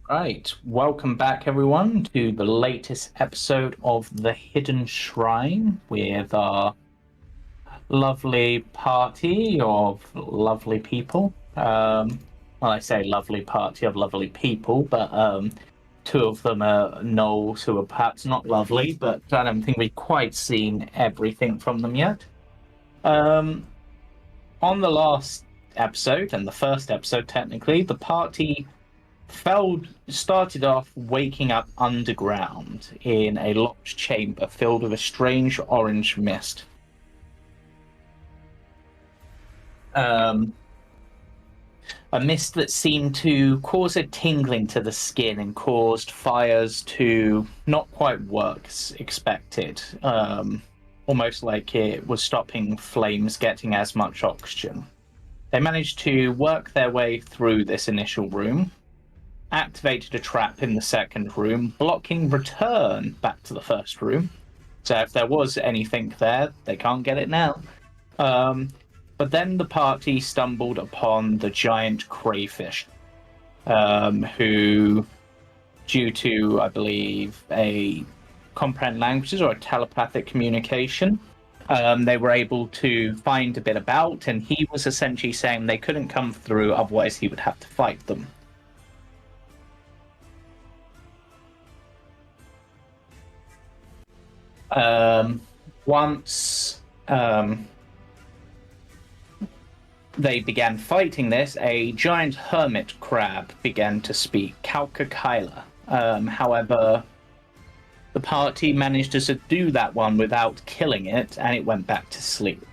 Right, welcome back everyone to the latest episode of the Hidden Shrine with our lovely party of lovely people. Well, I say lovely party of lovely people, but two of them are gnolls who are perhaps not lovely, but I don't think we've quite seen everything from them yet. Um, on the last episode, and the first episode technically, the party started off waking up underground in a locked chamber filled with a strange orange mist. Um, a mist that seemed to cause a tingling to the skin and caused fires to not quite work as expected. Almost like it was stopping flames getting as much oxygen. They managed to work their way through this initial room, activated a trap in the second room, blocking return back to the first room. So if there was anything there, they can't get it now. But then the party stumbled upon the giant crayfish, who, due to, I believe, a comprehend languages or a telepathic communication, they were able to find a bit about, and he was essentially saying they couldn't come through, otherwise he would have to fight them. Once they began fighting this, a giant hermit crab began to speak, Kalka. However, the party managed to subdue that one without killing it, and it went back to sleep.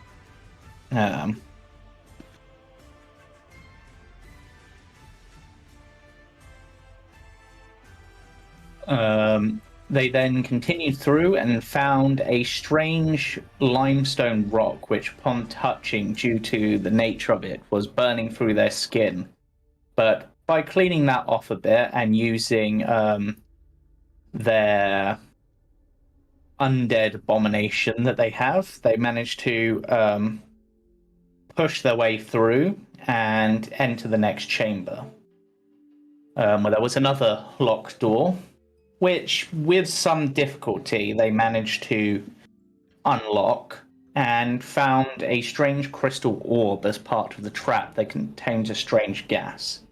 They then continued through and found a strange limestone rock, which, upon touching, due to the nature of it, was burning through their skin. But by cleaning that off a bit and using their undead abomination that they have, they managed to push their way through and enter the next chamber, where there was another locked door, which, with some difficulty, they managed to unlock and found a strange crystal orb as part of the trap that contains a strange gas.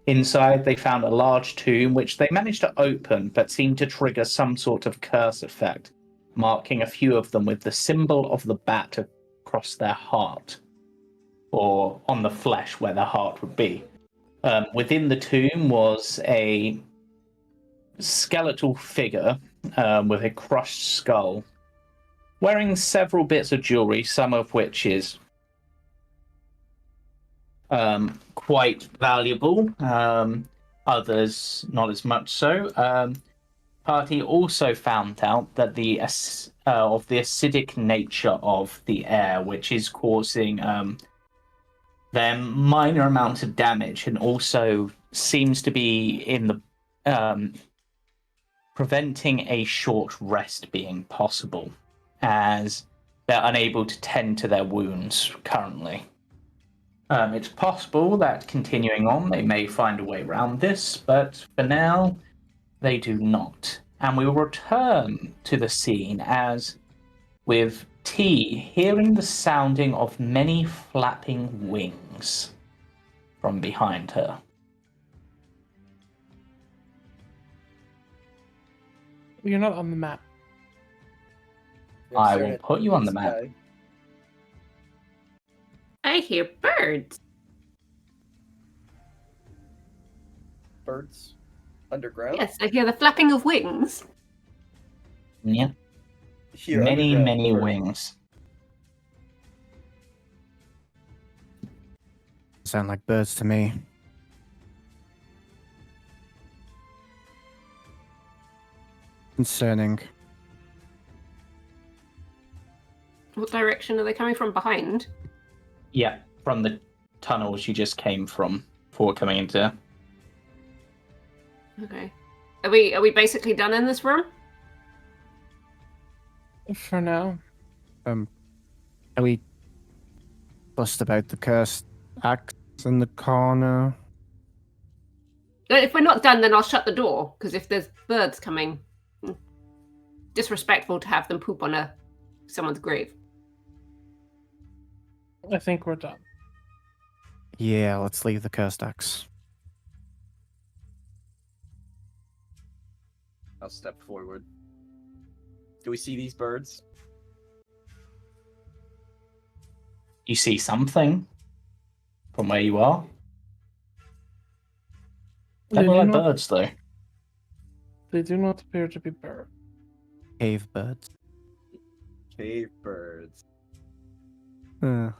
Inside, they found a large tomb, which they managed to open, but seemed to trigger some sort of curse effect, marking a few of them with the symbol of the bat across their heart, or on the flesh where their heart would be. Within the tomb was a skeletal figure with a crushed skull, wearing several bits of jewelry, some of which is quite valuable, others not as much so. Party also found out that the of the acidic nature of the air, which is causing them minor amounts of damage, and also seems to be in the preventing a short rest being possible, as they're unable to tend to their wounds currently. It's possible that continuing on, they may find a way around this, but for now, they do not. And we will return to the scene as, with T hearing the sounding of many flapping wings from behind her. You're not on the map. I will put you on the map. I hear birds. Birds underground? Yes, I hear the flapping of wings. Yeah. Here, many underground birds. wings. Sound like birds to me. Concerning. What direction are they coming from? Behind? Yeah, from the tunnels you just came from before coming into. Okay. Are we basically done in this room? For now. Are we fussed about the cursed axe in the corner? If we're not done, then I'll shut the door, because if there's birds coming, disrespectful to have them poop on someone's grave. I think we're done. Yeah, let's leave the cursed axe. I'll step forward. Do we see these birds? You see something from where you are. They They look do like not- birds, though. They do not appear to be birds. Cave birds. Cave birds. Uh,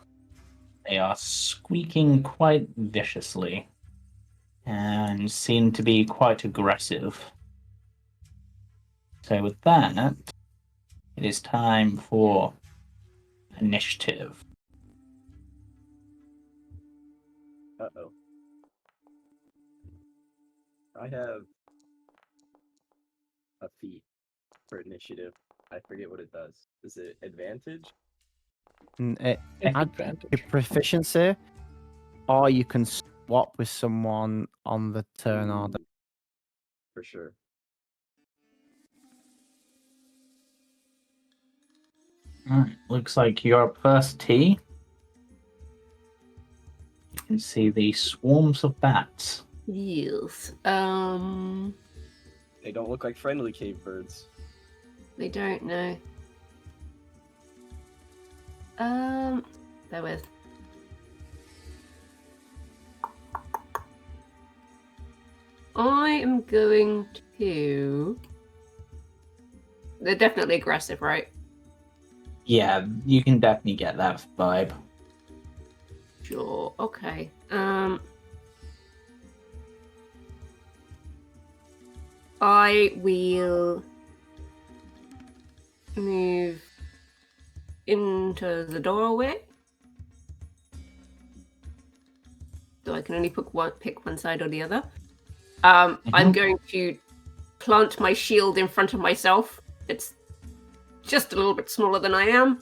They are squeaking quite viciously and seem to be quite aggressive. So with that, it is time for initiative. Uh-oh. I have a feat for initiative. I forget what it does. Is it advantage? it Take add advantage. your proficiency, or you can swap with someone on the turn order. Ooh, for sure. Alright, looks like you're up first, T. You can see the swarms of bats. Yes. They don't look like friendly cave birds. They don't know. Bear with. I am going to. They're definitely aggressive, right? Yeah, you can definitely get that vibe. Sure. Okay. I will move into the doorway. So I can only pick one side or the other. I'm going to plant my shield in front of myself. It's just a little bit smaller than I am.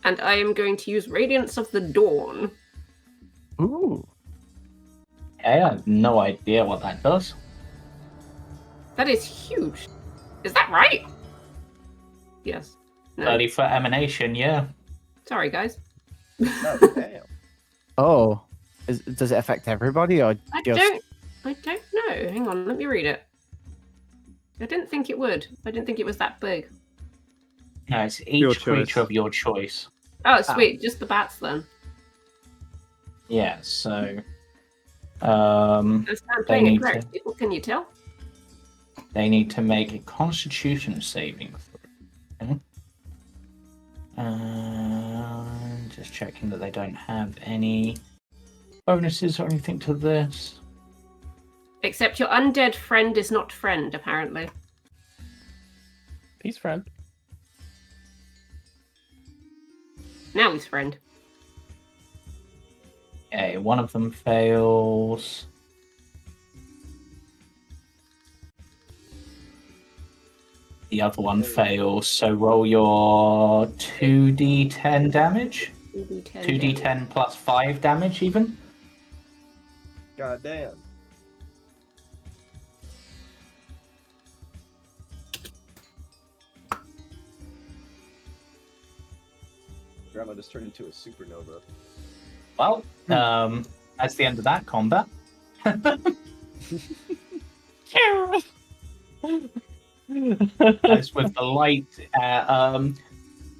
And I am going to use Radiance of the Dawn. Ooh. Okay, I have no idea what that does. That is huge. Is that right? Yes. No. 30-foot emanation, yeah. Sorry, guys. No, damn. Oh. Does it affect everybody, or I just... don't know. Hang on, let me read it. I didn't think it would. I didn't think it was that big. No, it's Your each creature choice. of your choice. Oh, sweet. Just the bats then. Yeah, so... I'm playing need it correct. People, can you tell? they need to make a constitution saving throw. Okay. Just checking that they don't have any bonuses or anything to this. Except your undead friend is not friend, apparently. He's friend. Now he's friend. Okay, one of them fails. The other one fails, so roll your 2d10 damage. 2d10. 2d10 plus 5 damage, even. God damn. Grandma just turned into a supernova. Well, that's the end of that combat. As with the light,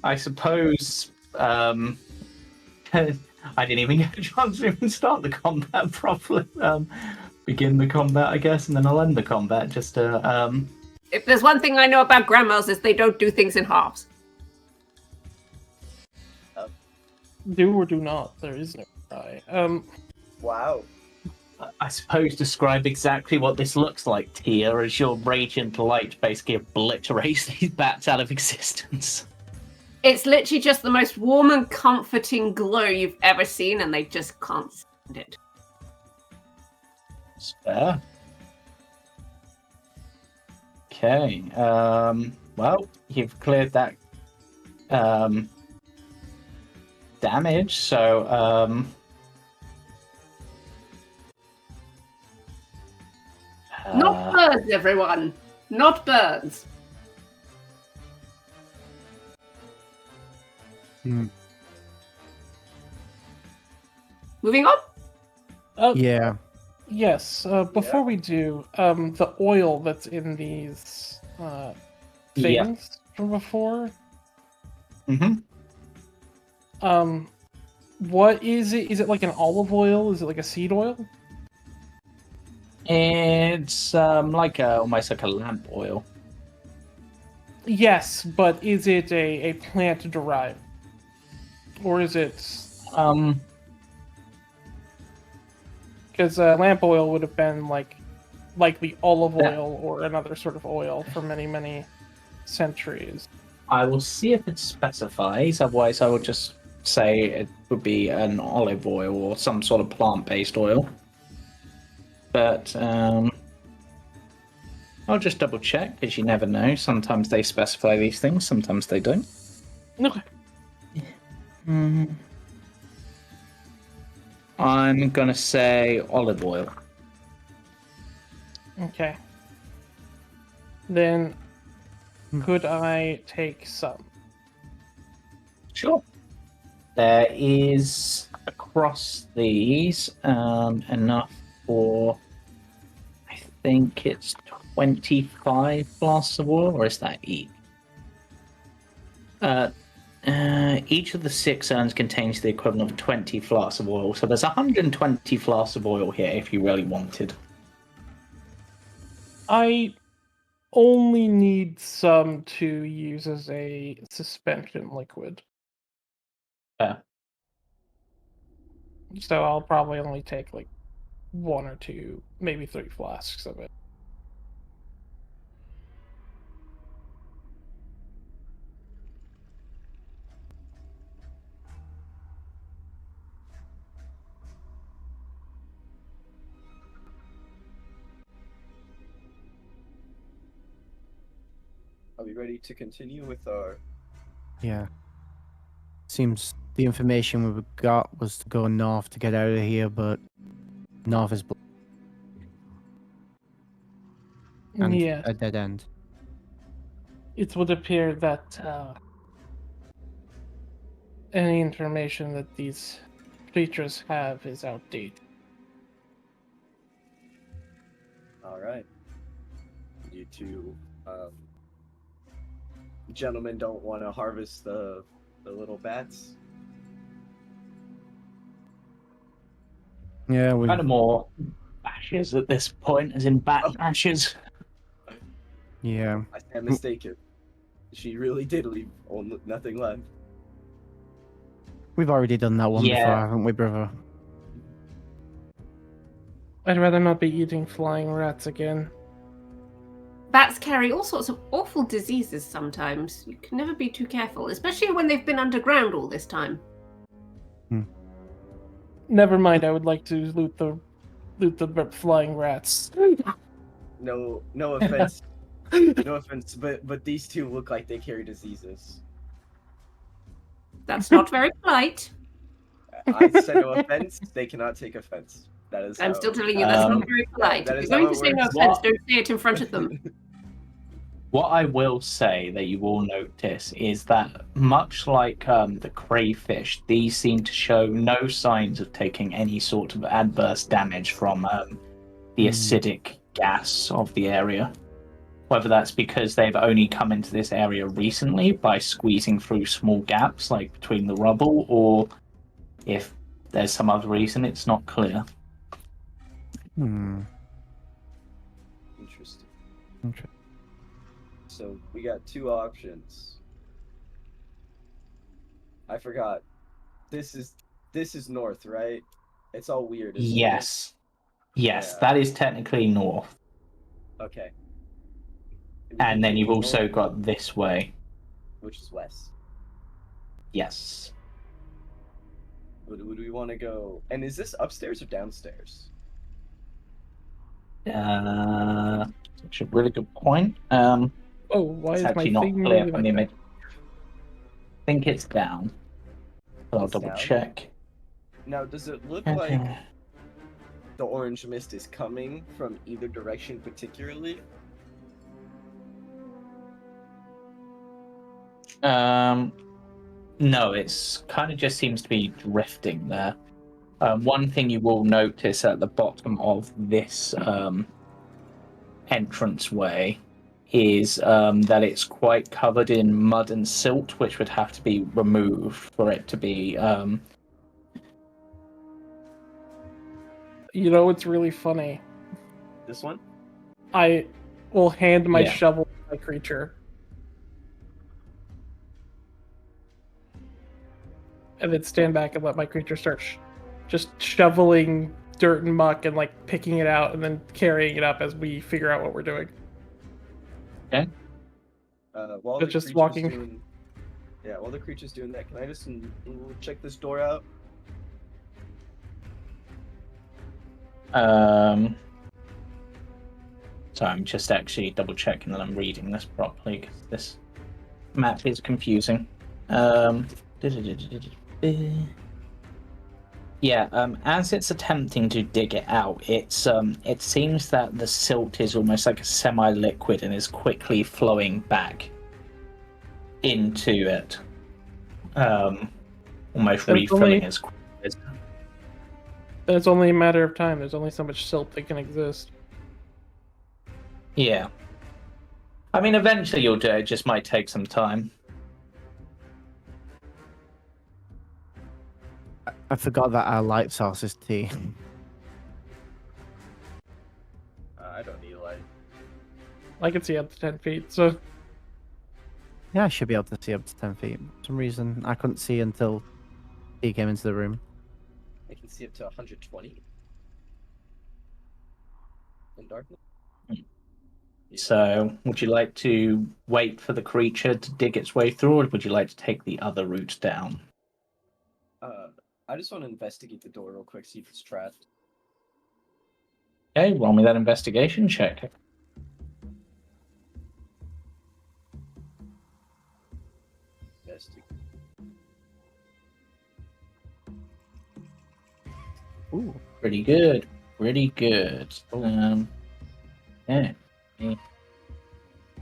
I suppose I didn't even get a chance to even start the combat properly. Begin the combat, I guess, and then I'll end the combat. Just to If there's one thing I know about grandmas is they don't do things in halves. Do or do not. There is no try. Wow. I suppose describe exactly what this looks like, Tia, as your radiant light basically obliterates these bats out of existence. It's literally just the most warm and comforting glow you've ever seen, and they just can't stand it. It's fair. Okay. Well, you've cleared that damage, so Not birds, everyone. Not birds. Hmm. Moving on. Yeah. Yes. Before we do, the oil that's in these Yeah. things from before. Mm-hmm. What is it? Is it like an olive oil? Is it like a seed oil? It's almost like a lamp oil. Yes, but is it a plant derived, or is it? Because lamp oil would have been likely olive oil or another sort of oil for many centuries. I will see if it specifies. Otherwise, I will just say it would be an olive oil or some sort of plant-based oil. But I'll just double check because you never know. Sometimes they specify these things, sometimes they don't. Okay. I'm gonna say olive oil. Okay. Then, could I take some? Sure. There is across these enough for, I think it's 25 flasks of oil, or is that each? Each of the 6 urns contains the equivalent of 20 flasks of oil, so there's 120 flasks of oil here if you really wanted. I only need some to use as a suspension liquid. So I'll probably only take like 1 or 2, maybe 3 flasks of it. Are we ready to continue with our... Yeah. Seems the information we got was to go north to get out of here, but north is and Yeah, a dead end. it would appear that any information that these creatures have is outdated. All right. You two gentlemen don't want to harvest the little bats? Yeah, we Kind of more ashes at this point, as in bat ashes. yeah. I stand mistaken. She really did leave nothing left. We've already done that one before, Yeah. haven't we, brother? I'd rather not be eating flying rats again. Bats carry all sorts of awful diseases sometimes. You can never be too careful, especially when they've been underground all this time. Never mind, I would like to loot the flying rats. No offense. No offense, but these two look like they carry diseases. That's not very polite. I said no offense. They cannot take offense. That is. I'm how- still telling you that's not very polite. that If is you're going how to it say no works. offense, don't say it in front of them. What I will say that you will notice is that much like the crayfish, these seem to show no signs of taking any sort of adverse damage from the acidic gas of the area. Whether that's because they've only come into this area recently by squeezing through small gaps like between the rubble, or if there's some other reason, it's not clear. Hmm. Interesting. Interesting. So we got 2 options. I forgot. This is north, right? It's all weird. Isn't Yes. Yes, Yeah. that is technically north. It? Okay. And then you've North, also got this way. which is west. Yes. Would we want to go? And is this upstairs or downstairs? That's a really good point. Oh, why It's is my actually not thing clear moving from like the that? image. I think it's down. But I'll It's double down? check. Now, does it look Okay. like the orange mist is coming from either direction particularly? No, it's kind of just seems to be drifting there. One thing you will notice at the bottom of this entranceway is that it's quite covered in mud and silt, which would have to be removed for it to be. You know, it's really funny. This one? I will hand my Yeah. shovel to my creature. And then stand back and let my creature start just shoveling dirt and muck and like picking it out and then carrying it up as we figure out what we're doing. Okay. While But the just creature's walking- doing, while the creature's doing that, can I just check this door out? So I'm just actually double checking that I'm reading this properly because this map is confusing. As it's attempting to dig it out, it seems that the silt is almost like a semi-liquid and is quickly flowing back into it, almost There's refilling only- as quick as. Then it's only a matter of time. There's only so much silt that can exist. Yeah. I mean, eventually you'll do it. It just might take some time. I forgot that our light source is tea. I don't need a light. I can see up to 10 feet, so Yeah, I should be able to see up to 10 feet. For some reason, I couldn't see until he came into the room. I can see up to 120 in darkness. So, would you like to wait for the creature to dig its way through, or would you like to take the other route down? I just want to investigate the door real quick, see if it's trapped. Okay, roll me that investigation check. Investigate. Ooh. Pretty good. Pretty good. Yeah.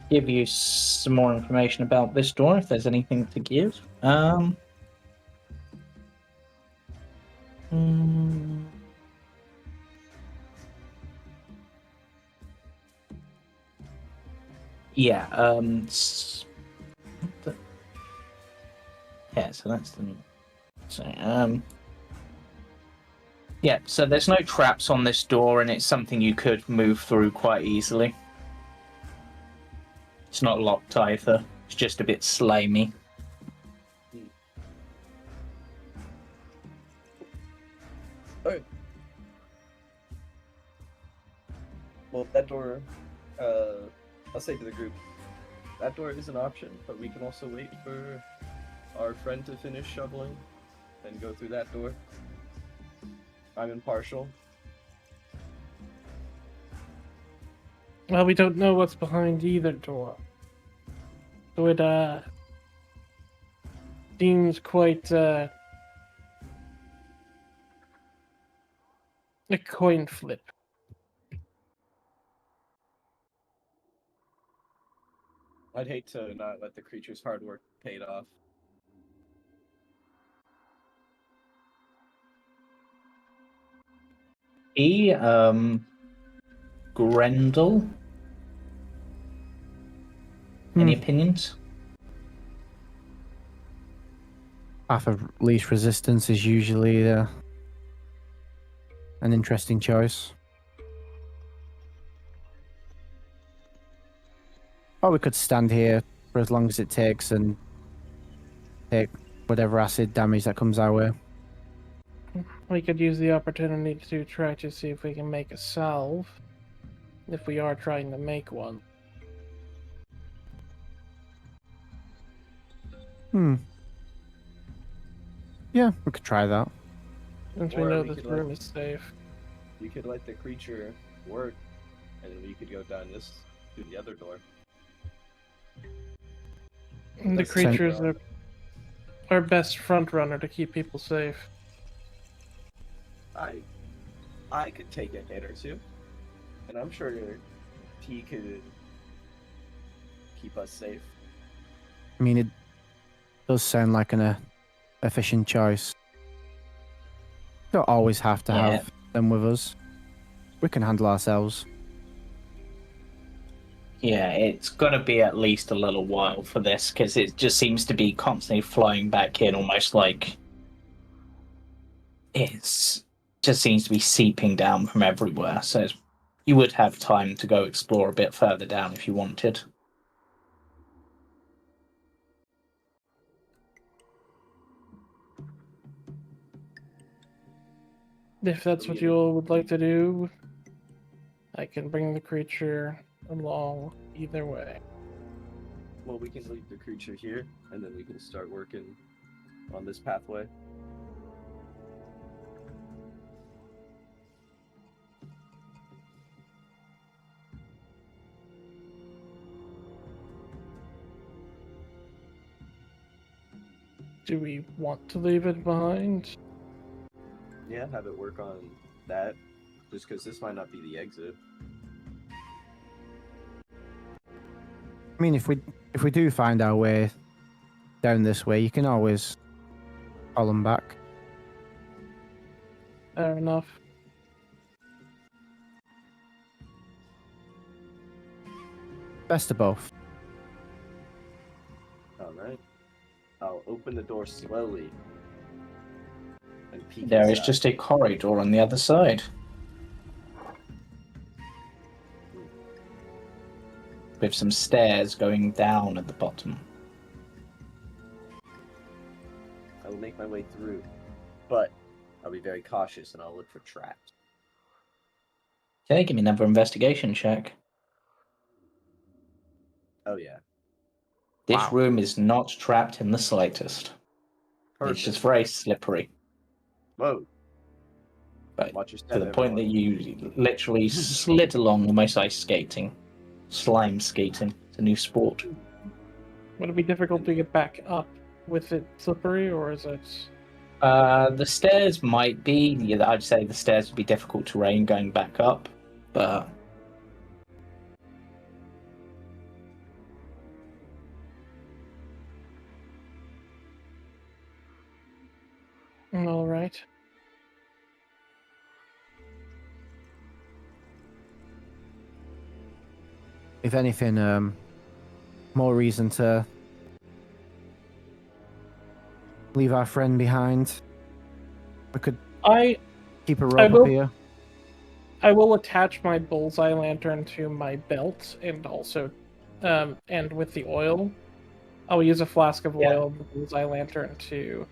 Give you some more information about this door if there's anything to give. Yeah, yeah, so that's the yeah, so there's no traps on this door and it's something you could move through quite easily. It's not locked either. It's just a bit slimy. Alright. Well, that door, I'll say to the group, that door is an option, but we can also wait for our friend to finish shoveling and go through that door. I'm impartial. well, we don't know what's behind either door. So it seems quite a coin flip. I'd hate to not let the creature's hard work paid off. Grendel? Any opinions? Path of least resistance is usually an interesting choice. Or we could stand here for as long as it takes and take whatever acid damage that comes our way. We could use the opportunity to try to see if we can make a salve. If we are trying to make one. Yeah, we could try that. Since we Or know we this could room let- is safe. We could let the creature work, and then we could go down this to the other door. And the That's the same creatures route. are our best front runner to keep people safe. I I could take a hit or two, and I'm sure T could keep us safe. I mean, it does sound like an efficient choice. Don't always have to Yeah. have them with us. We can handle ourselves. Yeah, it's going to be at least a little while for this because it just seems to be constantly flying back in, almost like it's just seems to be seeping down from everywhere. So you would have time to go explore a bit further down if you wanted. If that's what you all would like to do, I can bring the creature along either way. Well, we can leave the creature here, and then we can start working on this pathway. Do we want to leave it behind? Yeah, have it work on that, just because this might not be the exit. I mean, if we do find our way down this way, you can always call them back. Fair enough. Best of both. Alright. I'll open the door slowly. And peek There is inside. just a corridor on the other side. With some stairs going down at the bottom. I will make my way through, but I'll be very cautious and I'll look for traps. Okay, give me another investigation check. Oh yeah. This room is not trapped in the slightest. Perfect. It's just very slippery. Whoa. But Watch your step, to the point that everyone. you literally slid along almost ice skating. Slime skating. It's a new sport. Would it be difficult to get back up with it slippery, or is it... The stairs might be. Yeah, I'd say the stairs would be difficult terrain going back up, but All right. If anything, more reason to leave our friend behind. We could I keep a rope up here. will attach my bullseye lantern to my belt, and also, and with the oil, I'll use a flask of oil and the bullseye lantern to,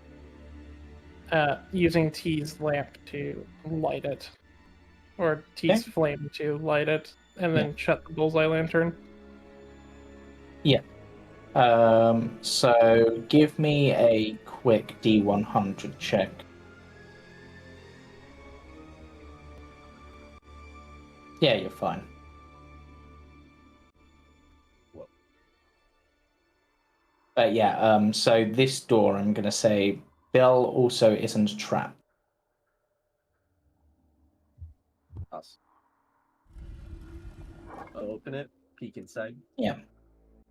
using T's lamp to light it, or T's flame to light it, and then shut the bullseye lantern. yeah. So give me a quick D100 check. Yeah, you're fine. But yeah, so this door, I'm going to say, Bill also isn't trapped. Us. I'll open it, peek inside. Yeah.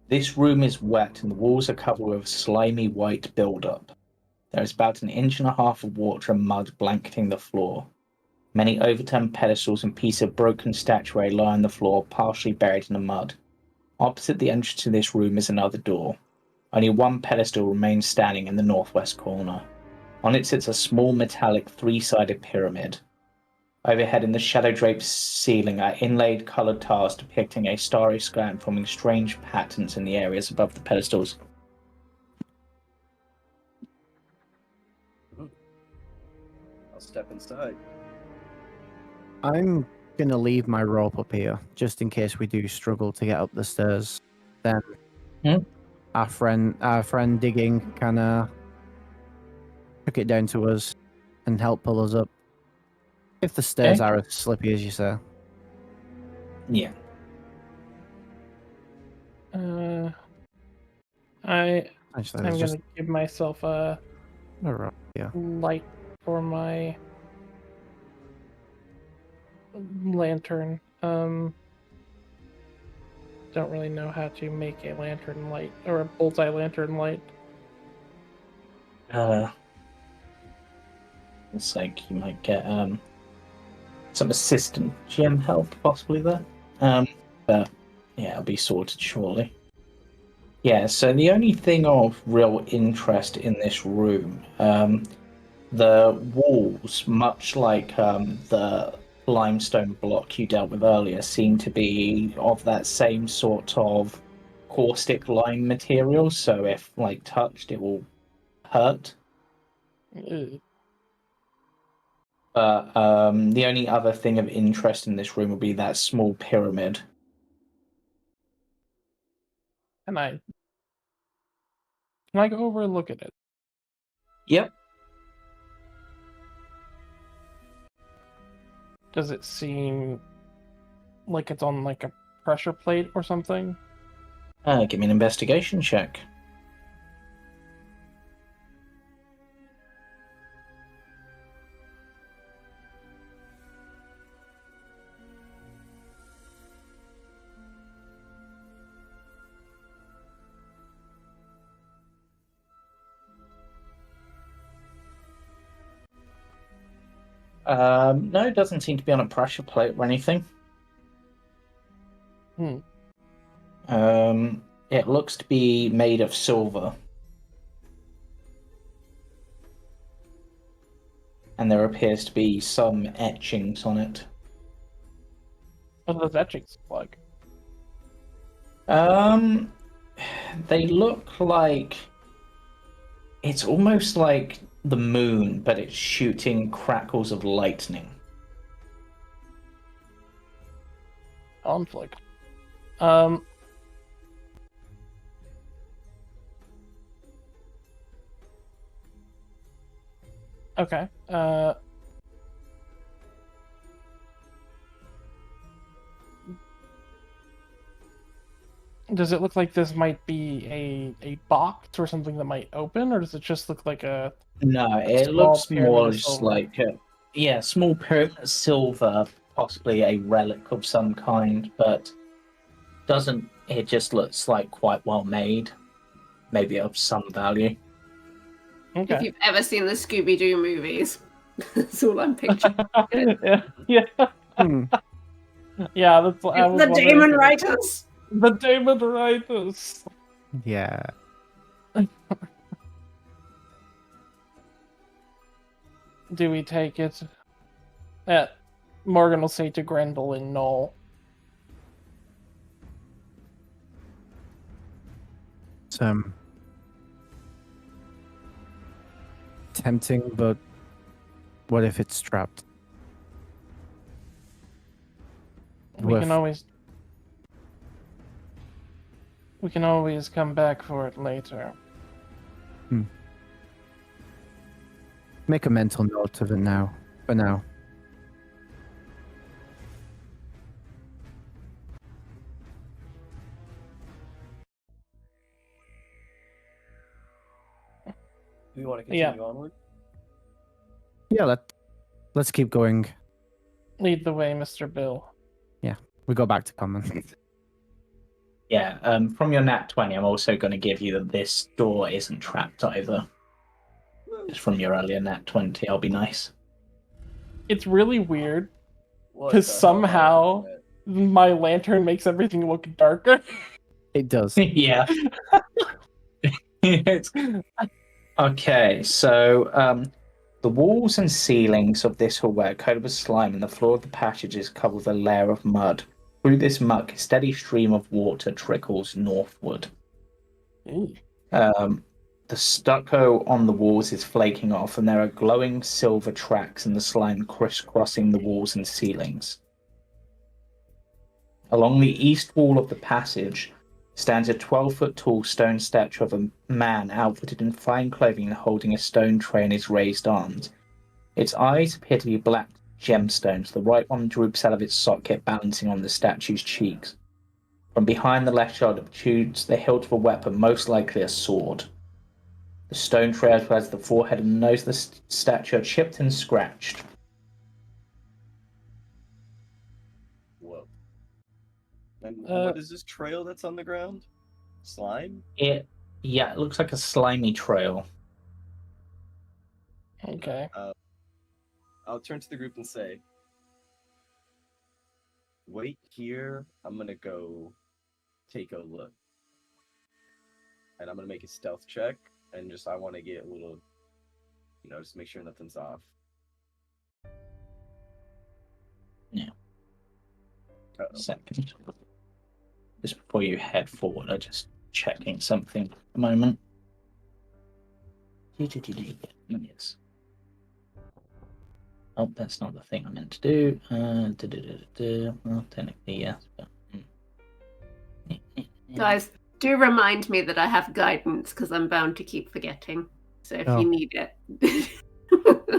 This room is wet and the walls are covered with slimy white buildup. There is about 1.5 inches of water and mud blanketing the floor. Many overturned pedestals and pieces of broken statuary lie on the floor, partially buried in the mud. Opposite the entrance to this room is another door. Only one pedestal remains standing in the northwest corner. On it sits a small metallic three-sided pyramid. Overhead in the shadow-draped ceiling are inlaid coloured tiles depicting a starry sky and forming strange patterns in the areas above the pedestals. I'll step inside. I'm gonna leave my rope up here, just in case we do struggle to get up the stairs. Then our friend digging can hook it down to us and help pull us up. If the stairs are as slippy as you say. Yeah. I'm Actually, gonna give myself a yeah. light for my lantern. Don't really know how to make a lantern light or a bullseye lantern light. It's like you might get some assistant GM help possibly there. But yeah, it'll be sorted shortly. Yeah, so the only thing of real interest in this room, the walls, much like the limestone block you dealt with earlier, seem to be of that same sort of caustic lime material, so if like touched it will hurt. Ugh. But the only other thing of interest in this room would be that small pyramid. Can I go over and look at it? Yep. Does it seem like it's on like a pressure plate or something? Give me an investigation check. No, it doesn't seem to be on a pressure plate or anything. It looks to be made of silver. And there appears to be some etchings on it. What are those etchings like? They look like... It's almost like the moon, but it's shooting crackles of lightning. Conflict. Okay. Does it look like this might be a box or something that might open, or does it just look like a No, it small looks pyramid more of just silver? like a small pyramid of silver, possibly a relic of some kind, but doesn't. It just looks like quite well made, maybe of some value. If Okay. you've ever seen the Scooby-Doo movies, that's all I'm picturing. Yeah. Hmm. Yeah, that's I was The wondering Demon if it- Writers! The Demon Writers. Yeah. Do we take it? Morgan will say to Grendel and Noel. It's tempting, but what if it's trapped? We With- can always come back for it later. Make a mental note of it now. For now. Do we want to continue onward? Yeah, let's keep going. Lead the way, Mr. Bill. We go back to common. Yeah, from your nat 20, I'm also going to give you that this door isn't trapped either. Just from your earlier nat 20, I'll be nice. It's really weird What because the hell somehow happened my lantern makes everything look darker. It does. Yeah. Okay, so the walls and ceilings of this hallway are coated with slime, and the floor of the passage is covered with a layer of mud. Through this muck, a steady stream of water trickles northward. The stucco on the walls is flaking off, and there are glowing silver tracks in the slime crisscrossing the walls and ceilings. Along the east wall of the passage stands a 12-foot-tall stone statue of a man outfitted in fine clothing and holding a stone tray in his raised arms. Its eyes appear to be black gemstones. The right one droops out of its socket, balancing on the statue's cheeks. From behind the left shoulder protrudes the hilt of a weapon, most likely a sword. The stone tray, as well as the forehead and nose of the statue, are chipped and scratched. And what is this trail that's on the ground? Slime? It looks like a slimy trail. Okay. I'll turn to the group and say, wait here. I'm gonna go take a look. And I'm gonna make a stealth check, and I want to get a little, just make sure nothing's off. Yeah. Uh-oh. Second. Just before you head forward, I'm just checking something at the moment. Yes. Oh, that's not the thing I meant to do. Well, technically, yes. But... Guys, do remind me that I have guidance because I'm bound to keep forgetting. So if you need it.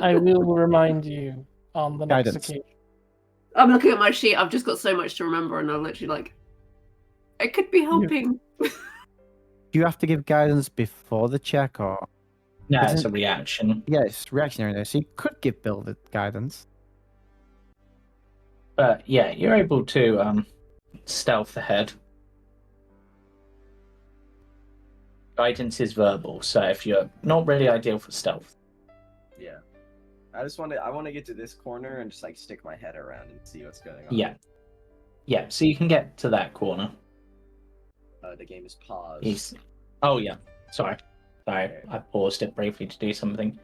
I will remind you on the next Guidance. occasion. I'm looking at my sheet. I've just got so much to remember, and I'm literally I could be helping. Do you have to give guidance before the check, or? No, it's a reaction. Yeah, it's reactionary there, so you could give Bill the guidance. But yeah, you're able to stealth ahead. Guidance is verbal, so if you're not really ideal for stealth. Yeah. I want to get to this corner and just stick my head around and see what's going on. Yeah. Yeah, so you can get to that corner. The game is paused. Oh yeah, sorry, I paused it briefly to do something.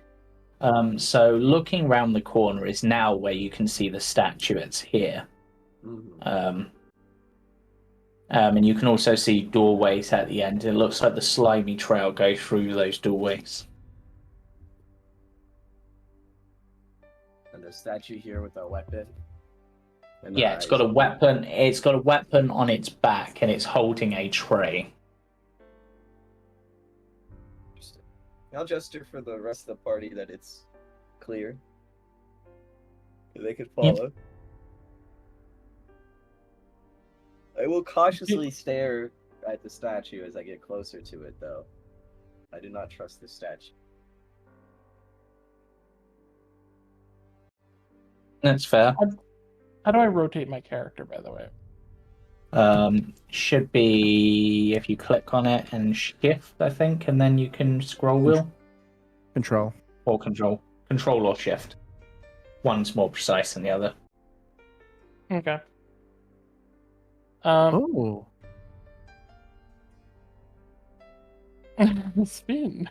So looking around the corner is now where you can see the statue. It's here. Mm-hmm. And you can also see doorways at the end. It looks like the slimy trail goes through those doorways. And the statue here with a weapon. Yeah, it's got a weapon. It's got a weapon on its back, and it's holding a tray. Interesting. I'll gesture for the rest of the party that it's clear. They could follow. Yep. I will cautiously stare at the statue as I get closer to it, though. I do not trust this statue. That's fair. How do I rotate my character, by the way? Should be if you click on it and shift, I think, and then you can scroll wheel. Control. Or control. Control or shift. One's more precise than the other. Okay. Oh. Spin.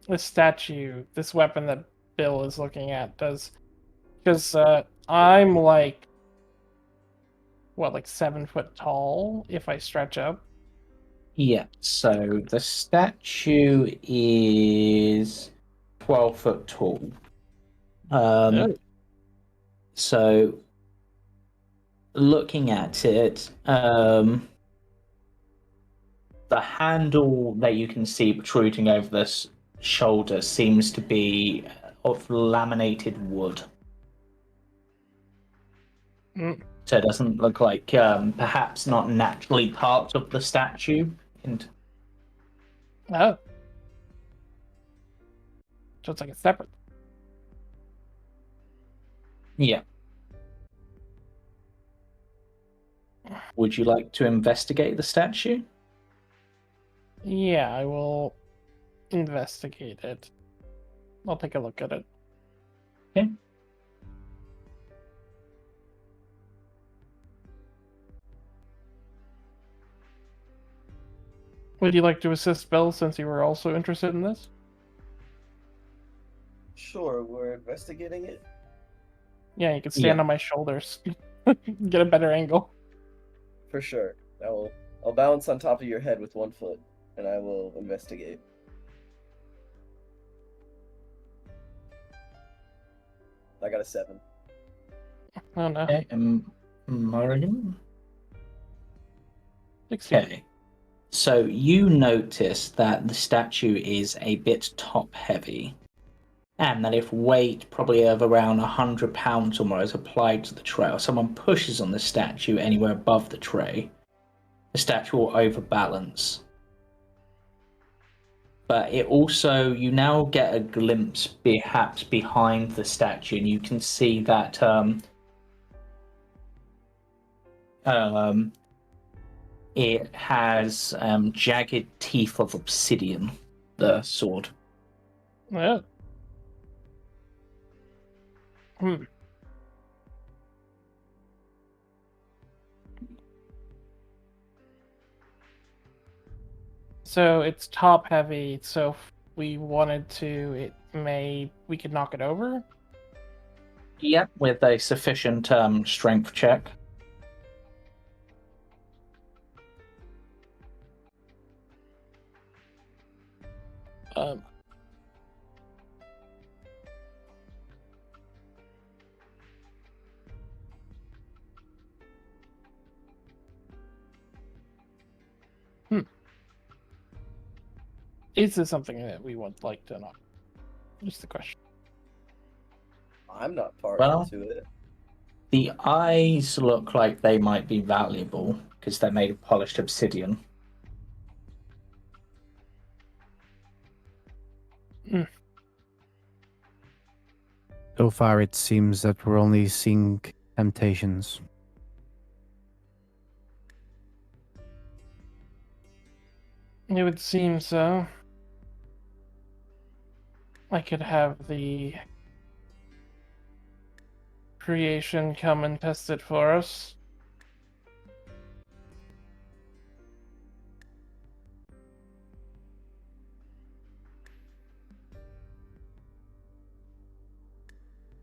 The statue, this weapon that Bill is looking at, does, because I'm like 7 foot tall if I stretch up. Yeah, so the statue is 12 foot tall. So looking at it, the handle that you can see protruding over this shoulder seems to be of laminated wood. So it doesn't look like perhaps not naturally part of the statue. Oh. So it's like a separate. Yeah. Would you like to investigate the statue? Yeah, I will investigate it. I'll take a look at it. Okay. Would you like to assist Bill since you were also interested in this? Sure, we're investigating it. Yeah, you can stand on my shoulders. Get a better angle. For sure. I'll balance on top of your head with one foot, and I will investigate. I got a 7. Oh no. Okay, Morrigan? 16. Okay. So you notice that the statue is a bit top heavy, and that if weight probably of around 100 pounds or more is applied to the tray, or someone pushes on the statue anywhere above the tray, the statue will overbalance. but it also, you now get a glimpse perhaps behind the statue, and you can see that it has jagged teeth of obsidian, the sword. Yeah. Hmm. So it's top heavy, so if we wanted to, we could knock it over? Yep, with a sufficient strength check. Um, Is this something that we would like to knock? Just the question. I'm not far Well, into it. the eyes look like they might be valuable because they're made of polished obsidian. So far, it seems that we're only seeing temptations. It would seem so. I could have the creation come and test it for us.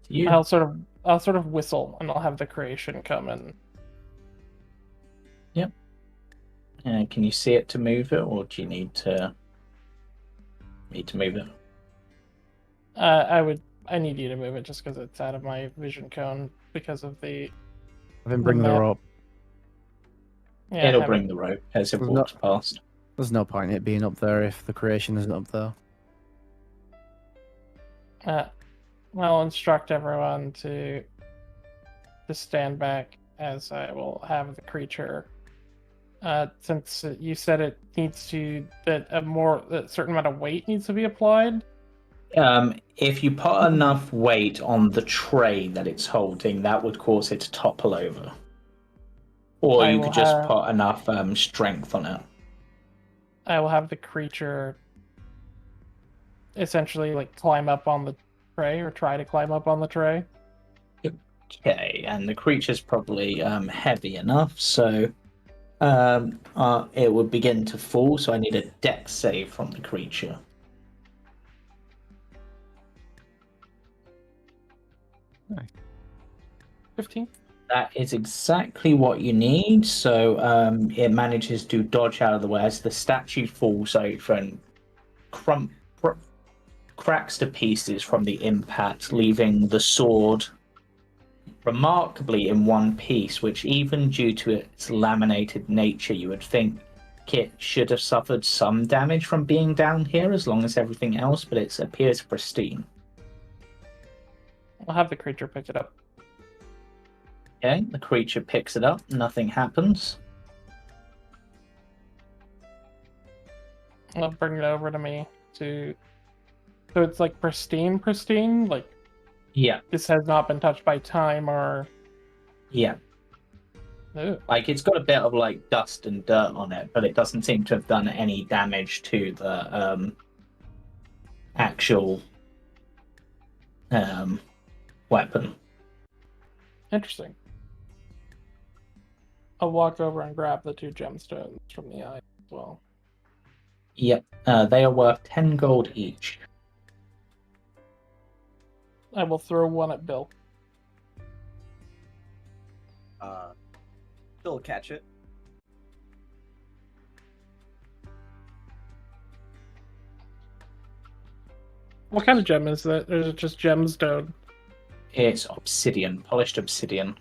You, I'll sort of whistle and I'll have the creation come and can you see it to move it, or do you need to move it? I need you to move it just because it's out of my vision cone because of the Have him bring the map. rope. Yeah, It'll have bring it- the rope as it There's walks past. There's no point in it being up there if the creation isn't up there. I'll instruct everyone to stand back as I will have the creature. Since you said it needs to that a certain amount of weight needs to be applied. If you put enough weight on the tray that it's holding, that would cause it to topple over. Or I you will could just have- put enough strength on it. I will have the creature essentially like climb up on the tray or try to climb up on the tray. Okay, and the creature's probably heavy enough, so it would begin to fall, so I need a dex save from the creature. Nice. 15. That is exactly what you need, so it manages to dodge out of the way as the statue falls over and cracks to pieces from the impact, leaving the sword remarkably in one piece, which even due to its laminated nature, you would think it should have suffered some damage from being down here as long as everything else, but it appears pristine. I'll have the creature pick it up. Okay, the creature picks it up, nothing happens. I'll bring it over to me so it's like pristine, like Yeah, this has not been touched by time or yeah. Ooh. Like, it's got a bit of like dust and dirt on it, but it doesn't seem to have done any damage to the actual weapon. Interesting. I'll walk over and grab the 2 gemstones from the eye as well. Yep, they are worth 10 gold each. I will throw one at Bill. Still catch it. What kind of gem is that? Or is it just gemstone? It's obsidian, polished obsidian.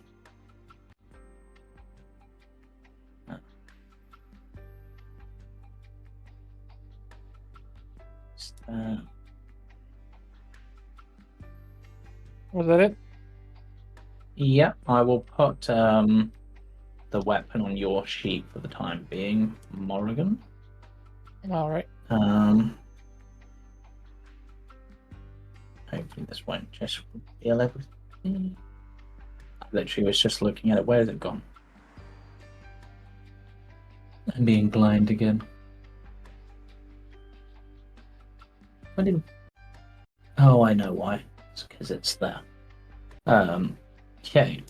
Was that it? Yep, I will put the weapon on your sheet for the time being, Morrigan. All right. Hopefully this won't just reveal everything. I literally was just looking at it. Where has it gone? I'm being blind again. What did... Oh, I know why. It's because it's there. Okay.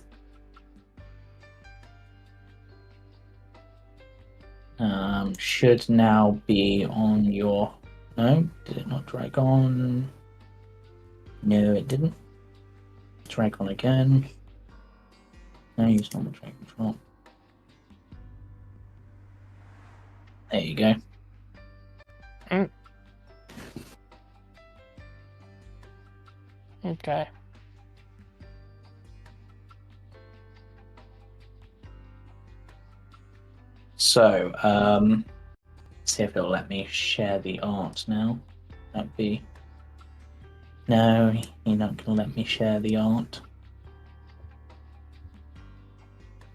Should now be on your... No, did it not drag on? No, it didn't. Drag on again. No, use normal drag control. There you go. Okay. So, see if it'll let me share the art now. That'd be... No, you're not going to let me share the art.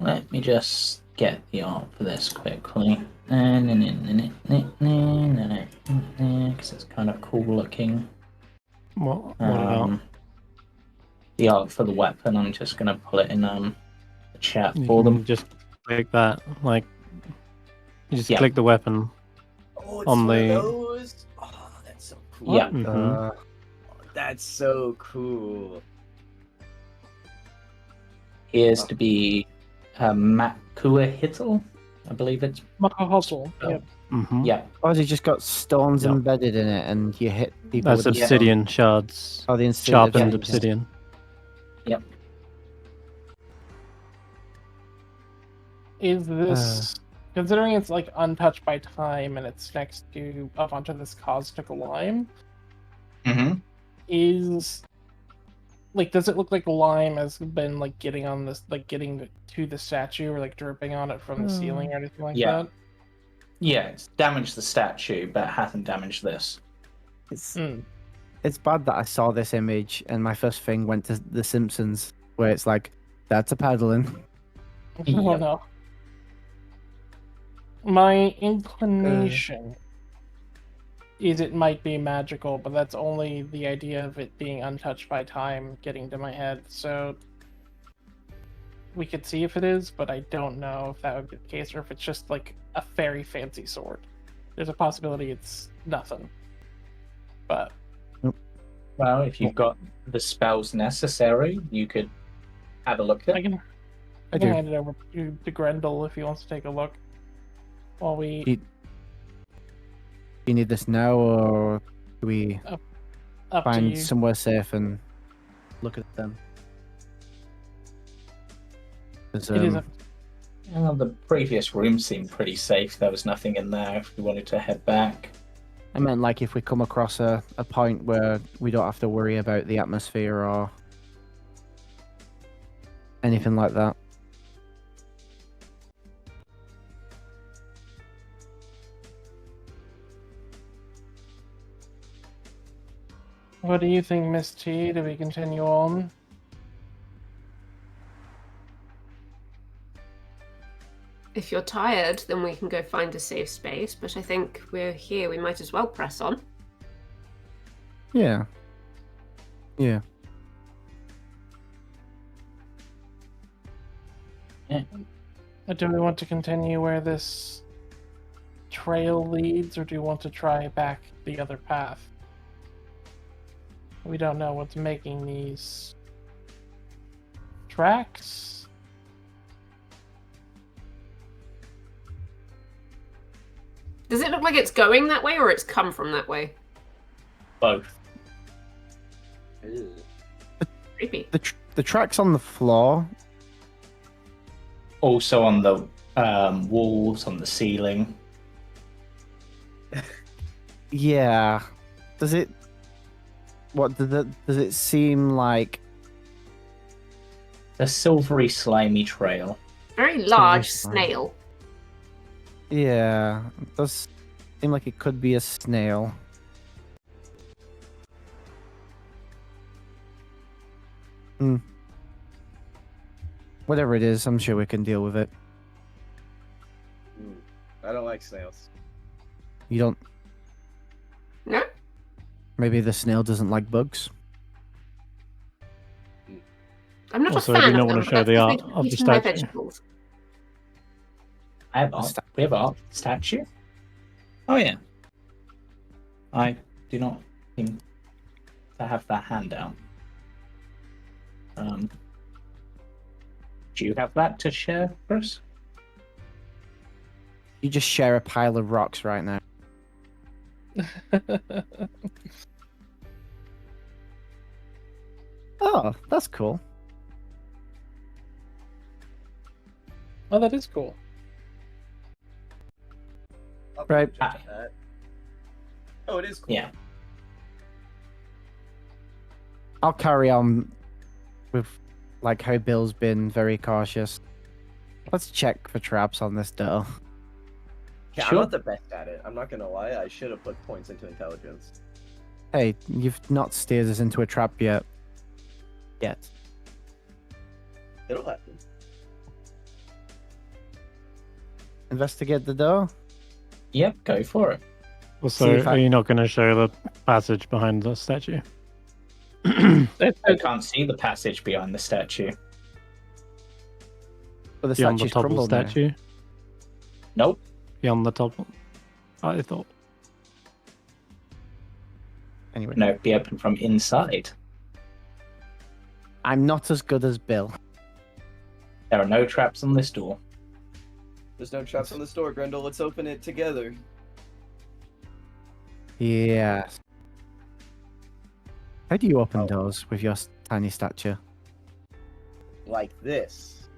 Let me just get the art for this quickly. Because it's kind of cool looking. What about? The art for the weapon, I'm just going to pull it in the chat You for can them. just click that, like, you just Yeah. click the weapon. Oh, it's On one of the- those. Oh, that's so cool. Yeah. Mhm. That's so cool. Here's to be Makua Hittle, I believe it's. Hustle. Oh. Yep. Mhm. Yeah. Or has it just got stones Yep. embedded in it and you hit people That's with the obsidian shards. Oh, the instant Sharpened obsidian. obsidian. Is this considering it's like untouched by time and it's next to up onto this caustic lime? Mm-hmm. Is like does it look like lime has been like getting on this like getting to the statue or like dripping on it from the ceiling or anything like Yeah. that? Yeah, it's damaged the statue, but it hasn't damaged this. It's bad that I saw this image and my first thing went to The Simpsons, where it's like, that's a paddling. Oh Yep. no. My inclination is it might be magical, but that's only the idea of it being untouched by time getting to my head. So we could see if it is, but I don't know if that would be the case or if it's just like a very fancy sword. There's a possibility it's nothing. But Well, if you've got the spells necessary, you could have a look at I it. can I do. hand it over to Grendel if he wants to take a look. While we Do you need this now, or do we up to find you. somewhere safe and look at them? 'Cause, It is a Well, the previous room seemed pretty safe. There was nothing in there if we wanted to head back. I meant like if we come across a point where we don't have to worry about the atmosphere or anything like that. What do you think, Miss T? Do we continue on? If you're tired, then we can go find a safe space. But I think we're here. We might as well press on. Yeah. Yeah. Do we want to continue where this trail leads, or do you want to try back the other path? We don't know what's making these tracks. Does it look like it's going that way or it's come from that way? Both. Ew. Creepy. The tracks on the floor. Also on the walls, on the ceiling. Yeah. Does it? What does it seem like? A silvery, slimy trail. Very large fine. snail. Yeah, it does seem like it could be a snail. Whatever it is, I'm sure we can deal with it. I don't like snails. You don't. No? Maybe the snail doesn't like bugs. I'm not Also, a I fan do not of want them, to but show that's the because art they're of the eating my statue. vegetables. I have art. We have art. Statue? Oh, yeah. I do not seem to have that handout. Do you have that to share, Chris? You just share a pile of rocks right now. Oh, that's cool. Oh, that is cool. I'll Right. jump at that. Oh, it is cool. Yeah. I'll carry on with like how Bill's been very cautious. Let's check for traps on this door. Yeah, Sure. I'm not the best at it. I'm not gonna lie. I should have put points into intelligence. Hey, you've not steered us into a trap yet. It'll happen. Investigate the door. Yep, go for it. Also, See if I- are you not going to show the passage behind the statue? I can't see the passage behind the statue. But the Beyond the statue's topple crumbled now. statue? Nope. Beyond the topple? I thought. Anyway, No, be open from inside. I'm not as good as Bill. There are no traps on this door. There's no traps on the store, Grendel. Let's open it together. Yes. How do you open Oh. doors with your tiny stature? Like this.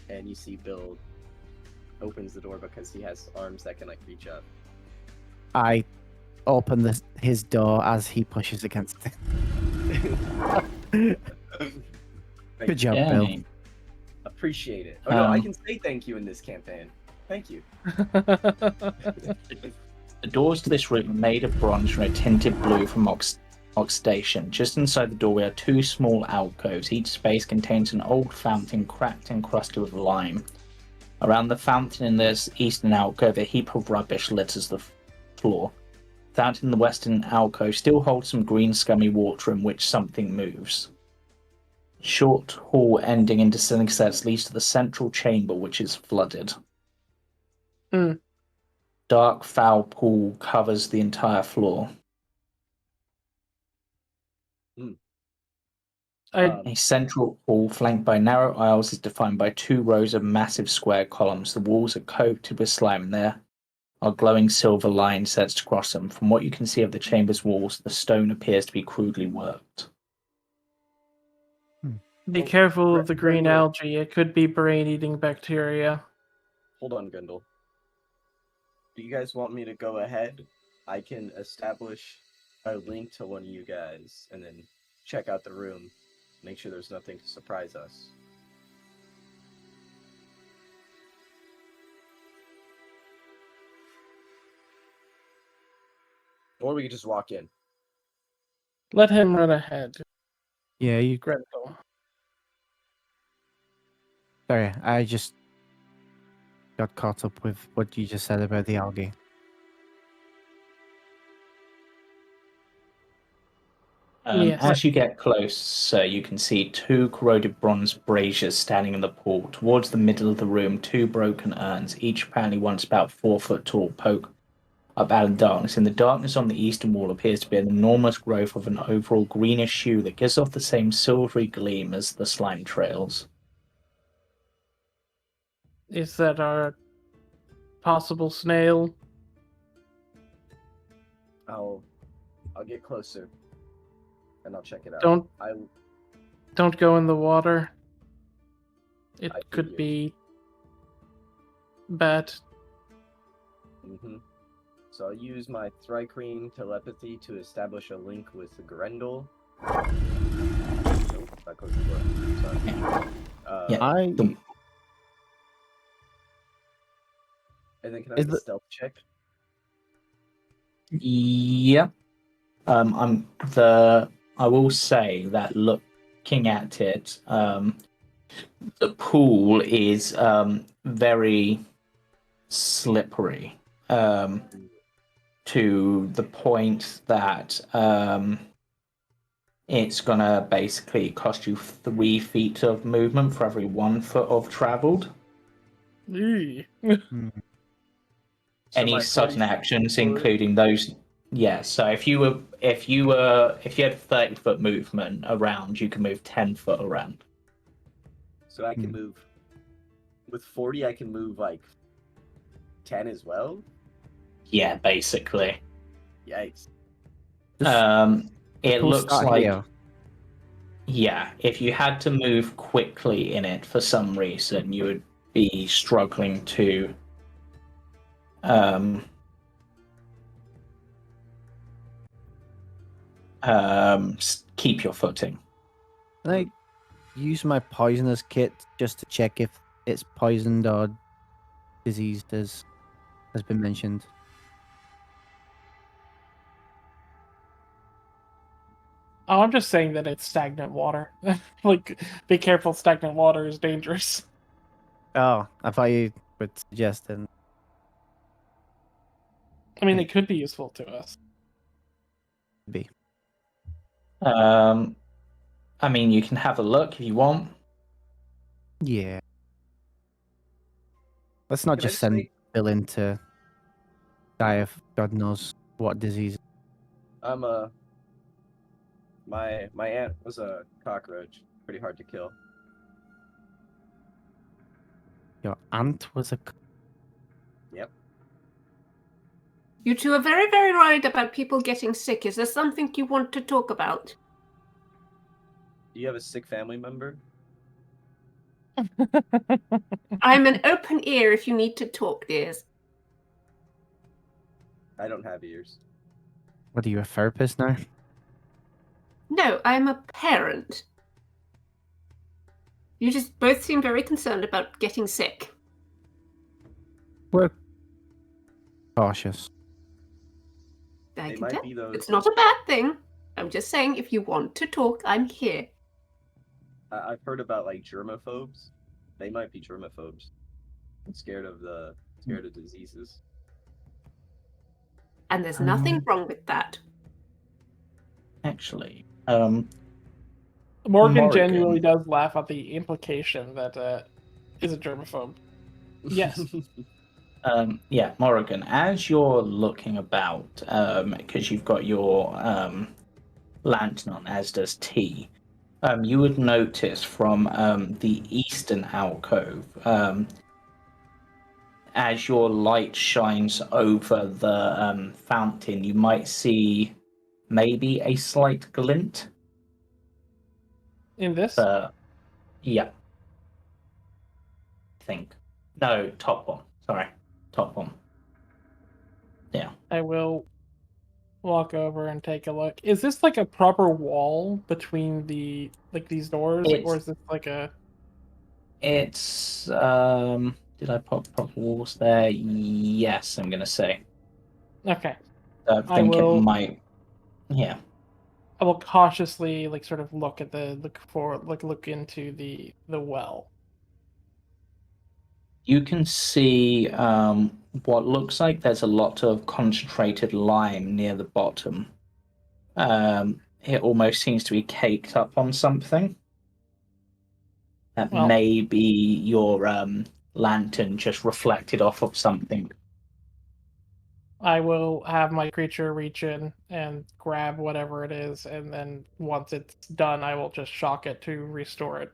And you see Bill opens the door because he has arms that can like reach up. I open his door as he pushes against it. Good job, Bill. Yay. Appreciate it. Oh no, I Um, can say thank you in this campaign. Thank you. The doors to this room are made of bronze and are tinted blue from oxidation. Just inside the doorway are two small alcoves. Each space contains an old fountain cracked and crusted with lime. Around the fountain in this eastern alcove, a heap of rubbish litters the floor. The fountain in the western alcove still holds some green scummy water in which something moves. Short hall ending in descending stairs leads to the central chamber, which is flooded. Hmm. Dark foul pool covers the entire floor. A central hall flanked by narrow aisles is defined by two rows of massive square columns. The walls are coated with slime and there are glowing silver lines set across them. From what you can see of the chamber's walls, the stone appears to be crudely worked. Be Oh, careful of the green Grendel. algae. It could be brain-eating bacteria. Hold on, Grendel. Do you guys want me to go ahead? I can establish a link to one of you guys and then check out the room. Make sure there's nothing to surprise us. Or we could just walk in. Let him run ahead, Yeah, you. Grendel. Sorry, I just got caught up with what you just said about the algae. Yes. As you get closer, you can see two corroded bronze braziers standing in the pool. Towards the middle of the room, two broken urns, each apparently once about 4 foot tall, poke up out of the darkness. In the darkness on the eastern wall appears to be an enormous growth of an overall greenish hue that gives off the same silvery gleam as the slime trails. Is that our possible snail? I'll get closer and I'll check it out. Don't go in the water. It I could figured. be bad. So I'll use my thri-keen telepathy to establish a link with Grendel. Nope, that closed the door. Sorry. Yeah. And then can I Is make a stealth check? Yeah. I will say that looking at it, the pool is very slippery. To the point that it's gonna basically cost you 3 feet of movement for every 1 foot of traveled. Eee. Hmm. So Any my sudden 40 actions, foot- including those. Yeah, so if you had 30-foot movement around, you can move 10 foot around. So I can move with 40. I can move like 10 as well. Yeah, basically. Yikes! It We'll looks start like here. yeah, if you had to move quickly in it for some reason, you would be struggling to um, keep your footing. Can I use my poisonous kit just to check if it's poisoned or diseased, as has been mentioned? Oh, I'm just saying that it's stagnant water. Like, be careful, stagnant water is dangerous. Oh, I thought you were suggesting. I mean, it could be useful to us. Be. I mean, you can have a look if you want. Yeah. Let's not Can I just send say- Bill in to die of God knows what disease. I'm my aunt was a cockroach. Pretty hard to kill. Your aunt was a. Yep. You two are very, very worried about people getting sick. Is there something you want to talk about? Do you have a sick family member? I'm an open ear if you need to talk, dears. I don't have ears. What are you, a therapist now? No, I'm a parent. You just both seem very concerned about getting sick. We're cautious. I They can might tell. be those. It's not a bad thing. I'm just saying, if you want to talk, I'm here. I've heard about like germaphobes. They might be germaphobes. I'm scared of diseases. And there's nothing wrong with that. Actually, Morgan Morrigan. genuinely does laugh at the implication that is a germaphobe. Yes. Yeah, Morrigan, as you're looking about, because you've got your lantern on, as does T, you would notice from the eastern alcove, as your light shines over the fountain, you might see maybe a slight glint. In this? Yeah. I think. No, top one. Sorry. Top one. Yeah. I will walk over and take a look. Is this like a proper wall between these doors? Or is this like a It's did I put proper walls there? Yes, I'm gonna say. Okay. I think it will- might. Yeah. I will cautiously sort of look into the well. You can see what looks like there's a lot of concentrated lime near the bottom. It almost seems to be caked up on something. That Well- may be your lantern just reflected off of something. I will have my creature reach in and grab whatever it is, and then once it's done, I will just shock it to restore it.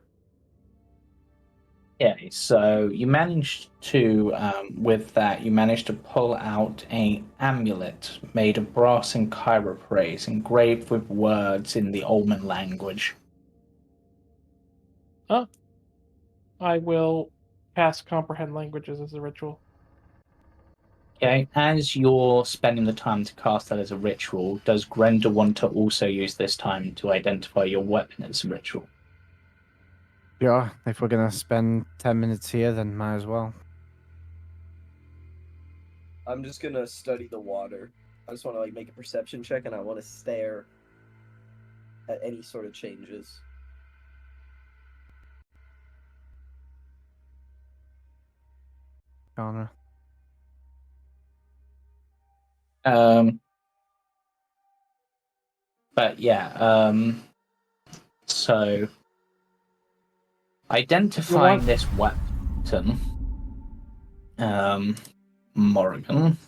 Yeah, so you managed to, with that, you managed to pull out an amulet made of brass and chiroprase, engraved with words in the Ulman language. I will cast comprehend languages as a ritual. Okay, as you're spending the time to cast that as a ritual, does Grendel want to also use this time to identify your weapon as a ritual? Yeah, if we're gonna spend 10 minutes here, then might as well. I'm just gonna study the water. I just want to make a perception check, and I want to stare at any sort of changes. Genre. But yeah, So, identifying this weapon, Morrigan,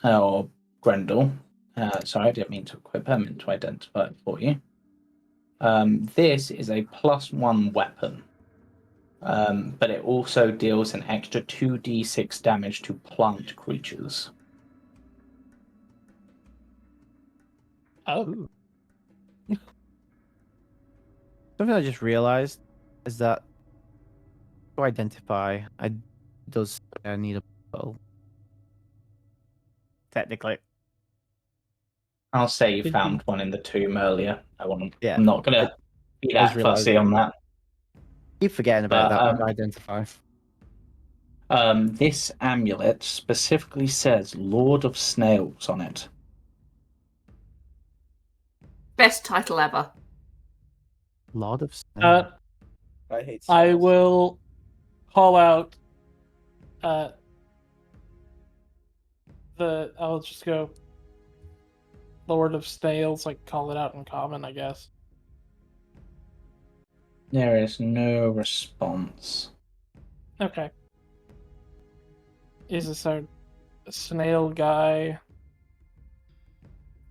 or Grendel. Sorry, I didn't mean to equip. I meant to identify it for you. This is a +1 weapon, but it also deals an extra 2d6 damage to plant creatures. Oh. Something I just realized is that to identify, I need a bow. Technically. I'll say you Did found one in the tomb earlier. I'm Yeah. not going to be I just that fussy on that. Keep forgetting about But, that. Identify. This amulet specifically says Lord of Snails on it. Best title ever. Lord of Snails. I hate I snails. will call out I'll just go Lord of Snails, like call it out in common, I guess. There is no response. Okay. Is this our snail guy?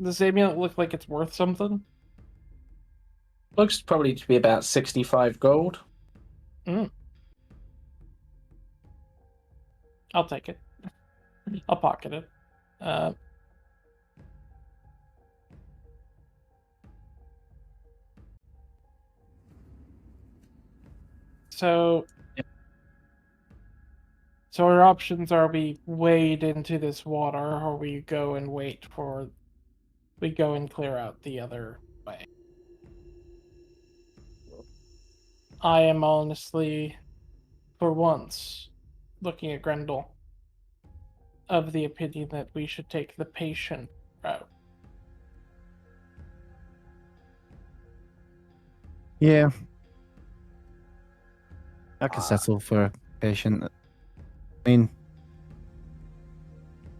Does the amulet look like it's worth something? Looks probably to be about 65 gold. I'll take it. I'll pocket it. So our options are: we wade into this water, or we go and we go and clear out the other way. I am honestly, for once, looking at Grendel, of the opinion that we should take the patient route. Yeah. I can settle for a patient. I mean,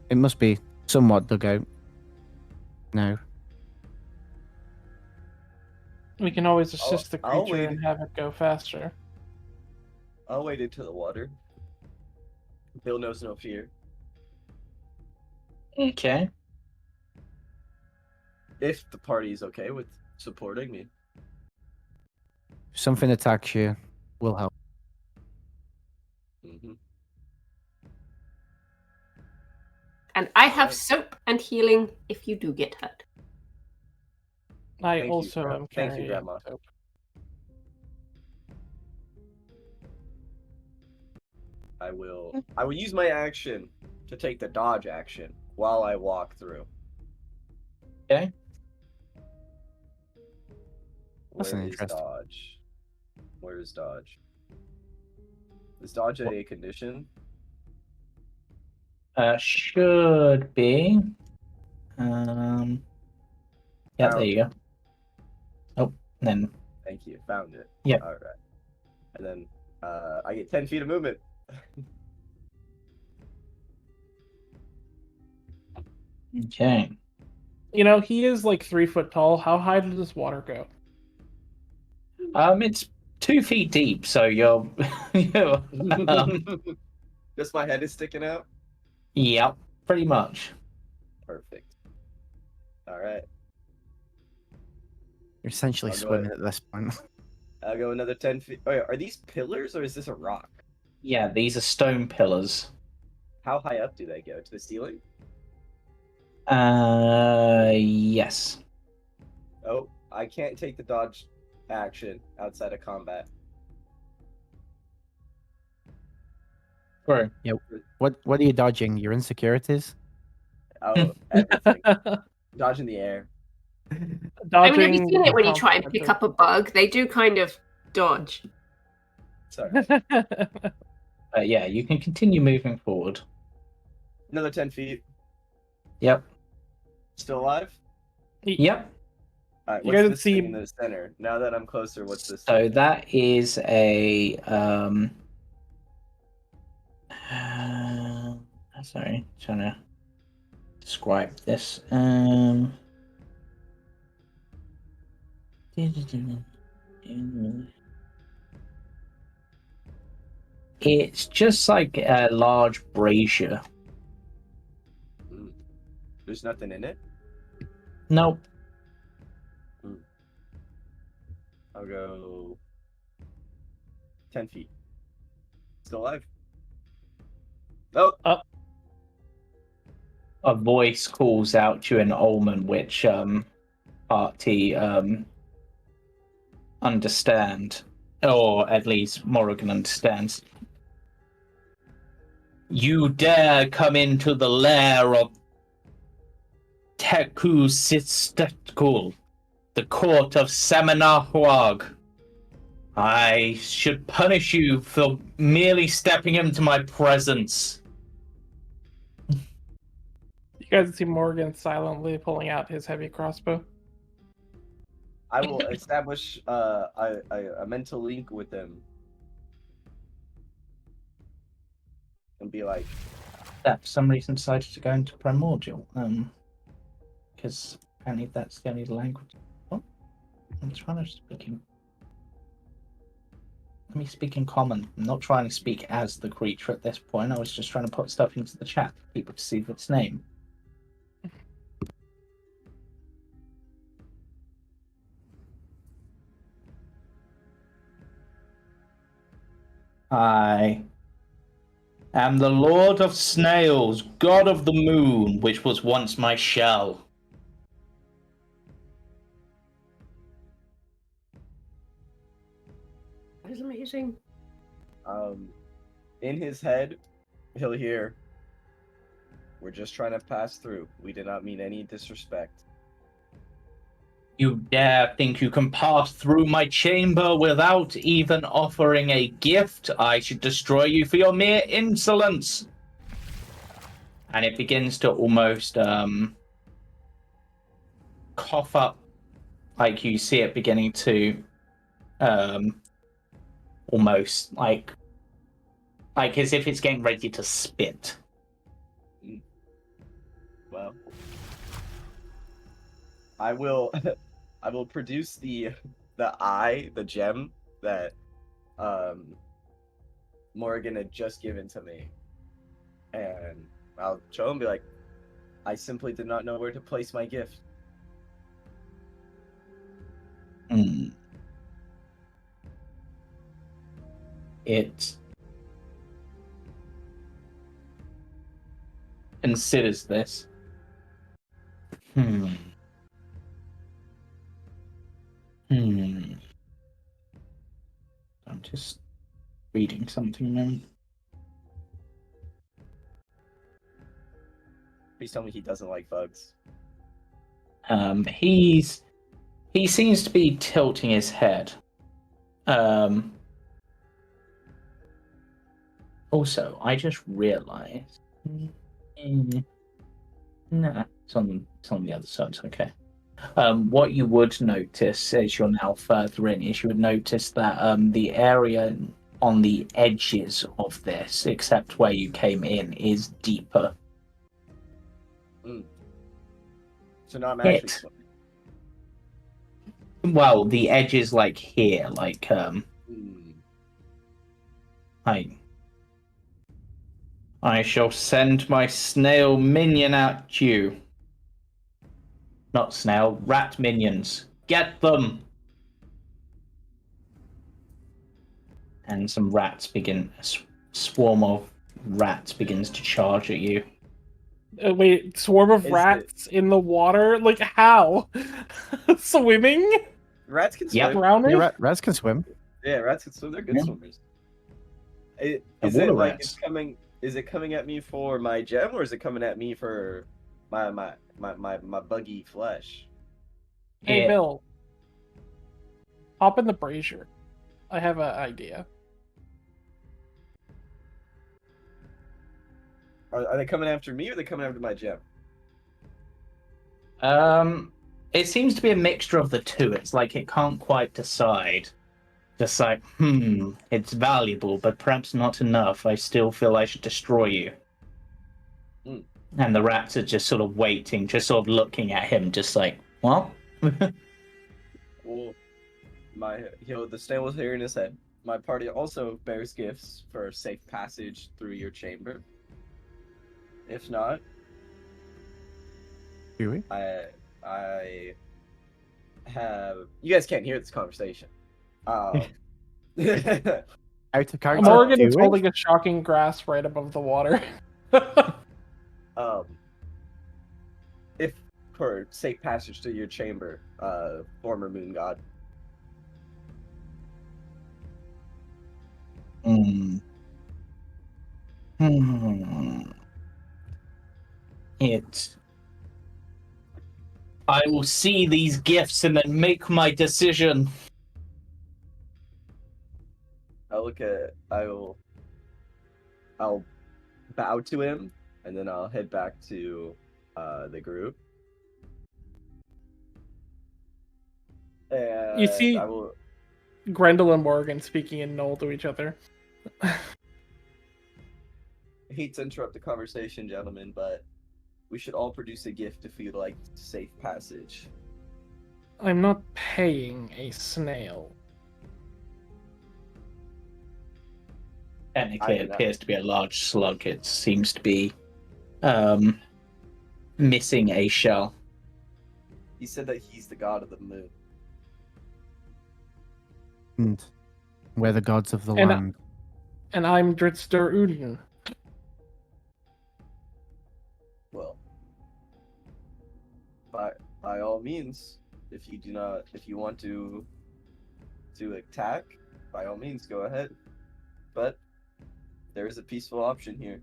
it must be somewhat dug out now. We can always assist the I'll creature wait. and have it go faster. I'll wade into the water. Bill knows no fear. Okay. If the party's okay with supporting me. If something attacks you, we'll help. Mm-hmm. And I have Alright. soap and healing if you do get hurt. I Thank you, also am Thank you, carrying Grandma. soap. I will use my action to take the dodge action while I walk through. Okay. That's Where an is interesting- dodge? Where is dodge? Is dodge a condition? Should be. Yeah, there Found you go. Oh, then. Thank you. Found it. Yep. All right. And then I get 10 feet of movement. Okay. You know, he is like 3 foot tall. How high does this water go? It's 2 feet deep, so you're. Just my head is sticking out. Yep, pretty much. Perfect. All right. You're essentially I'll go swimming at this point. I'll go another 10 feet. Oh, yeah. Are these pillars or is this a rock? Yeah, these are stone pillars. How high up do they go? To the ceiling? Yes. Oh, I can't take the dodge action outside of combat. True. Yeah. What are you dodging? Your insecurities? Oh, everything. Dodge in the air. I mean, have you Dodging seen it when you try and consequences. pick up a bug? They do kind of dodge. Sorry. Yeah, you can continue moving forward. Another 10 feet. Yep. Still alive? Yep. All right, You what's guys this see- thing in the center? Now that I'm closer, what's this? So thing? that is a sorry, trying to describe this. It's just like a large brazier. There's nothing in it? Nope. I'll go 10 feet. Still alive? Oh! A voice calls out to an omen, which party understand, or at least Morrigan understands. You dare come into the lair of Teku Sistekul, the court of Semenahwag. I should punish you for merely stepping into my presence. You guys see Morrigan silently pulling out his heavy crossbow. I will establish a mental link with them. And be like... That for some reason decided to go into primordial. Because apparently that's the only language. What? I'm trying to speak in... Let me speak in common. I'm not trying to speak as the creature at this point. I was just trying to put stuff into the chat for people to see its name. I am the Lord of Snails, God of the Moon, which was once my shell. That is amazing. In his head, he'll hear, "We're just trying to pass through. We did not mean any disrespect." You dare think you can pass through my chamber without even offering a gift? I should destroy you for your mere insolence. And it begins to almost cough up, like you see it beginning to almost like as if it's getting ready to spit. Well, I will produce the gem that Morrigan had just given to me, and I'll show him and be like, "I simply did not know where to place my gift." It considers this. I'm just reading something now. Please tell me he doesn't like bugs. He seems to be tilting his head. Also, I just realized. Nah, it's on the other side. Okay. What you would notice as you're now further in is you would notice that the area on the edges of this, except where you came in, is deeper. So now I'm actually swimming. Well, the edge is like here, like I shall send my snail minion at you. Not snail, rat minions. Get them! And some rats begin, a swarm of rats begins to charge at you. Wait, swarm of rats in the water? Like, how? Swimming? Rats can swim. Drowning? Yeah, rats can swim. Yeah, rats can swim. They're good swimmers. Is it coming at me for my gem, or is it coming at me for my buggy flesh? Hey, Bill. Hop in the brazier. I have an idea. Are they coming after me, or are they coming after my gem? It seems to be a mixture of the two. It's like it can't quite decide. Just like, it's valuable, but perhaps not enough. I still feel I should destroy you. And the rats are just sort of waiting, just sort of looking at him, just like, what? Well, the stand was here in his head. My party also bears gifts for safe passage through your chamber. If not, Do we? I have. You guys can't hear this conversation. Out of character. Morrigan do is we? holding a shocking grasp right above the water. If for safe passage to your chamber, former moon god. Hmm. It. I will see these gifts and then make my decision. I'll bow to him, and then I'll head back to the group. And You see I will. Grendel and Morrigan speaking in Null to each other. I hate to interrupt the conversation, gentlemen, but we should all produce a gift if we'd like safe passage. I'm not paying a snail. Technically, I it do not. appears to be a large slug. It seems to be missing a shell. He said that he's the god of the moon. And we're the gods of the And- land. And I'm Dritster Uden. Well, by all means, if you want to attack, by all means, go ahead. But there is a peaceful option here.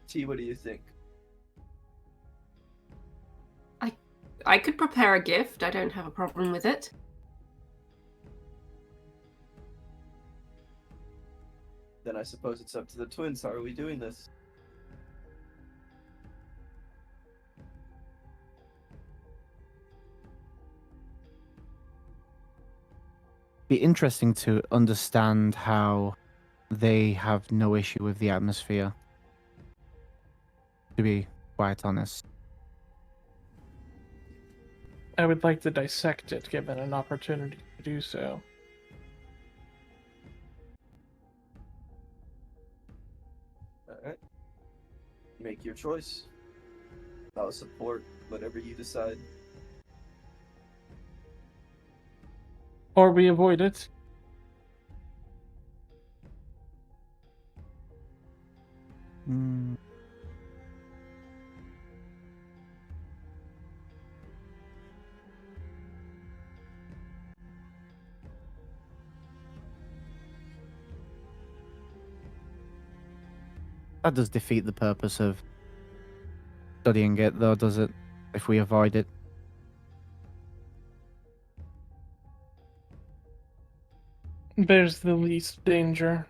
T, what do you think? I could prepare a gift. I don't have a problem with it. Then I suppose it's up to the twins. How are we doing this? Be interesting to understand how they have no issue with the atmosphere. To be quite honest. I would like to dissect it given an opportunity to do so. Alright. Make your choice. I'll support whatever you decide. Or we avoid it. Hmm. That does defeat the purpose of studying it, though, does it? If we avoid it. Bears the least danger.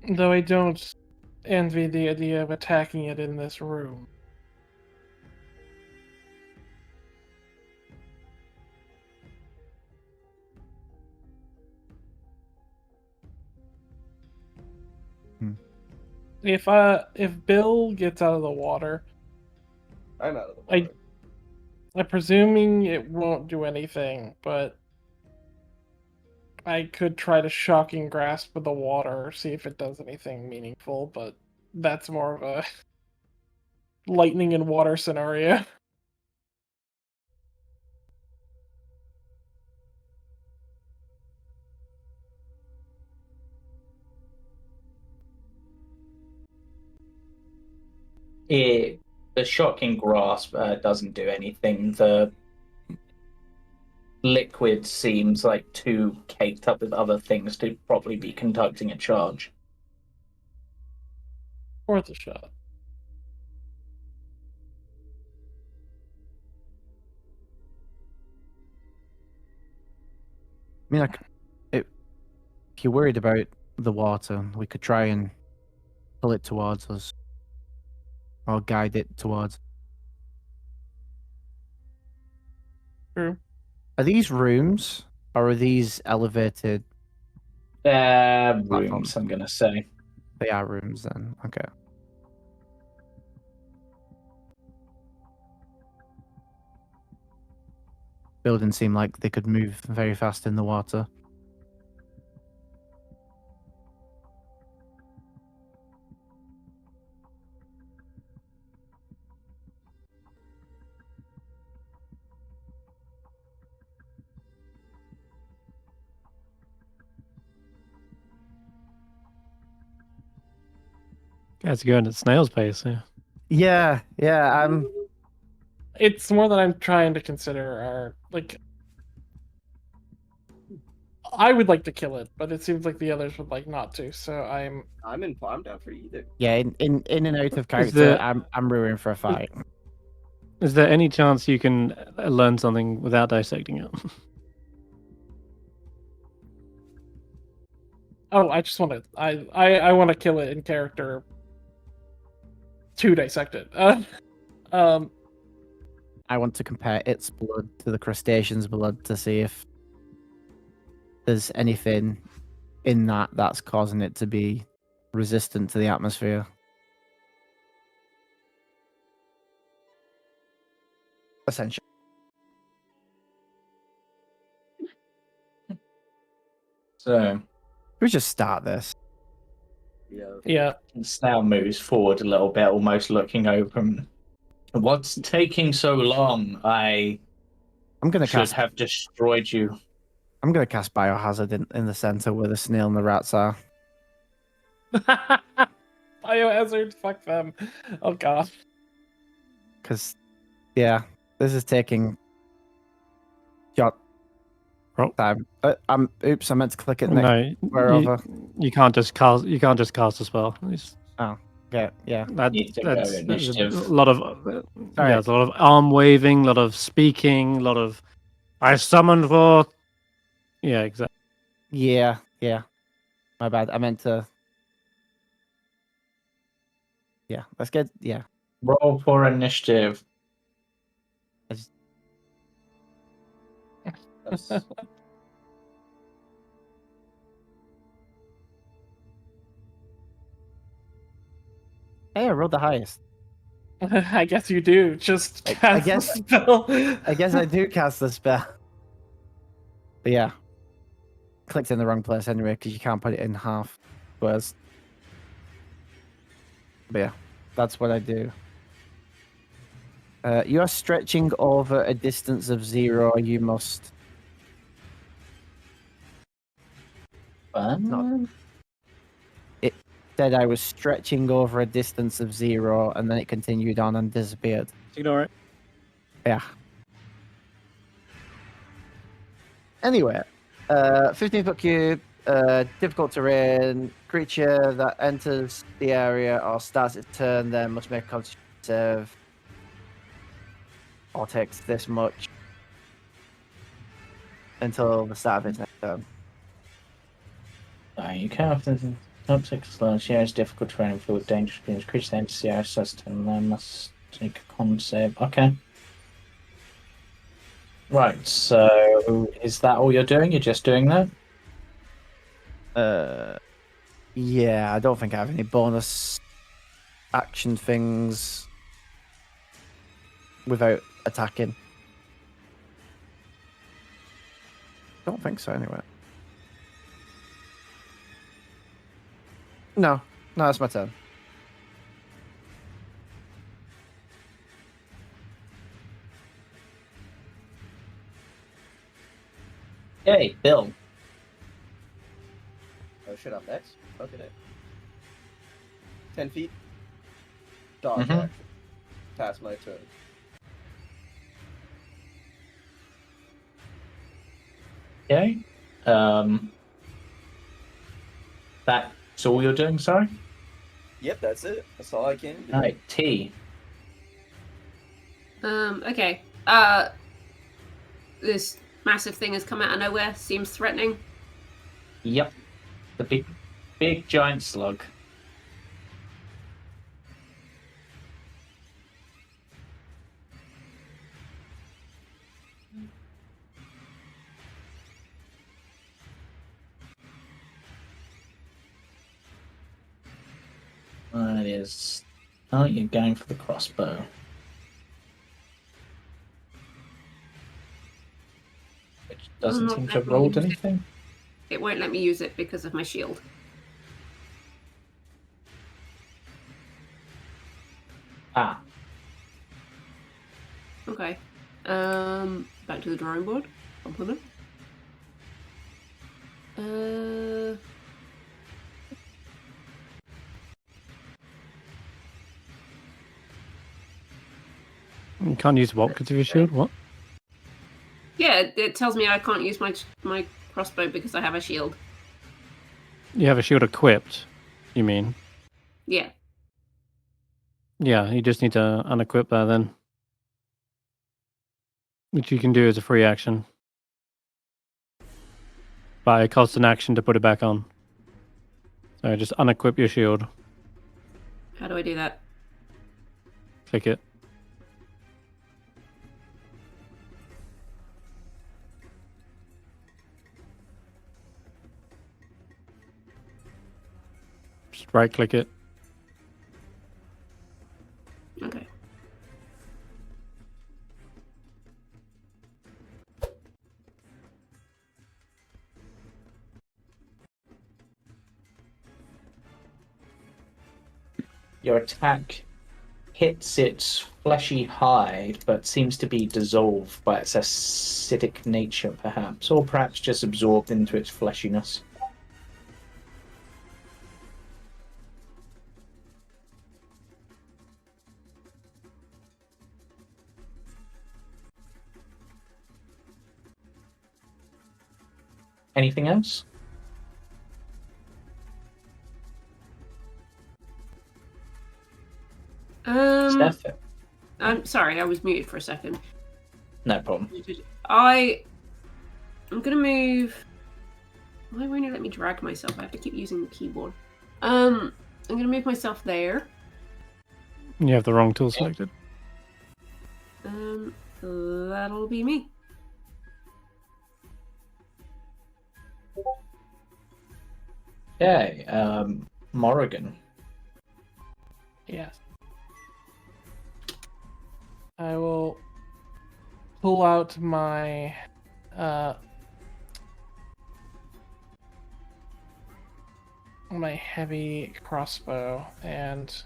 Though I don't envy the idea of attacking it in this room. If Bill gets out of the water, I'm out of the water. I'm presuming it won't do anything, but I could try to shocking grasp with the water, see if it does anything meaningful, but that's more of a lightning and water scenario. The shocking grasp doesn't do anything. The liquid seems like too caked up with other things to probably be conducting a charge. Worth a shot. I mean, if you're worried about the water, we could try and pull it towards us. Or guide it towards. True. Are these rooms or are these elevated? Rooms, I'm gonna say. They are rooms then. Okay. Buildings seem like they could move very fast in the water. Guys are going at snail's pace. Yeah. Yeah. It's more that I'm trying to consider are like I would like to kill it, but it seems like the others would like not to. So I'm down for either. Yeah. In and out of character, there- I'm rooting for a fight. Is there any chance you can learn something without dissecting it? oh, I just want to I want to kill it in character to dissect it. I want to compare its blood to the crustacean's blood to see if there's anything in that that's causing it to be resistant to the atmosphere. Essentially. So We just start this. yeah. Snail moves forward a little bit, almost looking over him. What's taking so long? I I'm gonna should cast. have destroyed you. I'm gonna cast biohazard in the center where the snail and the rats are. Biohazard, fuck them. Oh god. Because, yeah, this is taking short time. Oops, I meant to click it next. No, wherever. you can't just cast. You can't just cast a spell. Yeah. Need to go That's a initiative. lot of there's a lot of arm waving, a lot of speaking, a lot of I summoned for. Yeah, exactly. Yeah. My bad. I meant to. Yeah, let's get. Yeah. Roll for initiative. Hey, I rolled the highest. I guess you do. Just I cast guess- the spell. I guess I do cast the spell. But yeah. Clicked in the wrong place anyway, because you can't put it in half squares. But yeah, that's what I do. You are stretching over a distance of 0. You must. Fun. It said I was stretching over a distance of 0, and then it continued on and disappeared. Ignore it. Yeah. Anyway, 15-foot cube, difficult terrain, creature that enters the area or starts its turn then must make a constitution save or takes this much until the start of its next turn. You can't often top 6 large shares difficult terrain filled with dangerous creatures. Creatures that enter the area and they must take a con save. Okay. Right, so is that all you're doing? You're just doing that? Yeah, I don't think I have any bonus action things without attacking. Don't think so, anyway. No, that's my turn. Hey, Bill. Oh shit, I'm next? Okay. 10 feet. Dodge Mhm. action. Pass my turn. Okay. That's all you're doing, sorry? Yep, that's it. That's all I can do. Alright, T. Okay. This massive thing has come out of nowhere. Seems threatening. Yep. The big giant slug. That is. Oh, you're going for the crossbow. Which doesn't not seem to let have me rolled use it. anything. It won't let me use it because of my shield. Ah, Okay. Back to the drawing board. Compliment. You can't use what because of your shield? What? Yeah, it tells me I can't use my crossbow because I have a shield. You have a shield equipped, you mean? Yeah. Yeah, you just need to unequip that then. Which you can do as a free action. But it costs an action to put it back on. So just unequip your shield. How do I do that? Click it. Just right click it. Okay. your attack hits its fleshy hide, but seems to be dissolved by its acidic nature, perhaps, or perhaps just absorbed into its fleshiness. Anything else? Steph? I'm sorry, I was muted for a second. No problem. I'm gonna move. Why won't it let me drag myself? I have to keep using the keyboard. I'm gonna move myself there. You have the wrong tool selected. That'll be me. Okay, Morrigan. Yes. I will pull out my my heavy crossbow and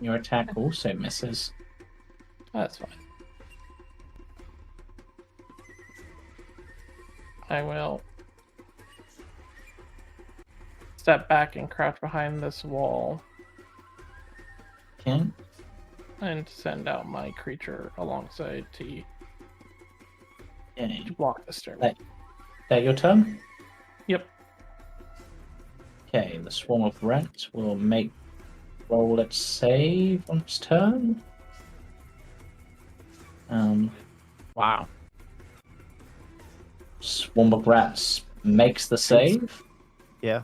Your attack also misses. that's fine. I will step back and crouch behind this wall Okay. and send out my creature alongside T Okay. to block the stairway. That your turn? Yep. Okay, the swarm of rats will roll its save on its turn. Wow. Swarm of rats makes the save Yeah.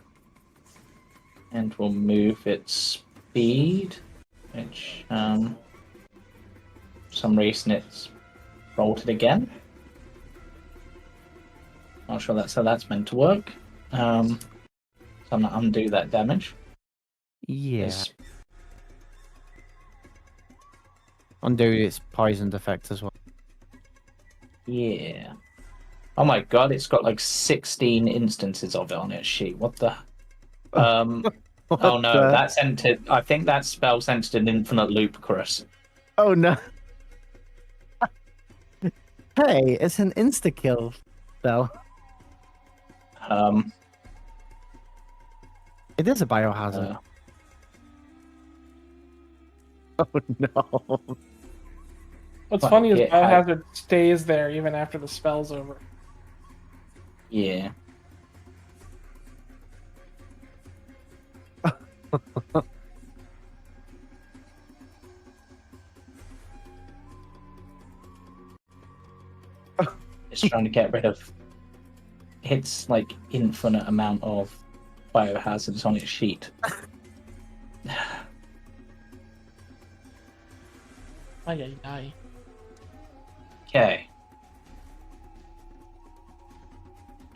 and will move its speed, which for some reason it's rolled it again. Not sure that's how that's meant to work. So I'm gonna undo that damage. Yeah. It's- Undo its poisoned effect as well. Yeah. Oh my god, it's got like 16 instances of it on its sheet. What the? What Oh no, the- that's entered. I think that spell entered an infinite loop, Chris. Oh no. Hey, it's an insta kill spell. It is a biohazard. Oh no. What's Well, funny is get Biohazard stays there even after the spell's over. Yeah. It's trying to get rid of It's like infinite amount of biohazards on its sheet. Ay, ay, ay. Okay.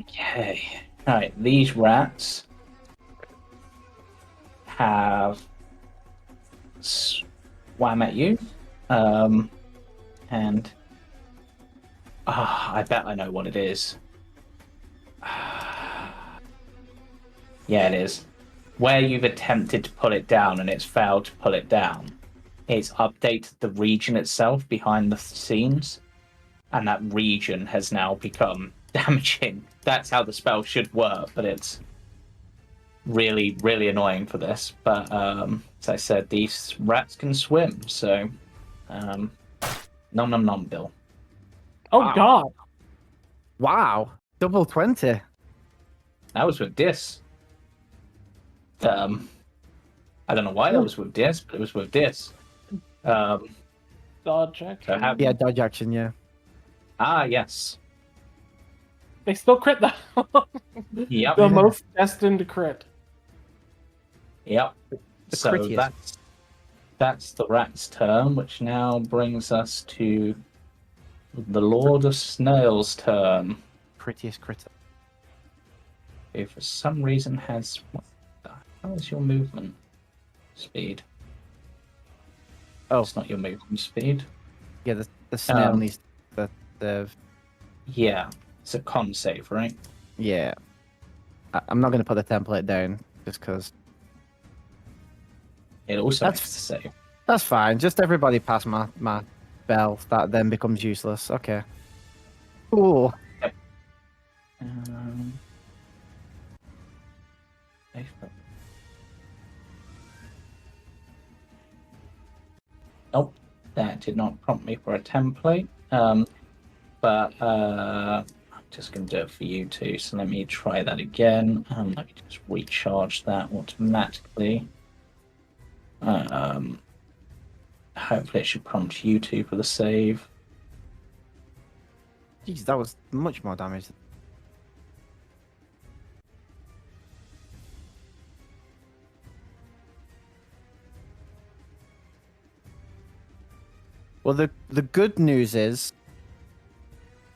Okay. Alright, these rats have swam at you. And I bet I know what it is. Yeah, it is. Where you've attempted to pull it down and it's failed to pull it down, it's updated the region itself behind the scenes, and that region has now become damaging. That's how the spell should work, but it's really, really annoying for this. But as I said, these rats can swim, so nom nom nom, Bill. Oh Wow. God! Wow, double 20. That was with Dis. I don't know why that was with Dis, but it was with Dis. Dodge check. So have Yeah, dodge action. Yeah. yes. They still crit that. Yep. The most destined crit. Yep. The So crittiest. that's the rat's turn, which now brings us to the Lord of Snail's turn, Prettiest critter. who for some reason has... How is your movement speed? Oh. It's not your movement speed. Yeah, the snail Um, needs the Yeah, it's a con save, right? yeah. I'm not going to put the template down just because It also That's- makes the save. that's fine. Just everybody pass my bell. That then becomes useless. Okay. Cool. Um, Nope, that did not prompt me for a template. But I'm just going to do it for you too. So let me try that again. Let me just recharge that automatically. Hopefully it should prompt you two for the save. Jeez, that was much more damage. Well, the good news is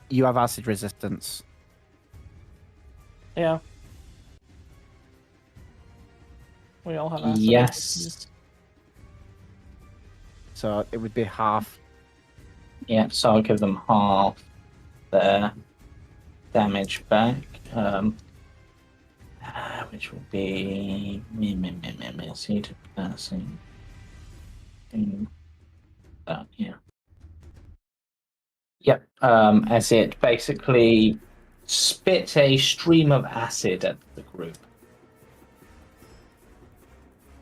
you have acid resistance. Yeah. We all have acid. Yes. So it would be half. Yeah, so I'll give them half their damage back. Which will be seed passing. Yeah. Yep. As it basically spit a stream of acid at the group.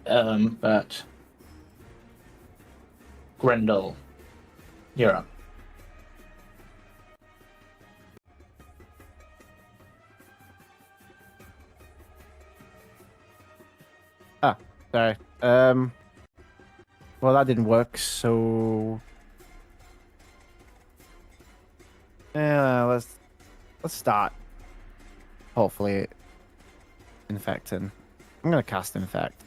But Grendel, you're up. Sorry. Well, that didn't work. So, yeah, let's start. Hopefully, infecting. I'm gonna cast infect.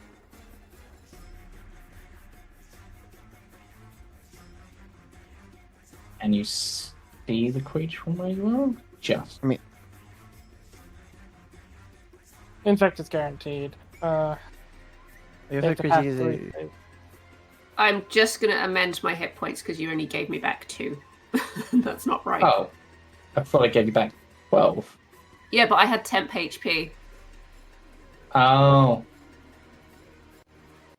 And you see the creature from where you are? Just. Infect is guaranteed. If They the have to pass creature is three a- saves. I'm just going to amend my hit points because you only gave me back 2. That's not right. Oh, I thought I gave you back 12. Yeah, but I had temp HP. Oh,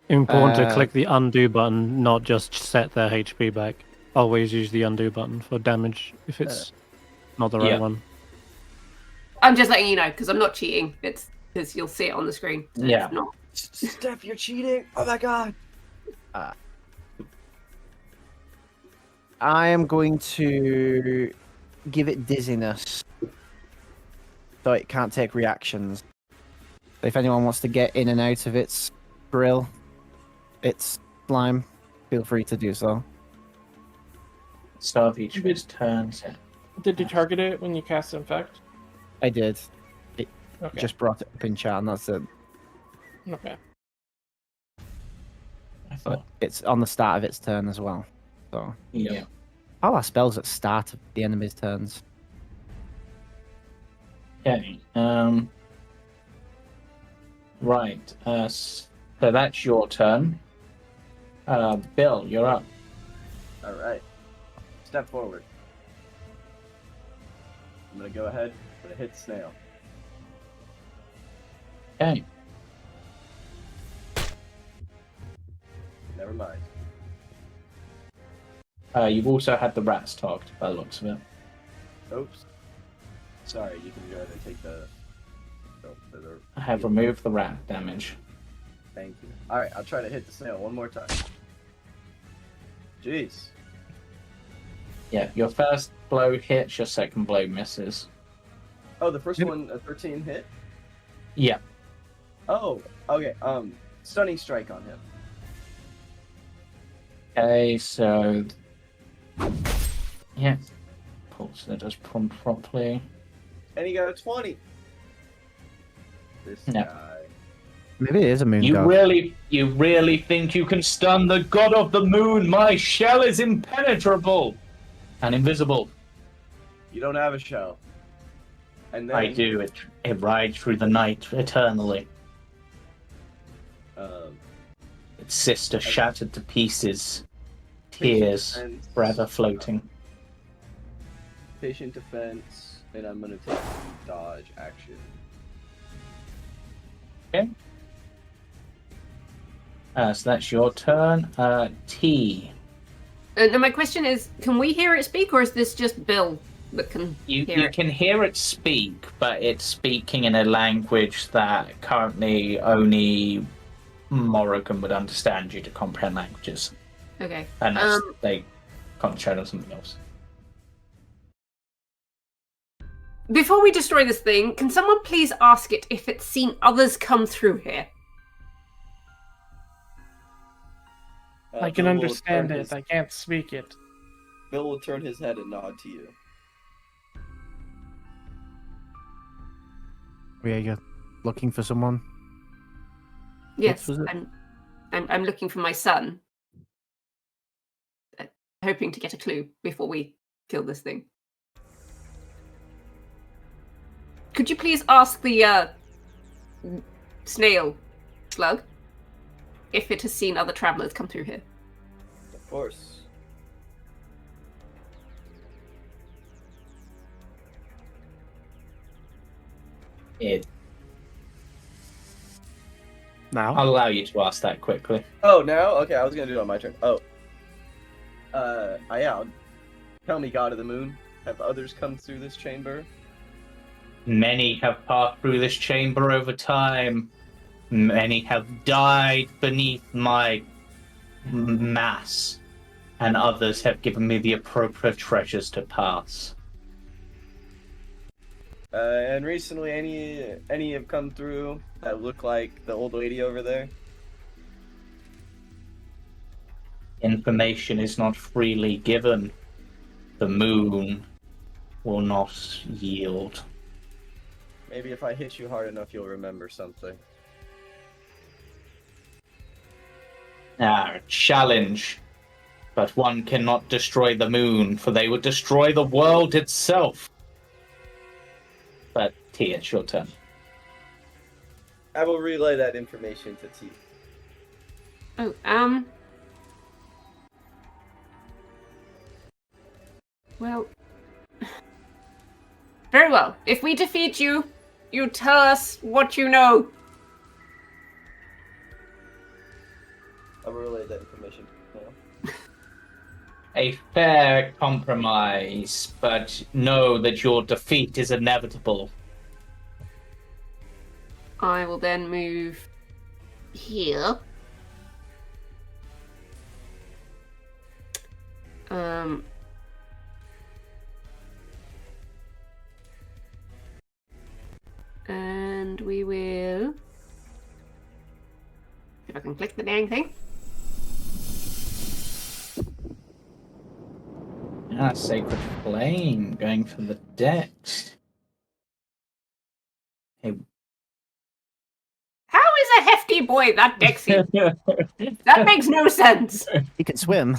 Important to Uh, click the undo button, not just set their HP back. Always use the undo button for damage if it's not the right yeah. one. I'm just letting you know because I'm not cheating. It's because you'll see it on the screen. So Yeah. It's not. Steph, you're cheating! Oh my god! I am going to give it dizziness, so it can't take reactions. So if anyone wants to get in and out of its grill, its slime, feel free to do so. Start of each of its turns. Did you target it when you cast infect? I did. Okay. Just brought it up in chat, and that's it. Okay. I But thought. it's on the start of its turn as well. So Yeah. all our spells at start of the enemy's turns. Okay. Right. So that's your turn. Bill, you're up. All right. Step forward. I'm gonna go ahead. I'm gonna hit snail. Okay. Never mind. You've also had the rats talked by the looks of it. Oops. Sorry. You can go ahead and take the. I have removed the rat damage. Thank you. All right. I'll try to hit the snail one more time. Jeez. Yeah, your first blow hits, your second blow misses. Oh, the first one, a 13 hit? Yeah. Oh, okay. Stunning strike on him. Okay, so yeah. Pulse that does pump properly. And he got a 20. This No. guy. Maybe it is a moon You god. really think you can stun the god of the moon? My shell is impenetrable and invisible. You don't have a shell. And then I do. It rides through the night eternally. Its sister shattered to pieces. Tears defense, forever floating. Patient defense, and I'm gonna take dodge action. Okay. So that's your turn. T. Now my question is, can we hear it speak, or is this just Bill that can You hear it? can hear it speak, but it's speaking in a language that currently only Morrigan would understand due to comprehend languages. Okay. Unless they concentrate on something else. Before we destroy this thing, can someone please ask it if it's seen others come through here? I can Bill will understand turn it. his- I can't speak it. Bill will turn his head and nod to you. Yeah, you're looking for someone. Yes, was it? I'm looking for my son. Hoping to get a clue before we kill this thing. Could you please ask the snail slug if it has seen other travelers come through here? Of course. Now? I'll allow you to ask that quickly. Oh, now? Okay, I was gonna do it on my turn. Oh. Yeah. Tell me, God of the Moon, have others come through this chamber? Many have passed through this chamber over time. Many have died beneath my mass. And others have given me the appropriate treasures to pass. And recently, any have come through that look like the old lady over there? Information is not freely given. The moon will not yield. Maybe if I hit you hard enough, you'll remember something. Challenge. But one cannot destroy the moon, for they would destroy the world itself. But T, it's your turn. I will relay that information to T. Oh, well... Very well. If we defeat you, you tell us what you know. I will relay that information to T. A fair compromise, but know that your defeat is inevitable. I will then move here. And we will... If I can click the dang thing. Sacred Flame, going for the dex. A a hefty boy, that Dexy. That makes no sense. He can swim.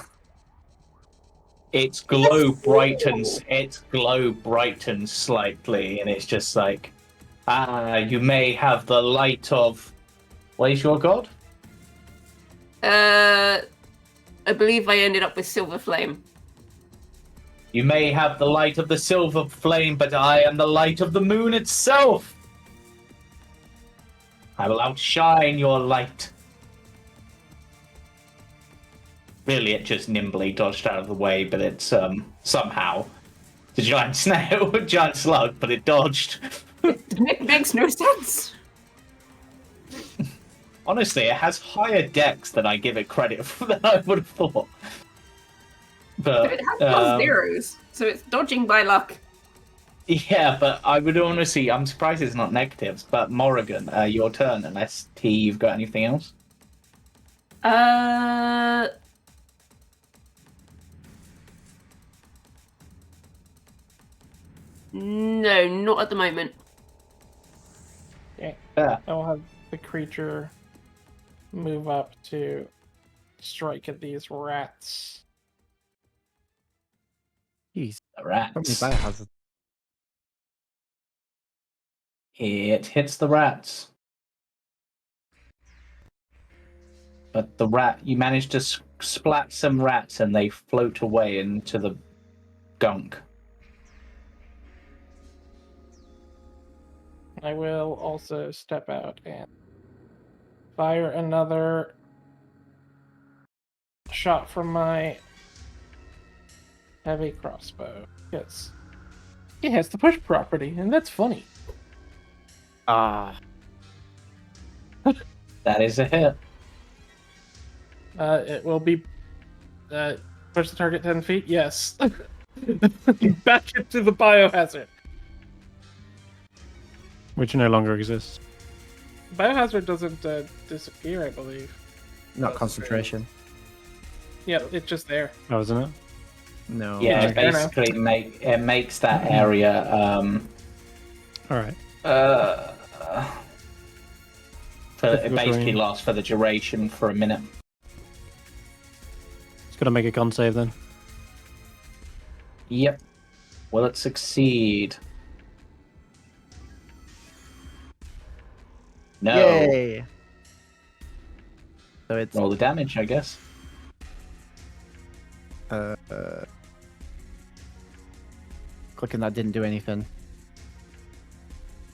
Its glow brightens slightly, and it's just like, you may have the light of. What is your god? I believe I ended up with Silver Flame. You may have the light of the silver flame, but I am the light of the moon itself. I will outshine your light. Really, it just nimbly dodged out of the way, but it's somehow the giant snail, giant slug, but it dodged. It makes no sense. Honestly, it has higher dex than I give it credit for than I would have thought. But It has plus zeros, so it's dodging by luck. Yeah, but I would honestly, I'm surprised it's not negatives. But Morrigan, your turn, unless T, you've got anything else? No, not at the moment. Okay. Yeah. I will have the creature move up to strike at these rats. Jeez. The How many rats. biohazards? It hits the rats. But the rat, you manage to splat some rats and they float away into the gunk. I will also step out and fire another shot from my heavy crossbow. Yes. It has the push property, and that's funny. Ah. That is a hit. It will be push the target 10 feet. Yes. Back into the biohazard. Which no longer exists. Biohazard doesn't disappear, I believe. Not concentration. Yep, it's just there. Oh, isn't it? No. Yeah, Okay. basically it makes that area Alright. it basically lasts for the duration for a minute. It's got to make a con save then. Yep. Will it succeed? No. Yay! So it's Roll the damage, I guess. clicking that didn't do anything.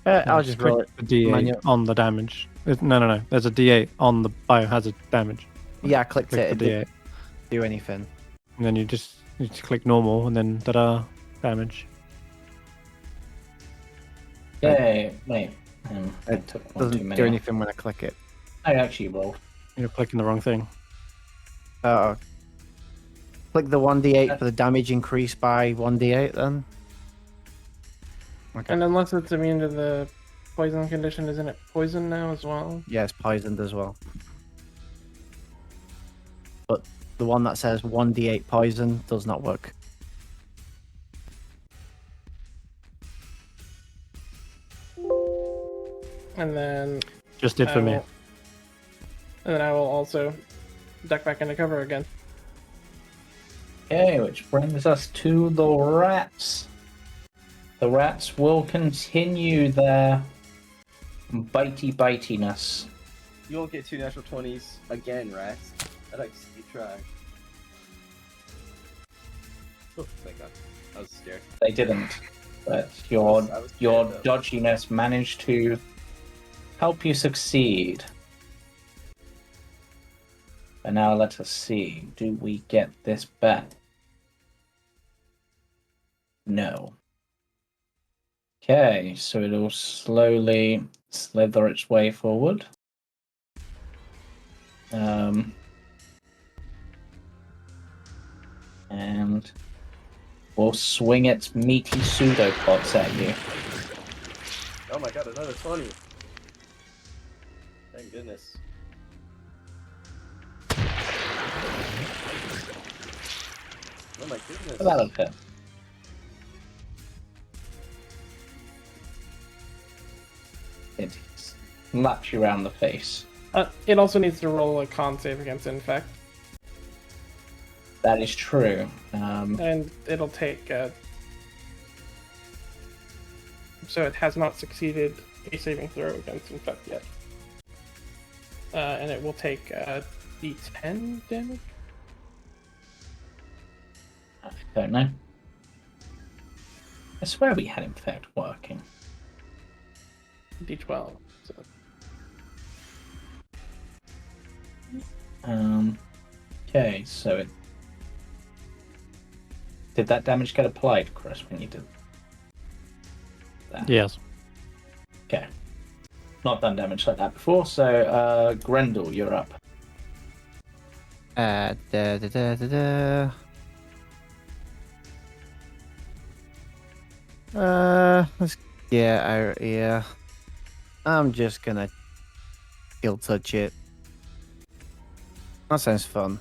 I'll just roll it. The D8 manual. on the damage. No. There's a D8 on the biohazard damage. Yeah, I clicked Click it. It the didn't D8. do anything. And then you just need to click normal and then ta-da, damage. Yay. Wait. It It took one too Doesn't many. do anything when I click it. I actually rolled. You're clicking the wrong thing. Click the 1d8 for the damage increase by 1d8 then. Okay. And unless it's immune to the poison condition, isn't it poison now as well? Yeah, it's poisoned as well. But the one that says 1d8 poison does not work. And then Just did for me. And then I will also duck back into cover again. Okay, which brings us to the rats. The rats will continue their bitiness. You won't get 2 natural 20s again, rats. I'd like to see you try. Oh, thank God. I was scared. They didn't, but I your was scared, though. dodginess managed to help you succeed. And now let us see. Do we get this back? No. Okay, so it'll slowly slither its way forward. And we'll swing its meaty pseudopods at you. Oh my God, another 20. Thank goodness. Oh my goodness. That'll hit. It slaps you around the face. It also needs to roll a con save against infect, That is true. and it'll take. So it has not succeeded a saving throw against infect yet, and it will take d10 damage. I don't know. I swear we had infect working. D12. So. Okay, so it... Did that damage get applied, Chris, when you did that? Yes. Okay. Not done damage like that before, so Grendel, you're up. Yeah. I'm just gonna kill touch it. That sounds fun.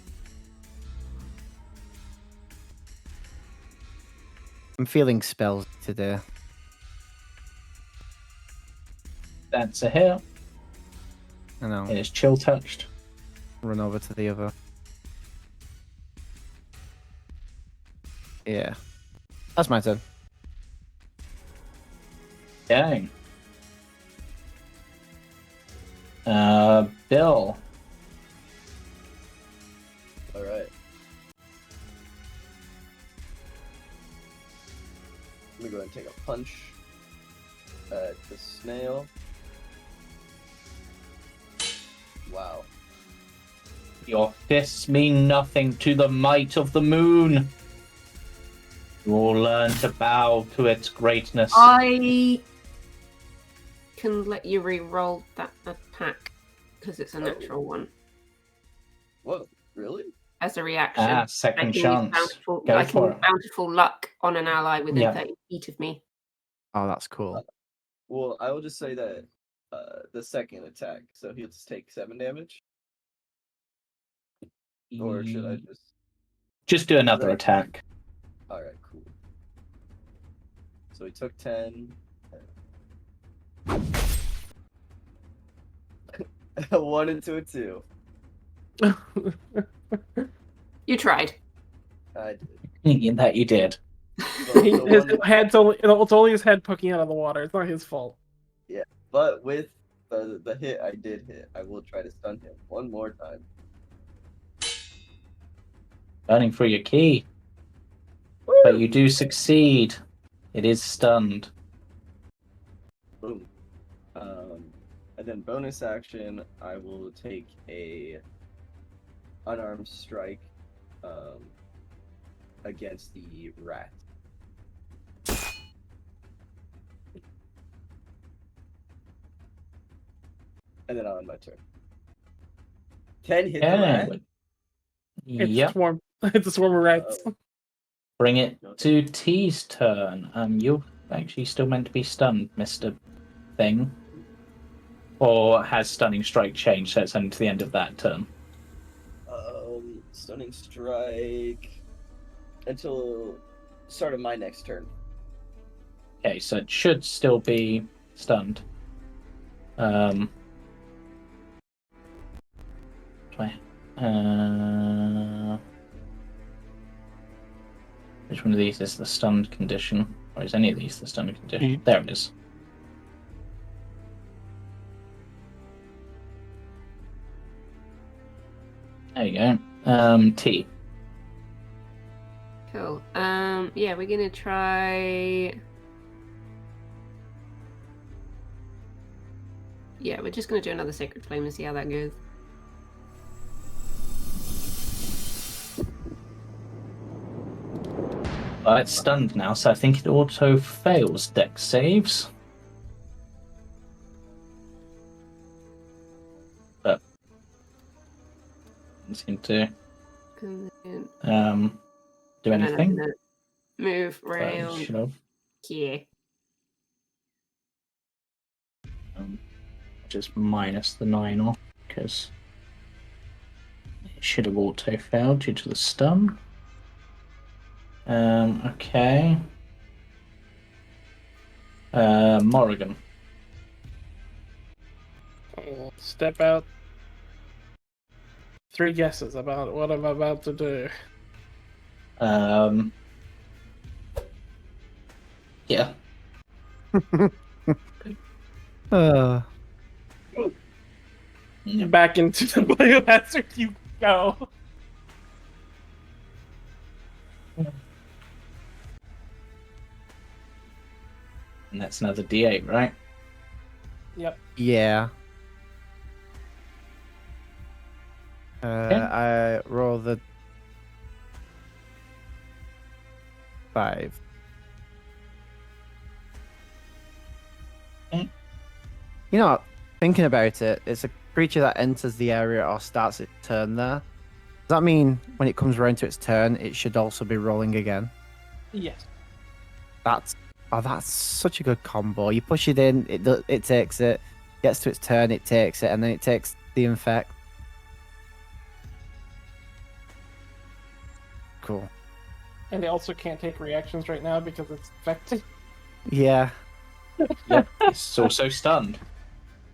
I'm feeling spells today. That's a hit. I know. It is chill touched. Run over to the other. Yeah. That's my turn. Dang. Bill. All right. Let me go ahead and take a punch at the snail. Wow. Your fists mean nothing to the might of the moon. You will learn to bow to its greatness. I can let you re-roll that attack because it's a natural one Whoa, really? as a reaction. Second I can chance. use Go I for can use it. bountiful luck on an ally within Yeah. 30 feet of me. Oh, that's cool. Well, I will just say that the second attack, so he'll just take 7 damage. Or should I just do another attack? All right, cool. So he took 10. A 1 into a 2. You tried. I did. That you did. But, His head's only, it's only his head poking out of the water. It's not his fault. but with the hit I did hit, I will try to stun him one more time. Burning for your key. Woo! But you do succeed. It is stunned. Boom. And then bonus action, I will take a unarmed strike against the rat. And then I'll end my turn. 10 hit the rat? It's Yep. a swarm. It's a swarm of rats. Bring it to T's turn. You're actually still meant to be stunned, Mr. Thing. Or has Stunning Strike changed, so it's only to the end of that turn? Stunning Strike until start of my next turn. Okay, so it should still be stunned. Which one of these is the stunned condition? Or is any of these the stunned condition? There it is. There you go. T. Cool. Yeah, we're gonna try. Yeah, we're just gonna do another Sacred Flame and see how that goes. It's stunned now, so I think it auto fails dex saves. But doesn't seem to do anything. Move around. Should have. Yeah. Just minus the 9 off because it should have auto failed due to the stun. Okay. I'll step out 3 guesses about what I'm about to do. Yeah. Uh, Back into the biohazard you go. And that's another D8, right? Yep. yeah. Okay. I roll the 5. Okay. You know, thinking about it, it's a creature that enters the area or starts its turn there. Does that mean when it comes around to its turn, it should also be rolling again? Yes. That's such a good combo. You push it in, it takes it, gets to its turn, it takes it, and then it takes the infect. Cool. And they also can't take reactions right now because it's infected. Yeah. Yep. It's also stunned.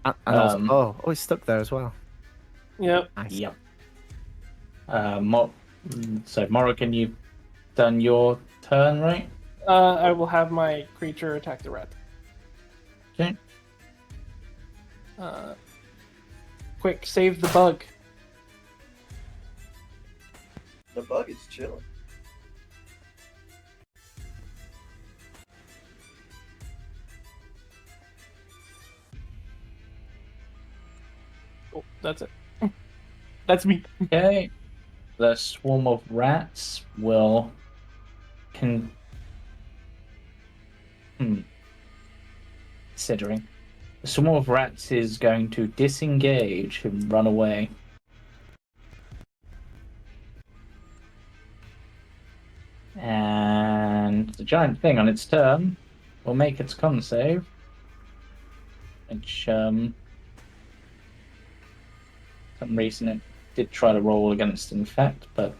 And also, it's stuck there as well. Yep. Nice. Yep. So Morrigan, you've done your turn, right? I will have my creature attack the rat. Okay. Quick, save the bug. The bug is chilling. Oh, that's it. That's me. Okay. The swarm of rats will considering. The swarm of rats is going to disengage and run away. And the giant thing on its turn will make its con save. Which, some reason it did try to roll against infect, but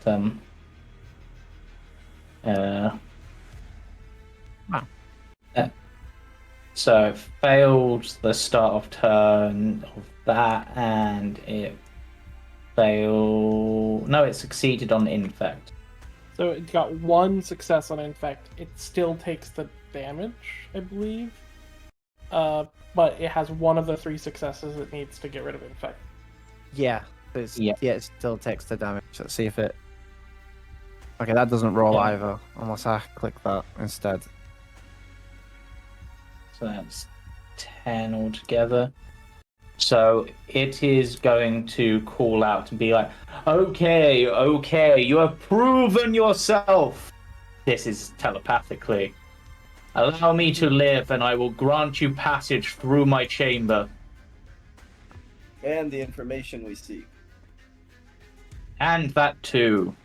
so it failed the start of turn of that, and it failed. No, it succeeded on infect. So it got 1 success on infect. It still takes the damage, I believe. But it has 1 of the 3 successes it needs to get rid of infect. Yeah. Yeah. It still takes the damage. Let's see if it. Okay, that doesn't roll Yeah. either, unless I click that instead. So that's 10 altogether. So it is going to call out and be like, okay, you have proven yourself. This is telepathically. Allow me to live, and I will grant you passage through my chamber. And the information we seek. And that too.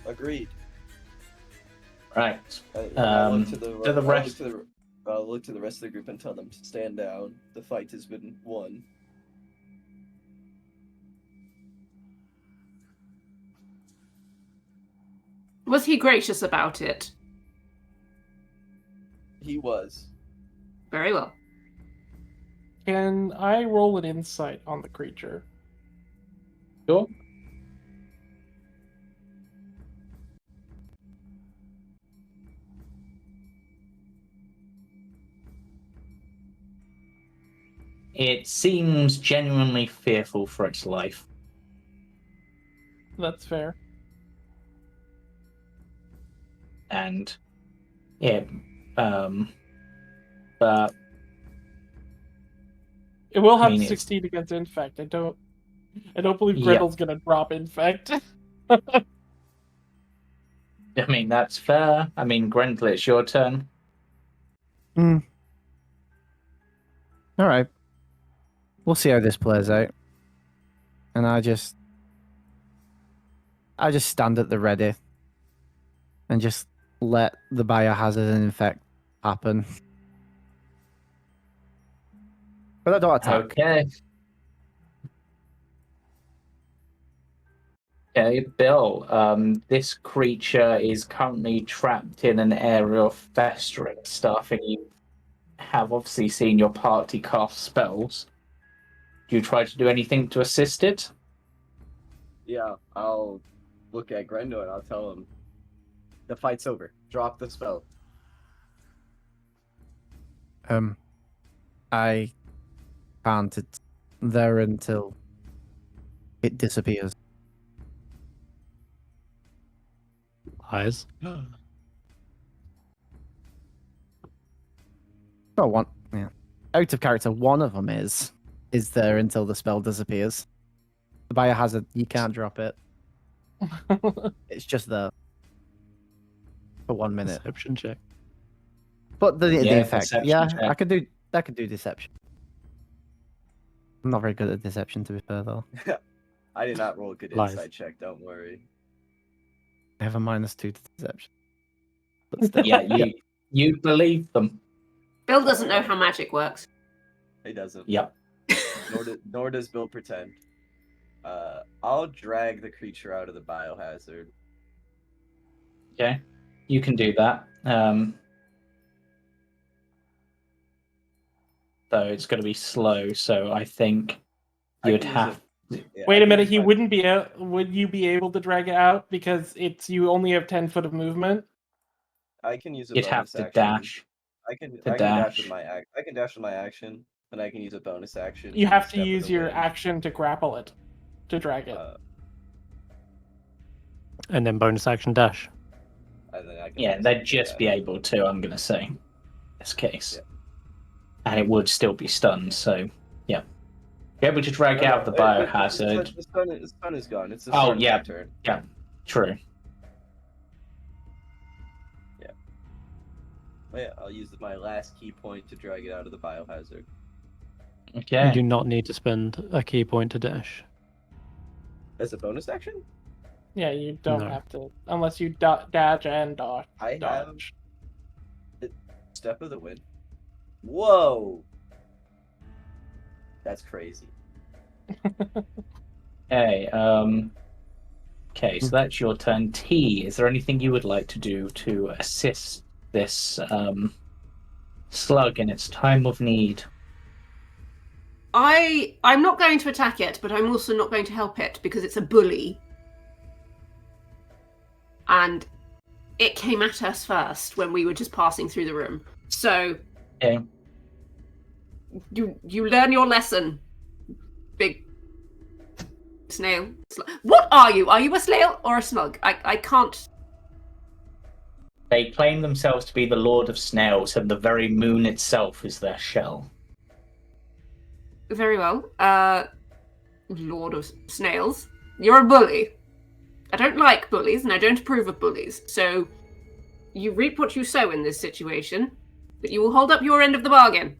Agreed. Right. I'll look to the rest. I'll look to the rest of the group and tell them to stand down. The fight has been won. Was he gracious about it? He was. Very well. Can I roll an insight on the creature? Sure. It seems genuinely fearful for its life. That's fair. And it, but It will have mean, to it's- succeed against infect. I don't believe Yeah. Grendel's gonna drop infect. I mean, that's fair. I mean, Grendel, it's your turn. All right. We'll see how this plays out. And I just stand at the ready and just let the biohazard and infect happen. But I don't attack. Okay. Okay, Bill. This creature is currently trapped in an area of festering stuff, and you have obviously seen your party cast spells. Do you try to do anything to assist it? Yeah, I'll look at Grendel and I'll tell him the fight's over. Drop the spell. I can't. It's there until it disappears. Lies. Oh, one. Yeah. Out of character, one of them is there until the spell disappears. The biohazard, you can't drop it. It's just there for 1 minute. Deception check. But the effect, deception yeah, check. I could do deception. I'm not very good at deception, to be fair, though. I did not roll a good Lies. insight check, don't worry. I have a -2 to deception. But still, Yeah, you believe them. Bill doesn't know how magic works. He doesn't. Yep. Nor does Bill pretend. I'll drag the creature out of the biohazard. Okay, you can do that. Though it's going to be slow, so I think I you'd can use have. Yeah, Wait I a minute, can he use my- wouldn't be able. Would you be able to drag it out because you only have 10 foot of movement? I can use a You'd have bonus to action. dash. I can to dash with dash. my I can dash with my action, and I can use a bonus action. You have to Step of use the your wind. action to grapple it, to drag it. And then bonus action dash. And then I can Yeah, bonus they'd action just dash. be able to. I'm going to say, in this case, Yeah. and it would still be stunned. So, yeah, be able to drag No, out the no, biohazard. The stun is gone. It's the Oh, start of yeah. my turn. Yeah, true. But yeah, I'll use my last key point to drag it out of the biohazard. You Okay. do not need to spend a key point to dash. As a bonus action, Yeah, you don't No. have to unless you dodge and dodge. I have dodge. Step of the Wind. Whoa, that's crazy. Okay. Okay, so that's your turn. T, is there anything you would like to do to assist this slug in its time of need? I'm not going to attack it, but I'm also not going to help it because it's a bully. And it came at us first when we were just passing through the room. So Okay. you learn your lesson, big snail. What are you? Are you a snail or a slug? I can't. They claim themselves to be the Lord of Snails, and the very moon itself is their shell. Very well. Lord of Snails. You're a bully. I don't like bullies, and I don't approve of bullies. So, you reap what you sow in this situation, but you will hold up your end of the bargain.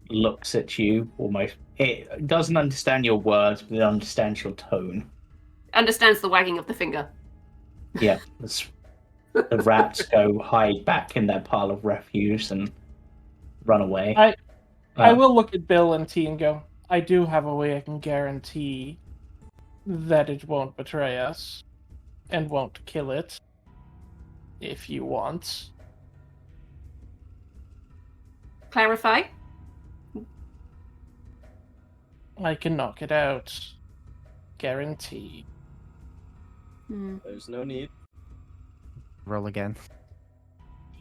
Looks at you almost. It doesn't understand your words, but it understands your tone. Understands the wagging of the finger. Yeah, the rats go hide back in their pile of refuse and run away. I will look at Bill and T and go, I do have a way I can guarantee that it won't betray us and won't kill it if you want. Clarify. I can knock it out. Guarantee. There's no need. roll again.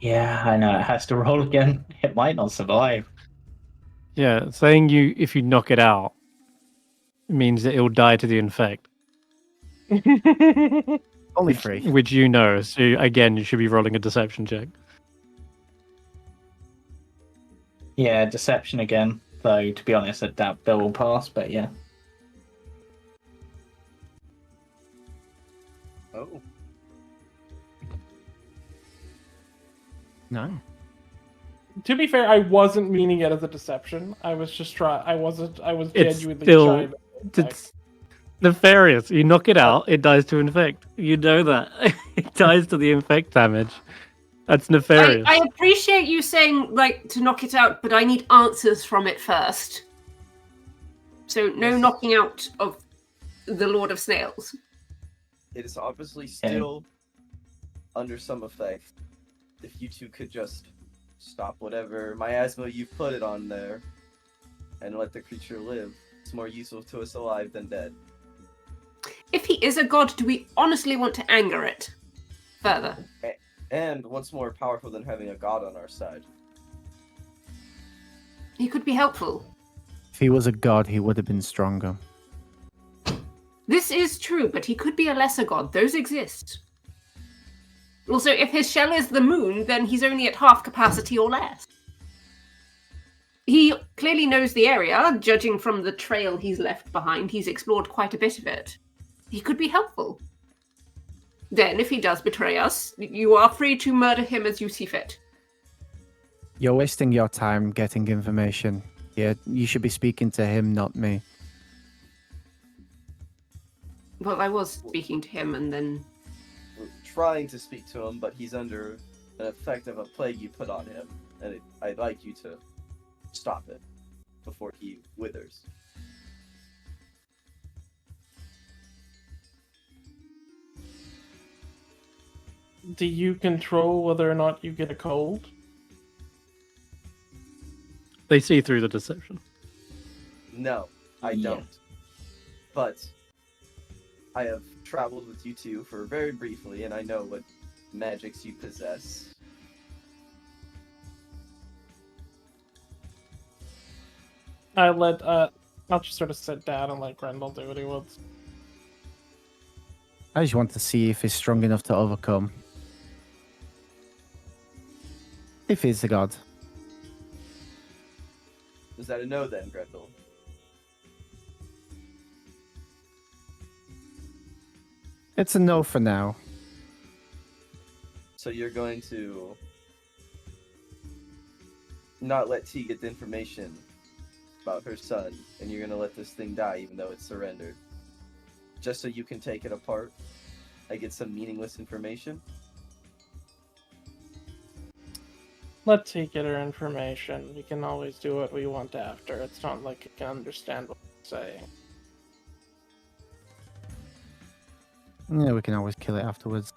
Yeah, I know. It has to roll again. It might not survive. Yeah, saying if you knock it out means that it'll die to the infect, Only 3. which you know. So again, you should be rolling a deception check. Yeah, deception again. Though, to be honest, I doubt Bill will pass, but yeah. Oh, No. To be fair, I wasn't meaning it as a deception. I was just trying. I was It's genuinely still- trying. It's nefarious. You knock it out, it dies to infect. You know that. It dies to the infect damage. That's nefarious. I appreciate you saying, like, to knock it out, but I need answers from it first. So no Yes. knocking out of the Lord of Snails. It is obviously still under some effect. If you two could just stop whatever miasma you've put it on there and let the creature live, it's more useful to us alive than dead. If he is a god, do we honestly want to anger it further? And what's more powerful than having a god on our side? He could be helpful. If he was a god, he would have been stronger. This is true, but he could be a lesser god. Those exist. Also, if his shell is the moon, then he's only at half capacity or less. He clearly knows the area. Judging from the trail he's left behind, he's explored quite a bit of it. He could be helpful. Then, if he does betray us, you are free to murder him as you see fit. You're wasting your time getting information. Yeah, you should be speaking to him, not me. Well, I was speaking to him and then... We're trying to speak to him, but he's under an effect of a plague you put on him, and I'd like you to stop it before he withers. Do you control whether or not you get a cold? They see through the deception. No, I Yeah. don't. But I have traveled with you two for very briefly, and I know what magics you possess. I'll just sort of sit down and let Grendel do what he wants. I just want to see if he's strong enough to overcome. If he's a god. Is that a no then, Grendel? It's a no for now. So you're going to not let T get the information about her son, and you're going to let this thing die even though it's surrendered. Just so you can take it apart and get some meaningless information? Let's take it her information. We can always do what we want after. It's not like it can understand what we're saying. Yeah, we can always kill it afterwards.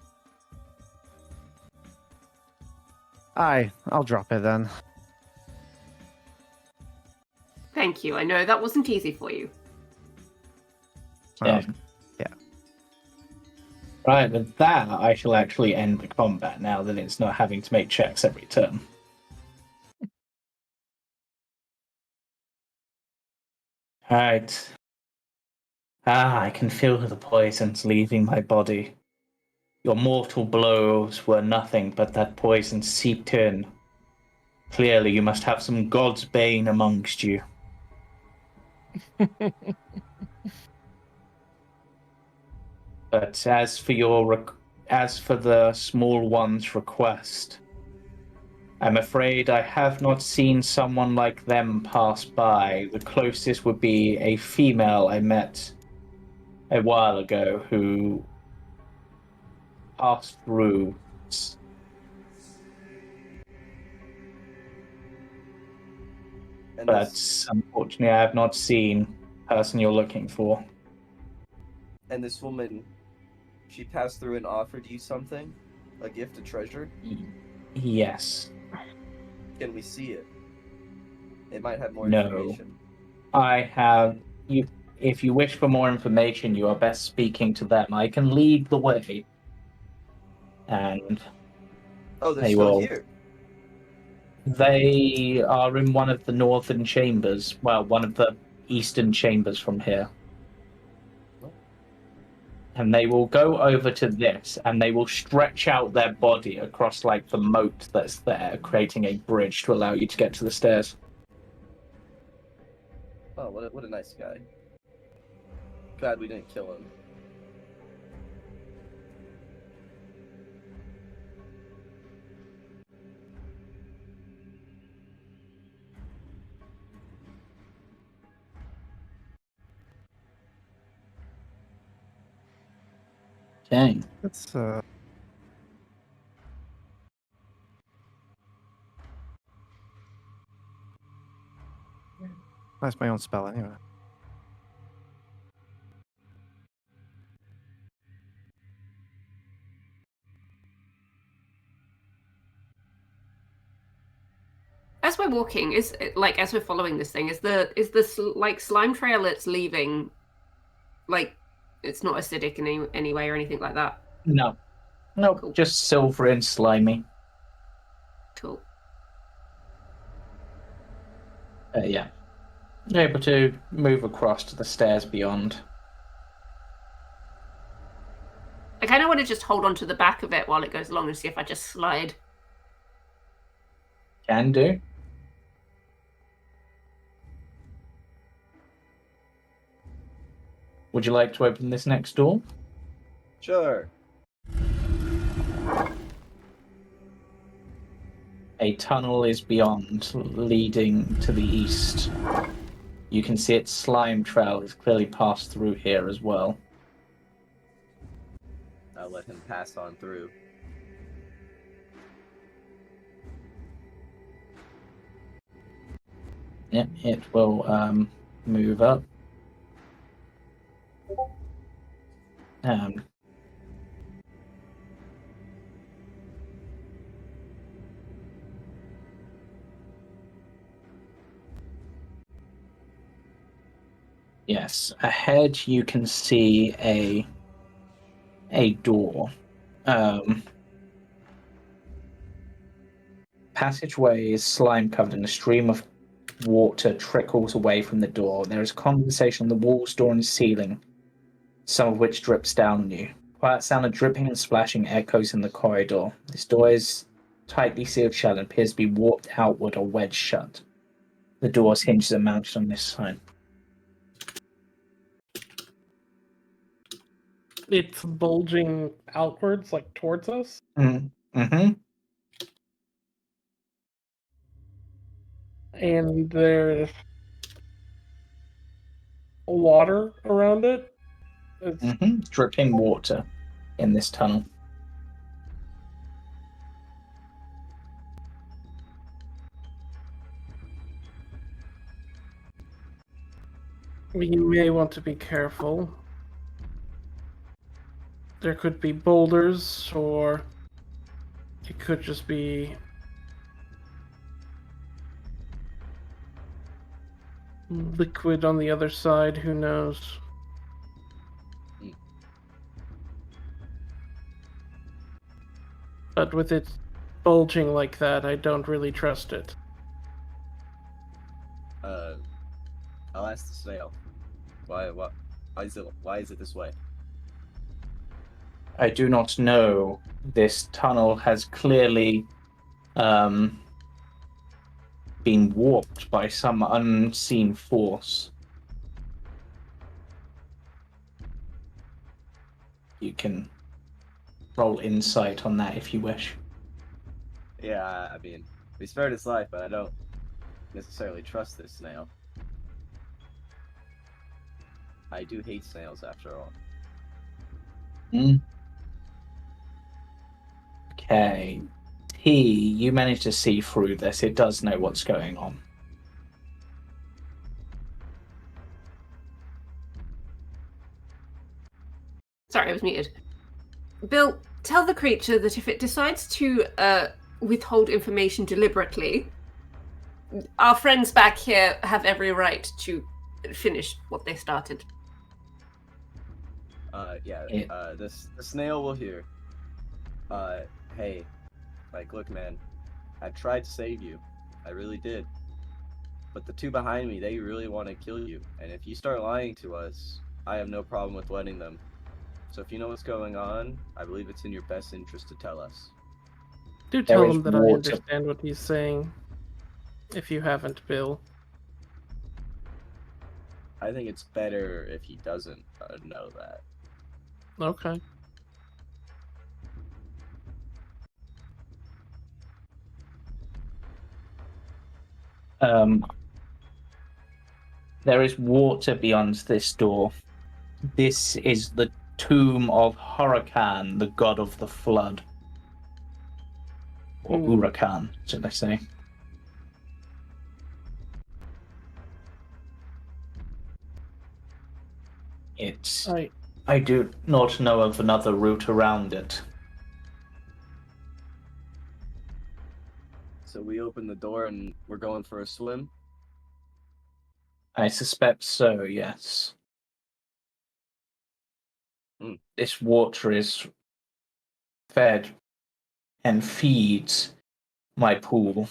Aye, I'll drop it then. Thank you. I know that wasn't easy for you. Yeah. Yeah. Right, with that, I shall actually end the combat now that it's not having to make checks every turn. Right. I can feel the poisons leaving my body. Your mortal blows were nothing, but that poison seeped in. Clearly, you must have some god's bane amongst you. But as for the small one's request, I'm afraid I have not seen someone like them pass by. The closest would be a female I met a while ago who passed through. And But unfortunately, I have not seen the person you're looking for. and this woman, she passed through and offered you something? A gift, a treasure? Yes. Can we see it? It might have more No. information. I have you. If you wish for more information, you are best speaking to them. I can lead the way, and Oh, they're they still will. here. They are in one of the northern chambers. Well, one of the eastern chambers from here. And they will go over to this, and they will stretch out their body across like the moat that's there, creating a bridge to allow you to get to the stairs. Oh, what a nice guy. Glad we didn't kill him. Dang. That's that's my own spell anyway. as we're walking, as we're following this thing, is the like slime trail it's leaving, like it's not acidic in any way or anything like that? No, Cool. just silver and slimy. Cool. Yeah, you're able to move across to the stairs beyond. I kind of want to just hold on to the back of it while it goes along and see if I just slide. Can do. Would you like to open this next door? Sure. A tunnel is beyond, leading to the east. You can see its slime trail is clearly passed through here as well. I'll let him pass on through. Yep, it will move up. Yes, ahead you can see a door. Passageway is slime covered and a stream of water trickles away from the door. There is condensation on the walls, door, and ceiling, some of which drips down on you. Quiet sound of dripping and splashing echoes in the corridor. This door is tightly sealed shut and appears to be warped outward or wedged shut. The door's hinges are mounted on this side. It's bulging outwards, like towards us. Mm-hmm. And there's water around it. It's Dripping water in this tunnel. We may want to be careful. There could be boulders, or it could just be liquid on the other side, who knows? But with it bulging like that, I don't really trust it. I'll ask the snail. Why is it this way? I do not know. This tunnel has clearly been warped by some unseen force. You can roll insight on that if you wish. Yeah, I mean, we spared his life, but I don't necessarily trust this snail. I do hate snails, after all. Okay. T, you managed to see through this. It does know what's going on. Sorry, I was muted. Bill, tell the creature that if it decides to withhold information deliberately, our friends back here have every right to finish what they started. The snail will hear. Hey, look, man, I tried to save you. I really did. But the two behind me, they really want to kill you. And if you start lying to us, I have no problem with letting them. So if you know what's going on, I believe it's in your best interest to tell us. Do tell him that I understand what he's saying. If you haven't, Bill. I think it's better if he doesn't know that. Okay. There is water beyond this door. This is the tomb of Huracan, the god of the flood. Or Huracan, should I say. I do not know of another route around it. So we open the door and we're going for a swim. I suspect so, yes. This water is fed and feeds my pool.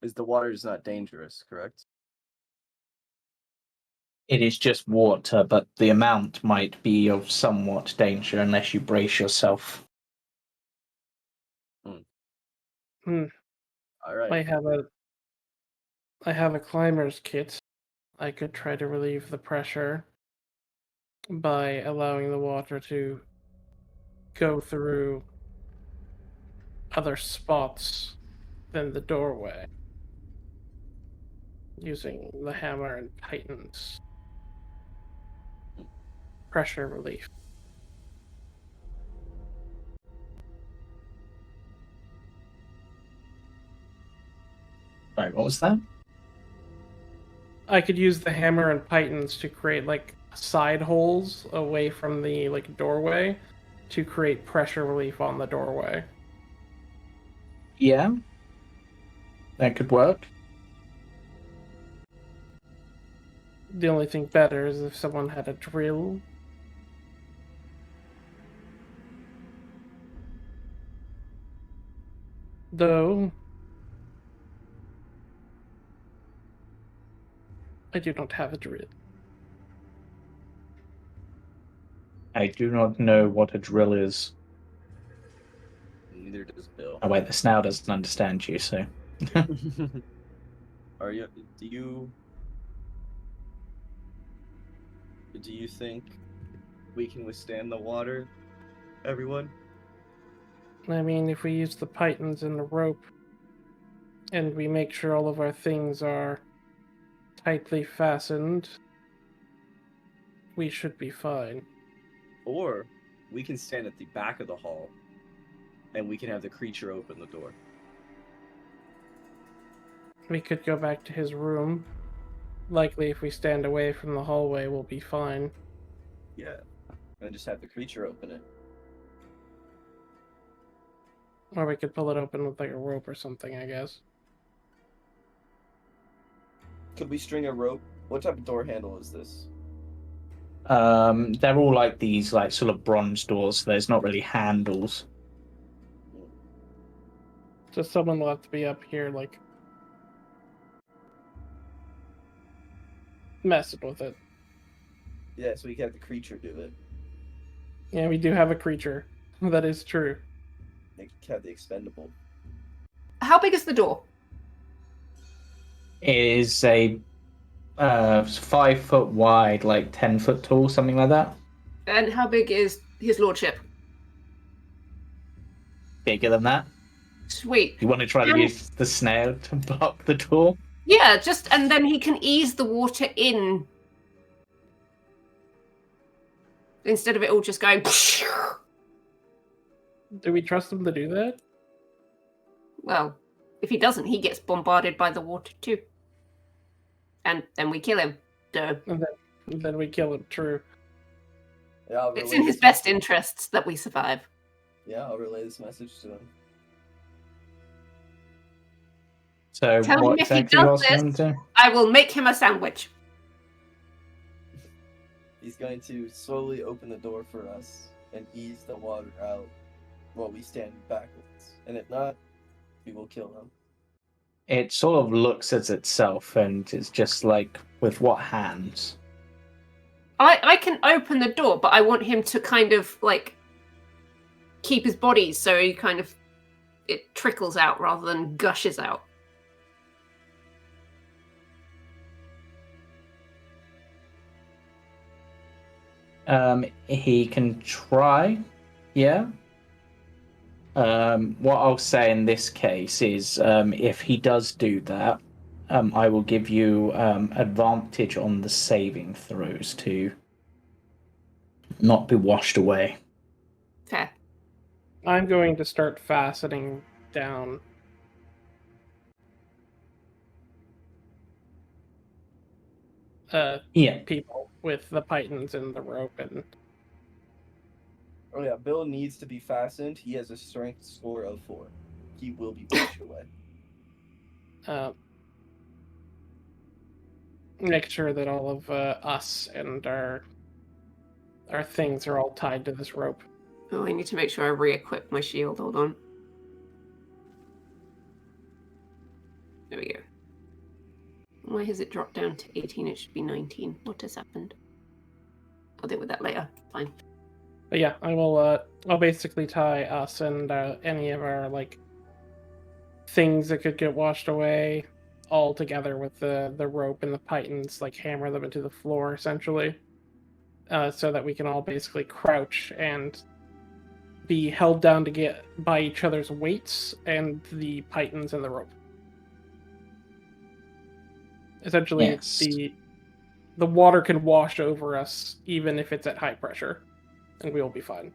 Is the water is not dangerous, correct? It is just water, but the amount might be of somewhat danger unless you brace yourself. All I right. have a climber's kit. I could try to relieve the pressure by allowing the water to go through other spots than the doorway using the hammer and Titan's pressure relief. Sorry, what was that? I could use the hammer and Titans to create like side holes away from the like doorway to create pressure relief on the doorway. Yeah, that could work. The only thing better is if someone had a drill. Though I do not have a drill. I do not know what a drill is. Neither does Bill. Oh wait, the snail doesn't understand you, so... Are you? Do you think we can withstand the water, everyone? I mean, if we use the pythons and the rope, and we make sure all of our things are tightly fastened, we should be fine. Or we can stand at the back of the hall, and we can have the creature open the door. We could go back to his room. Likely, if we stand away from the hallway, we'll be fine. Yeah, and just have the creature open it. Or we could pull it open with like a rope or something, I guess. Could we string a rope? What type of door handle is this? They're all like these, like sort of bronze doors. So there's not really handles. So someone will have to be up here, like, messing with it. Yeah, so we can have the creature do it. Yeah, we do have a creature. That is true. They can have the expendable. How big is the door? It is a 5 foot wide, like 10 foot tall, something like that. And how big is his lordship? Bigger than that. Sweet. You want to try to use the snail to block the door? Yeah, and then he can ease the water in. Instead of it all just going... Do we trust him to do that? Well, if he doesn't, he gets bombarded by the water too. And then we kill him. Duh. And then we kill him, true. Yeah, It's in his best interests that we survive. Yeah, I'll relay this message to him. So Tell what him if he exactly you does asking him this, to? I will make him a sandwich. He's going to slowly open the door for us and ease the water out while we stand backwards. And if not, we will kill him. It sort of looks at itself and it's just like, with what hands? I can open the door, but I want him to kind of like keep his body so he kind of it trickles out rather than gushes out. He can try, yeah. What I'll say in this case is, if he does do that, I will give you advantage on the saving throws to not be washed away. Fair. I'm going to start fastening down. people with the pythons and the rope and. Oh yeah, Bill needs to be fastened. He has a strength score of 4. He will be pushed away. Make sure that all of us and our things are all tied to this rope. Oh, I need to make sure I re-equip my shield. Hold on. There we go. Why has it dropped down to 18? It should be 19. What has happened? I'll deal with that later. Fine. But yeah, I'll basically tie us and any of our like things that could get washed away all together with the rope and the pythons, like hammer them into the floor essentially, so that we can all basically crouch and be held down to get by each other's weights and the pythons and the rope. Essentially, Yes. the water can wash over us even if it's at high pressure, and we'll be fine.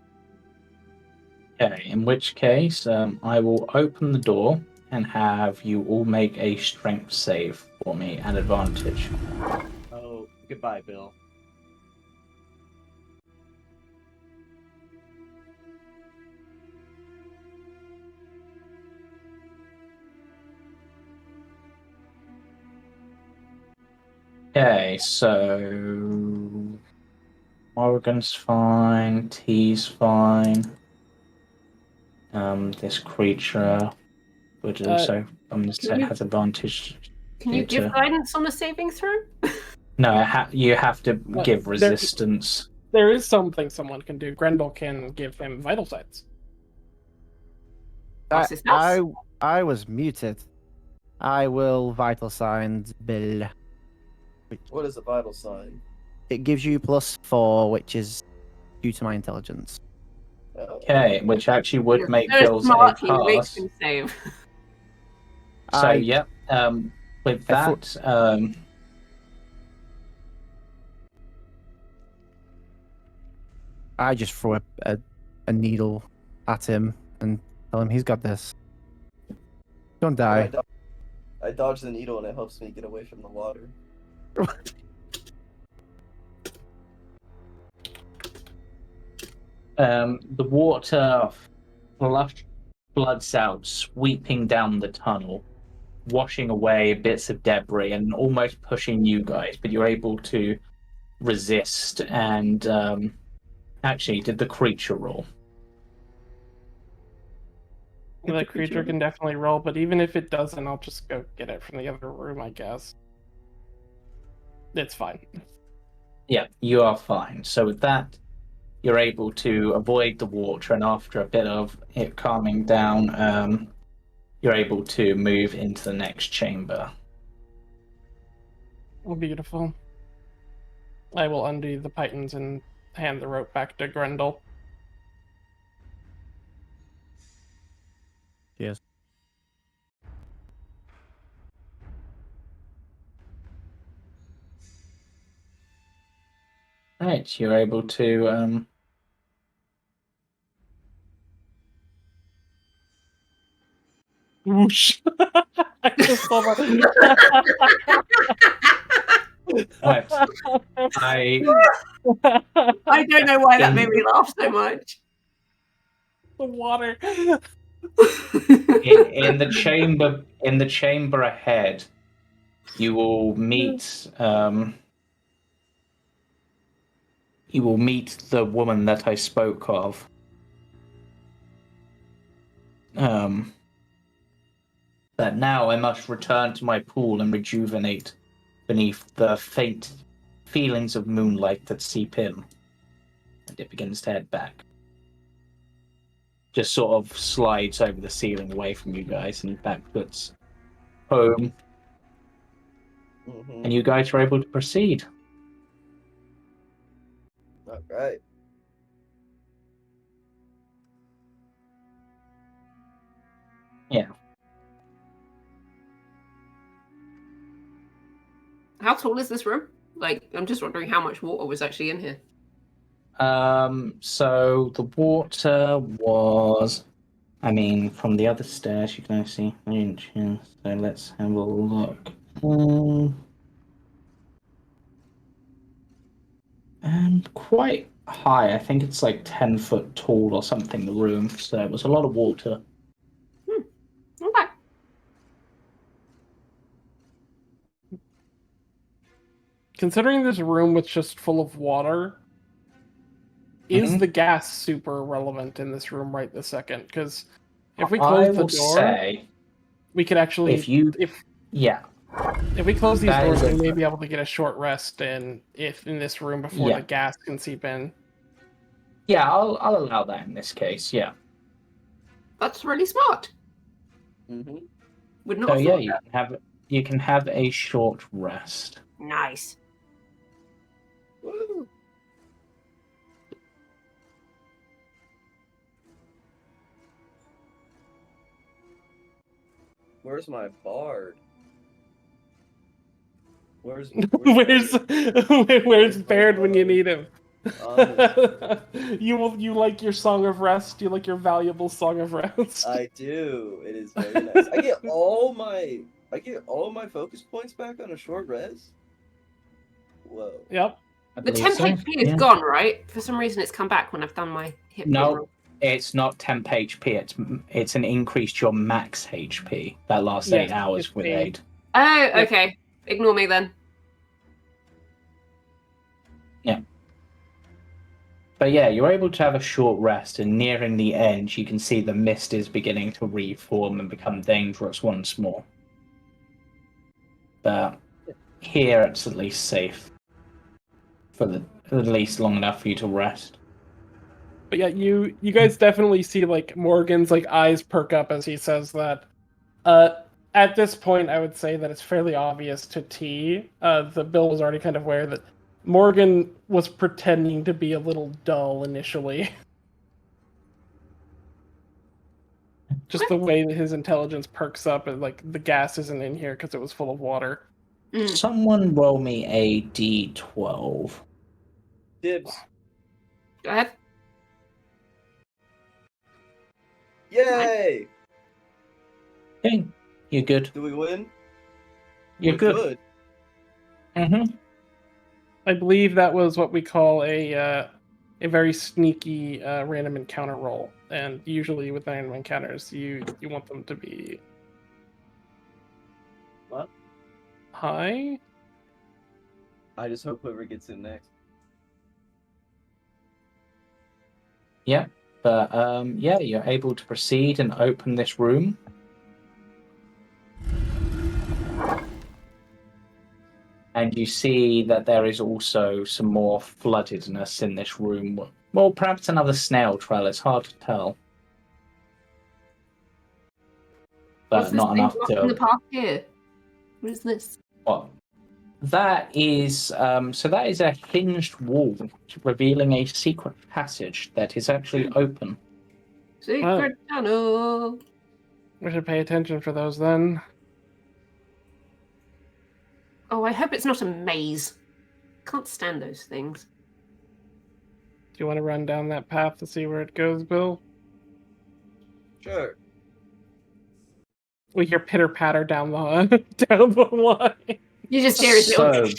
Okay, in which case, I will open the door and have you all make a strength save for me at advantage. Oh, goodbye, Bill. Okay, so Morrigan's fine, T's fine. This creature would also has advantage. Can you give guidance on a saving throw? No, you have to give resistance. There is something someone can do. Grendel can give him vital signs. I was muted. I will vital signs Bill. What is a vital sign? It gives you +4, which is due to my intelligence. Okay, which actually would You're make so Bill's a smart, he makes pass. him save. So yeah, with that, I just throw a needle at him and tell him he's got this. Don't die. I dodge the needle and it helps me get away from the water. the water floods out, sweeping down the tunnel, washing away bits of debris and almost pushing you guys, but you're able to resist. And actually, did the creature roll? The creature can definitely roll, but even if it doesn't, I'll just go get it from the other room, I guess. It's fine. Yeah, you are fine. So with that, you're able to avoid the water, and after a bit of it calming down, you're able to move into the next chamber. Oh, beautiful. I will undo the pythons and hand the rope back to Grendel. Yes. Right, you're able to Whoosh! I just saw that. right. I don't know why that made me laugh so much. The water. in the chamber ahead, you will meet the woman that I spoke of. But now I must return to my pool and rejuvenate beneath the faint feelings of moonlight that seep in. And it begins to head back. Just sort of slides over the ceiling away from you guys and backwards home. Mm-hmm. And you guys are able to proceed. All right. Yeah. How tall is this room? Like, I'm just wondering how much water was actually in here. So the water was, from the other stairs you can only see 3 inches. So let's have a look. quite high. I think it's like 10 foot tall or something, the room. So it was a lot of water. Okay. Considering this room was just full of water, is the gas super relevant in this room right this second? Because if we close the door, we could actually if we close these doors, we may be able to get a short rest in this room before the gas can seep in. Yeah, I'll allow that in this case. Yeah. That's really smart. Mm-hmm. Would not. So yeah, you can have a short rest. Nice. Woo. Where's my bard? Where's Baird when you need him? You like your song of rest? You like your valuable song of rest? I do. It is very nice. I get all my focus points back on a short res. Whoa. Yep. The temp HP is gone, right? For some reason, it's come back when I've done my hit. No, it's not temp HP. It's an increase to your max HP that lasts 8 hours with aid. Oh, okay. Ignore me then. Yeah. But yeah, you're able to have a short rest, and nearing the end, you can see the mist is beginning to reform and become dangerous once more. But here, it's at least safe. For at least long enough for you to rest. But yeah, you guys definitely see like Morgan's like eyes perk up as he says that. At this point, I would say that it's fairly obvious to T. The Bill was already kind of aware that Morgan was pretending to be a little dull initially. Just the way that his intelligence perks up and like the gas isn't in here because it was full of water. Someone roll me a d12. Dibs. Go ahead. Yay! Okay, you're good. Do we win? You're We're good. Mm-hmm. I believe that was what we call a very sneaky random encounter roll, and usually with random encounters, you want them to be What? High. I just hope whoever gets in next. Yeah, but yeah, you're able to proceed and open this room. And you see that there is also some more floodedness in this room. Well, perhaps another snail trail. It's hard to tell. But not enough to. In the path here. What is this? What? That is so that is a hinged wall revealing a secret passage that is actually open. Secret tunnel. We should pay attention for those then. Oh, I hope it's not a maze. Can't stand those things. Do you want to run down that path to see where it goes, Bill? Sure. We hear pitter patter down the down the line. You just hear it. So,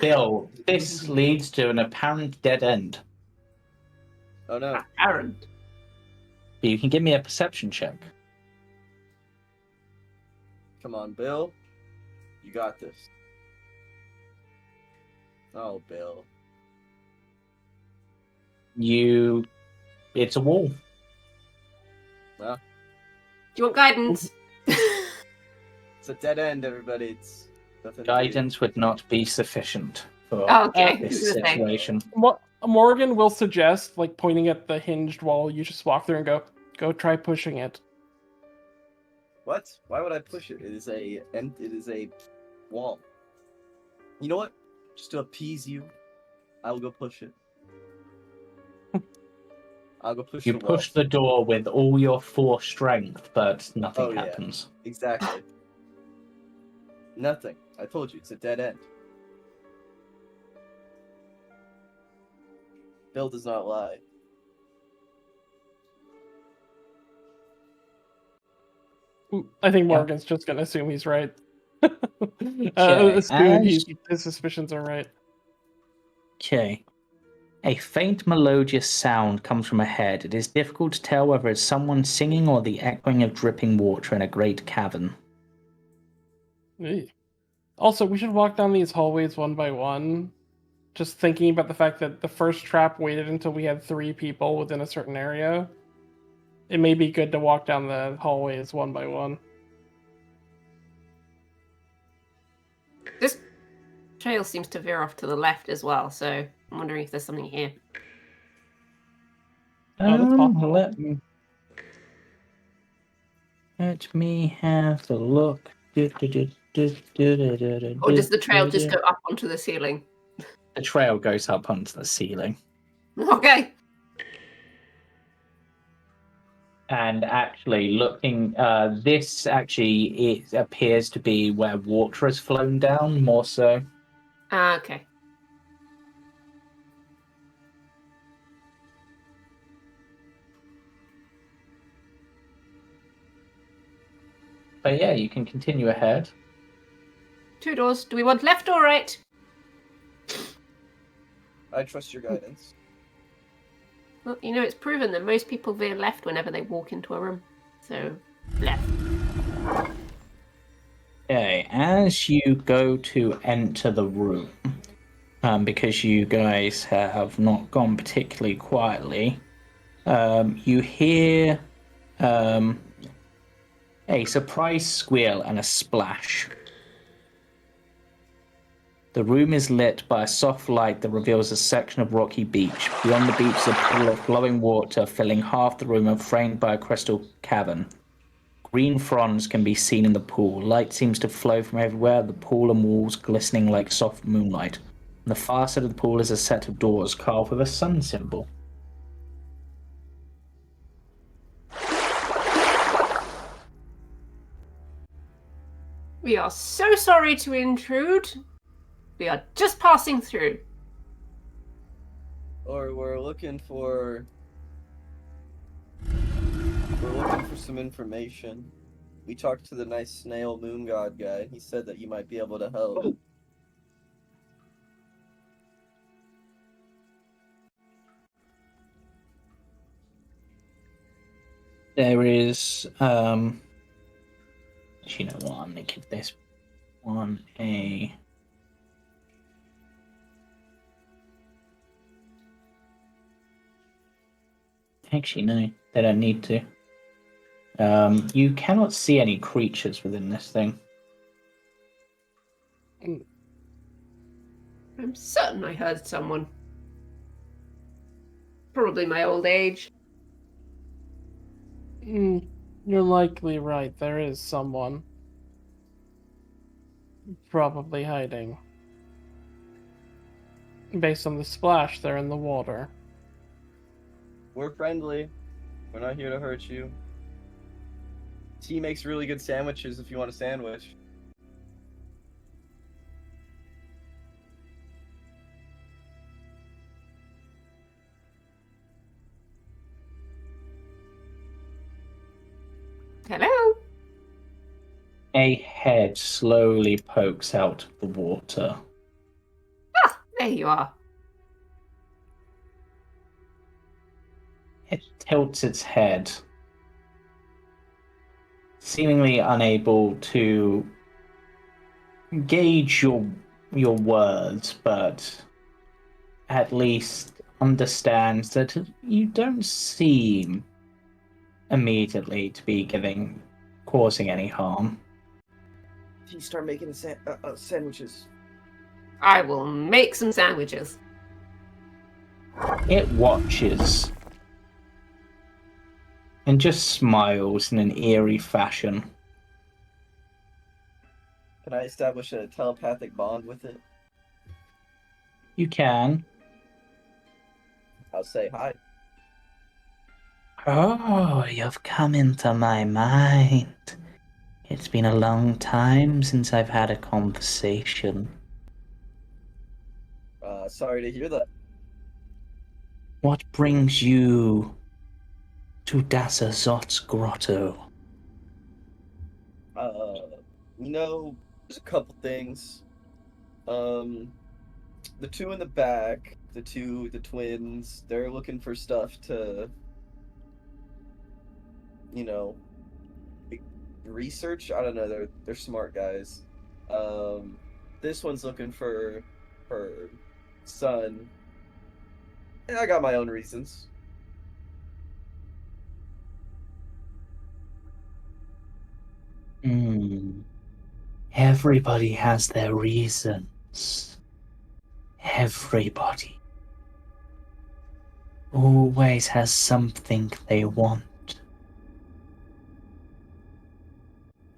Bill, this leads to an apparent dead end. Oh no. Apparent. But you can give me a perception check. Come on, Bill. You got this. Oh, Bill. It's a wall. Well, Do you want guidance? it's a dead end, everybody. It's nothing. Guidance would not be sufficient for Okay. this situation. Morgan will suggest, like pointing at the hinged wall, you just walk through and go try pushing it. What? Why would I push it? It is a wall. You know what? Just to appease you, I will go push it. I'll go push You the wall. push the door with all your full strength, but nothing happens. Exactly. Nothing. I told you, it's a dead end. Bill does not lie. I think Morgan's just gonna assume he's right. Okay, Assume his suspicions are right. Okay. A faint melodious sound comes from ahead. It is difficult to tell whether it's someone singing or the echoing of dripping water in a great cavern. Eey. Also, we should walk down these hallways one by one. Just thinking about the fact that the first trap waited until we had 3 people within a certain area. It may be good to walk down the hallways one by one. This trail seems to veer off to the left as well, so I'm wondering if there's something here. Oh, that's possible. Let me have a look. Or does the trail just go up onto the ceiling? The trail goes up onto the ceiling. Okay. And actually, looking, this actually it appears to be where water has flown down, more so. Okay. But yeah, you can continue ahead. 2 doors. Do we want left or right? I trust your guidance. Well, you know, it's proven that most people veer left whenever they walk into a room. So, left. Okay, as you go to enter the room, because you guys have not gone particularly quietly, you hear a surprise squeal and a splash. The room is lit by a soft light that reveals a section of rocky beach. Beyond the beach is a pool of glowing water filling half the room and framed by a crystal cavern. Green fronds can be seen in the pool. Light seems to flow from everywhere, the pool and walls glistening like soft moonlight. On the far side of the pool is a set of doors carved with a sun symbol. We are so sorry to intrude. We are just passing through. Or we're looking for some information. We talked to the nice snail moon god guy. He said that you might be able to help. There is, actually, you know what, I'm gonna give this one a... Actually, no, they don't need to. You cannot see any creatures within this thing. I'm certain I heard someone. Probably my old age. You're likely right. There is someone. Probably hiding. Based on the splash, they're in the water. We're friendly. We're not here to hurt you. T makes really good sandwiches if you want a sandwich. Hello? A head slowly pokes out of the water. Ah, there you are. It tilts its head, seemingly unable to gauge your words, but at least understands that you don't seem immediately to be causing any harm. T, start making sandwiches. I will make some sandwiches. It watches and just smiles in an eerie fashion. Can I establish a telepathic bond with it? You can. I'll say hi. Oh, you've come into my mind. It's been a long time since I've had a conversation. Sorry to hear that. What brings you to Dasazot's grotto? You know, there's a couple things. the two in the back, the twins, they're looking for stuff to, you know, research. I don't know. They're smart guys. This one's looking for her son. And I got my own reasons. Everybody has their reasons. Everybody always has something they want.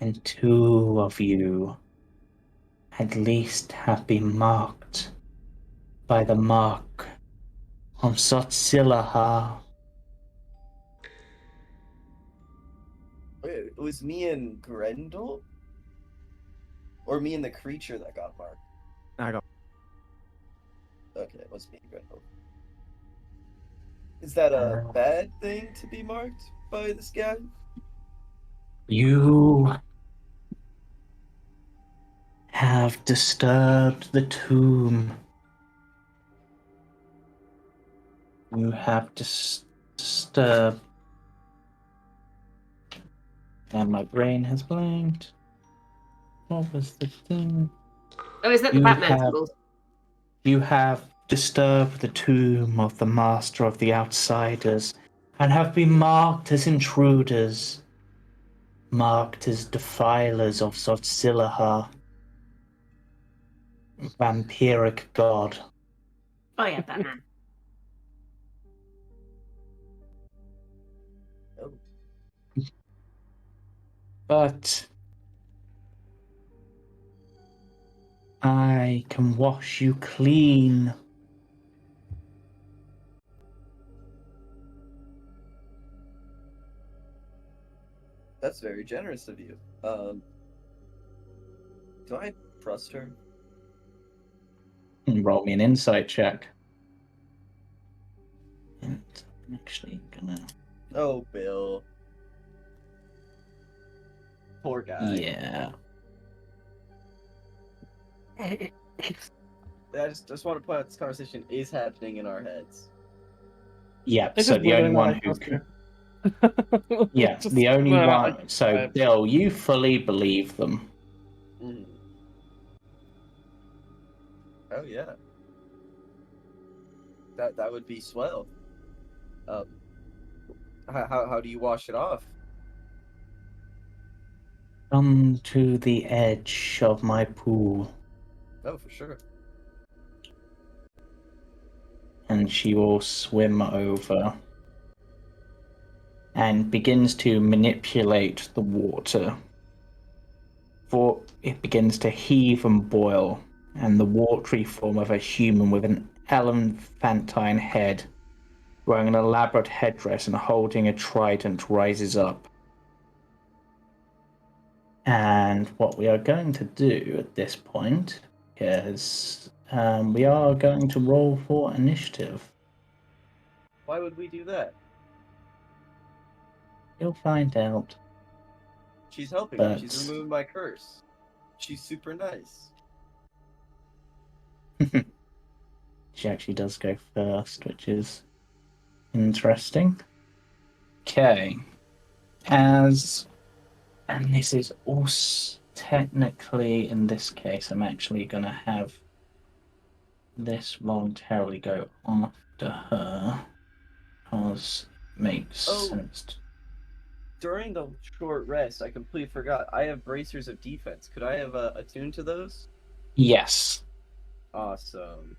And two of you at least have been marked by the mark of Sotsilaha. Wait, it was me and Grendel? Or me and the creature that got marked? I got. Okay, it was me and Grendel. Is that a bad thing to be marked by this guy? You have disturbed the tomb. You have disturbed. And my brain has blanked. What was the thing? Oh, is that the Batman symbol? You have disturbed the tomb of the Master of the Outsiders and have been marked as intruders, marked as defilers of Zotsilaha, vampiric god. Oh yeah, Batman. But I can wash you clean. That's very generous of you. Do I trust her? Roll me an insight check. And I'm actually gonna. Oh, Bill. Poor guy. Yeah. I just want to point out this conversation is happening in our heads. Yeah, It's so just the only whether or one not I who trust could. you. Yeah, Just the only whether or not I one. trust So, it. Bill, you fully believe them. Mm. Oh yeah. That would be swell. How do you wash it off? Come to the edge of my pool. Oh, for sure. And she will swim over and begins to manipulate the water. For it begins to heave and boil, and the watery form of a human with an elephantine head, wearing an elaborate headdress and holding a trident, rises up. And what we are going to do at this point is we are going to roll for initiative. Why would we do that? You'll find out. She's helping me. She's removing my curse. She's super nice. She actually does go first, which is interesting. Okay. And this is also technically, in this case, I'm actually going to have this voluntarily go after her, because it makes sense. During the short rest, I completely forgot. I have bracers of defense. Could I have attuned to those? Yes. Awesome.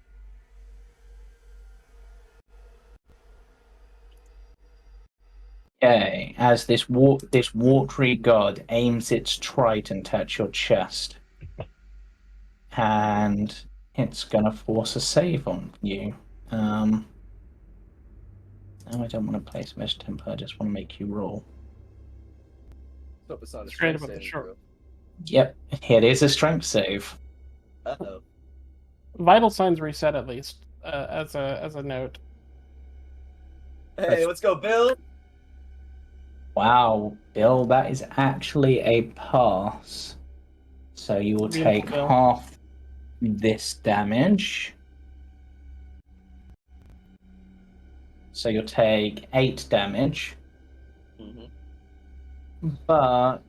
Okay, as this watery god aims its trident at your chest, and it's gonna force a save on you. No, I don't want to place mesh tempo. I just want to make you roll. Hope it's not a Straight strength above the saving short. throw. Yep, it is a strength save. Uh-oh. Vital signs reset at least as a note. Hey, let's go, Bill! Wow, Bill, that is actually a pass. So you will Beautiful, take Bill. half this damage. so you'll take 8 damage. Mm-hmm. But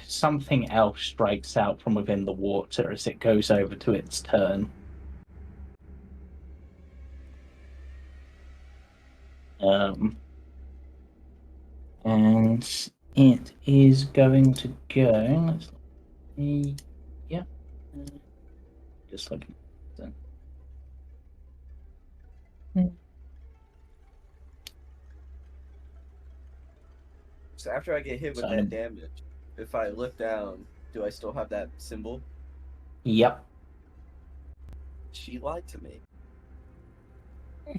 something else strikes out from within the water as it goes over to its turn. And it is going to go. Let's see. Yeah. Just looking. So after I get hit with that damage, if I look down, do I still have that symbol? Yep. She lied to me.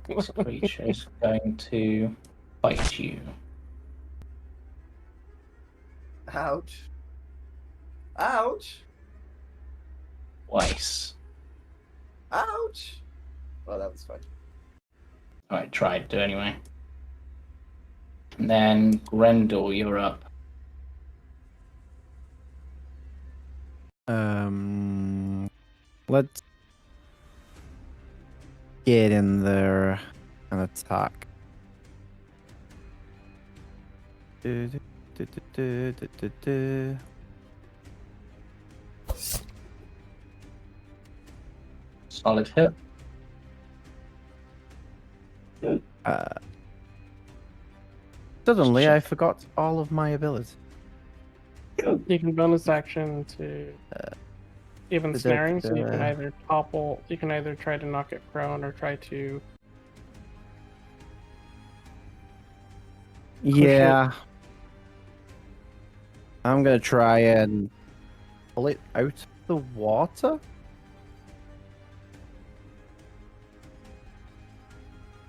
This creature is going to bite you. Ouch. Ouch. Twice. Ouch. Well, that was fun. Alright, try to anyway. And then Grendel, you're up. Let's get in there and attack. Solid hit. Suddenly, I forgot all of my abilities. You can bonus action to even snaring, so you can either topple, you can either try to knock it prone or try to. Yeah. I'm gonna try and pull it out of the water.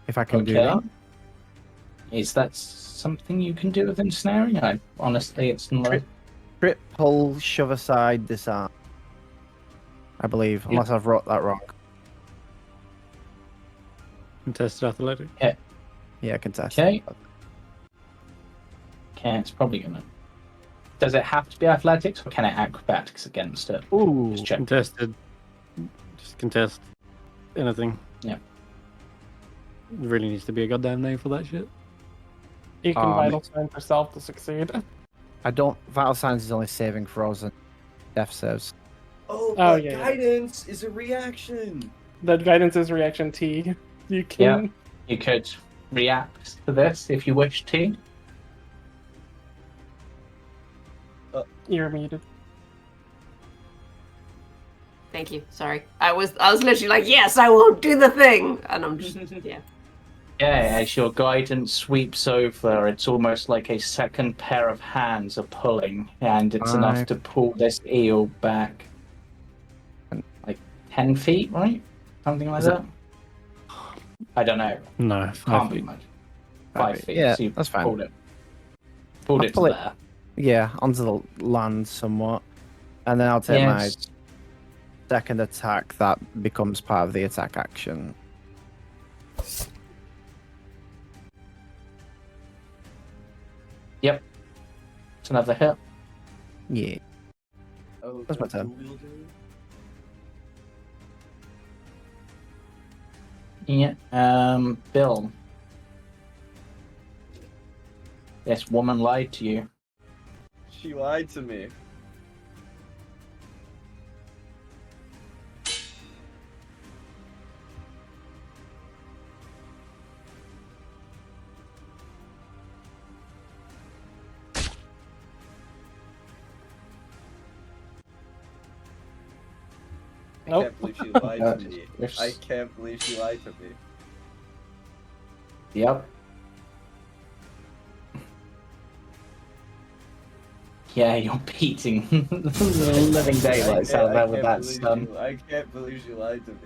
If I can do that. Is that something you can do with ensnaring? Honestly, it's not. Trip, pull, shove aside, disarm. I believe, unless I've wrote that wrong. Contested athletic. Yeah, contest. Okay. Okay, it's probably gonna. Does it have to be athletics, or can it acrobatics against it? Ooh, Just check. Contested. Just contest anything. Yeah. It really needs to be a goddamn name for that shit. You can vital sign yourself to succeed. I don't. Vital Signs is only saving throws and death saves. Oh, Oh, but yeah, yeah. guidance is a reaction. That guidance is reaction T. You can. Yeah. You could react to this if you wish to. You're muted. Thank you. Sorry. I was literally like, yes, I won't do the thing. And I'm just yeah. Yeah, as your guidance sweeps over, it's almost like a second pair of hands are pulling, and it's enough to pull this eel back like 10 feet, right? Something like that? I don't know. No, Can't be much. 5 feet. Yeah, so you that's fine. Pulled it. Pulled I'll it pull to it- there. Yeah, onto the land somewhat. And then I'll take my Yes. second attack that becomes part of the attack action. Yep. It's another hit. Yeah. Oh, That's my turn. Yeah. Bill. This woman lied to you. She lied to me. I Nope. can't believe she lied to me. I can't believe she lied to me. Yep. Yeah, you're beating the living daylights out there with that stun. I can't believe she lied to me.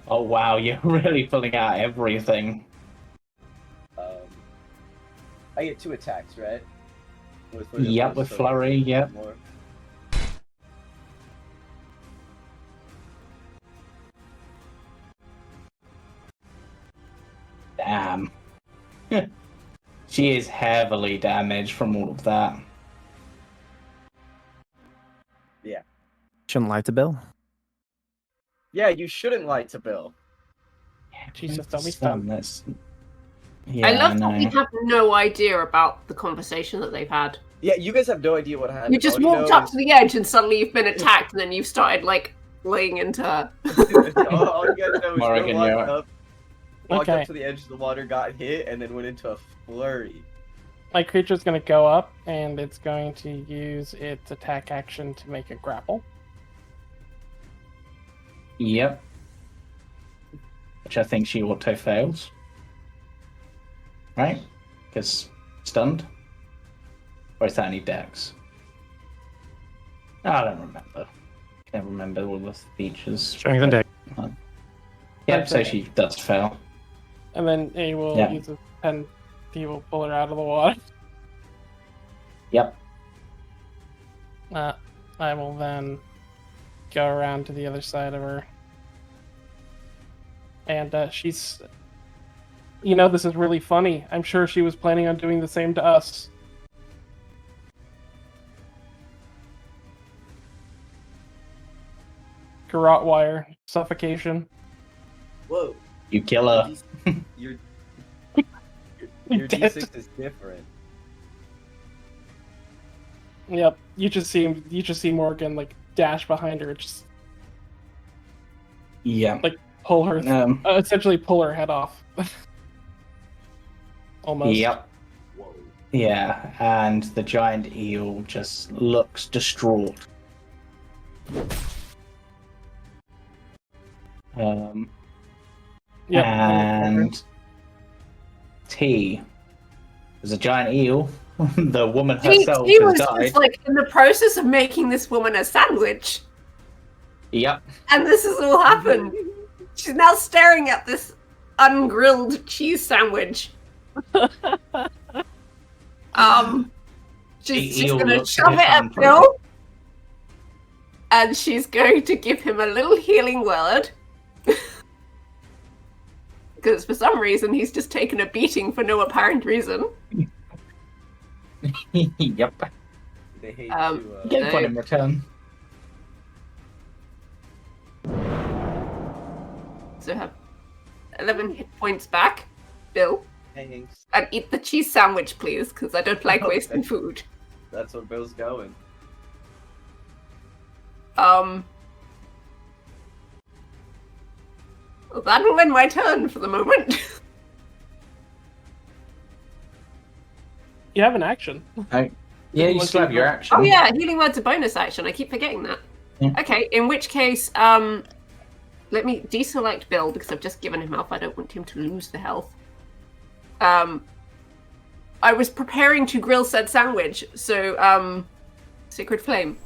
Oh wow, you're really pulling out everything. I get 2 attacks, right? Yep, with flurry, yep. More. Damn. She is heavily damaged from all of that. Shouldn't lie to Bill. Yeah, you shouldn't lie to Bill. Jesus, don't be stunned. Yeah, I love know. that we have no idea about the conversation that they've had. Yeah, you guys have no idea what happened. You just All you walked know up is- to the edge and suddenly you've been attacked, and then you've started like laying into her. all you guys know is Morrigan, Will yeah. walked Okay. up to the edge of the water, got hit, and then went into a flurry. My creature's going to go up, and it's going to use its attack action to make a grapple. Yep. Which I think she auto fails. Right? Because stunned? Or is that any dex? I don't remember. Can't remember all the features. Strength and deck. Yep, so Okay. she does fail. And then he will Yeah. use his pen. He will pull her out of the water. Yep. I will then go around to the other side of her. And she's... You know, this is really funny. I'm sure she was planning on doing the same to us. Garrote wire. Suffocation. Whoa. You kill her. Your Dead. D6 is different. Yep. You just see Morgan like dash behind her, just Yeah. pull her, essentially pull her head off. Almost. Yep. Whoa. Yeah, and the giant eel just looks distraught. Yep. And T is a giant eel. The woman herself He has was died. just like in the process of making this woman a sandwich, Yep. and this has all happened. She's now staring at this ungrilled cheese sandwich. She's eel gonna looks shove it at different. Bill, and she's going to give him a little healing word. Because for some reason he's just taken a beating for no apparent reason. Yep. They hate Get No. one in return. So have 11 hit points back, Bill. Thanks. And eat the cheese sandwich, please, because I don't like Okay. wasting food. That's where Bill's going. Well, that will end my turn for the moment. You have an action. Yeah, you still have your action. Oh yeah, healing word's a bonus action. I keep forgetting that. Yeah. Okay, in which case, let me deselect Bill because I've just given him health. I don't want him to lose the health. I was preparing to grill said sandwich, so Sacred Flame.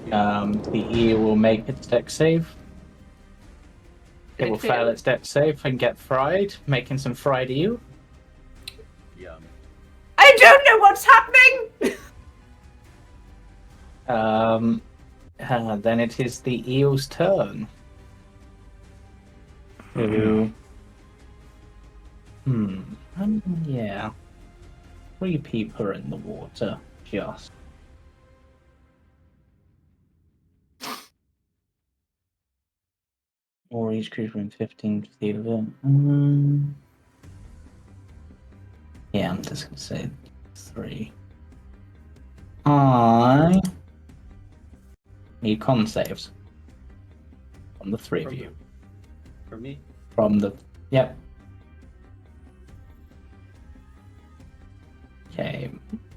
The eel will make its dex save. It will fail its dex save and get fried, making some fried eel. Yum. I don't know what's happening. Then it is the eel's turn. Who? Yeah. Three her in the water, just. Or each creature within 15 feet of it. Yeah, I'm just gonna say 3. I need con saves from the three of you. For me? From the yep. Okay,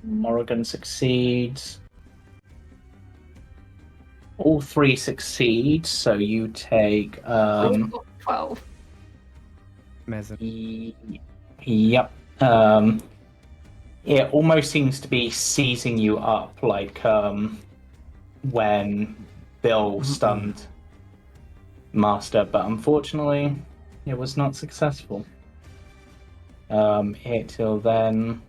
Morrigan succeeds. All 3 succeed, so you take 12. Yep. It almost seems to be seizing you up, like when Bill stunned Master, but unfortunately, it was not successful. It will then.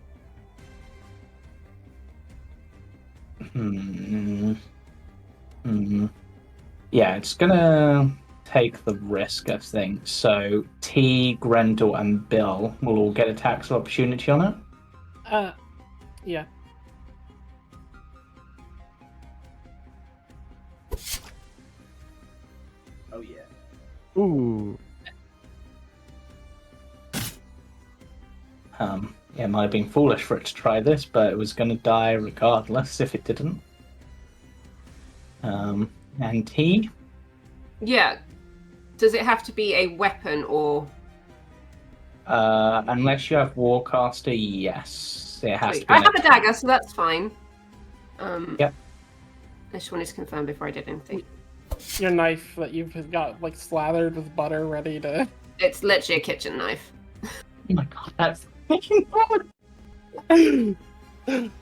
Yeah, it's gonna take the risk, I think. So T, Grendel, and Bill will all get attacks of opportunity on it. Yeah. Oh yeah. Ooh. It might have been foolish for it to try this, but it was going to die regardless if it didn't. And he? Yeah. Does it have to be a weapon or? Unless you have Warcaster, yes. It has to be. I have a dagger, so that's fine. Yep. I just wanted to confirm before I did anything. Your knife that you've got like slathered with butter, ready to. It's literally a kitchen knife. Oh my god, that's fucking good!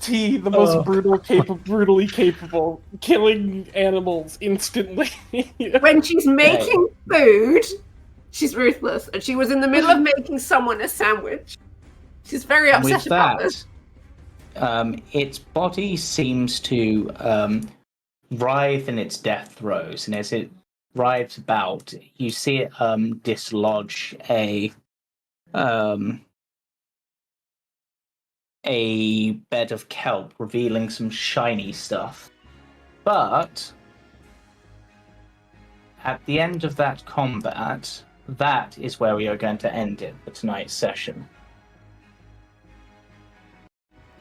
T, the most brutally capable, killing animals instantly. When she's making food, she's ruthless, and she was in the middle of making someone a sandwich. She's very upset about this. Its body seems to writhe in its death throes, and as it writhes about, you see it dislodge a bed of kelp, revealing some shiny stuff. But at the end of that combat, that is where we are going to end it for tonight's session.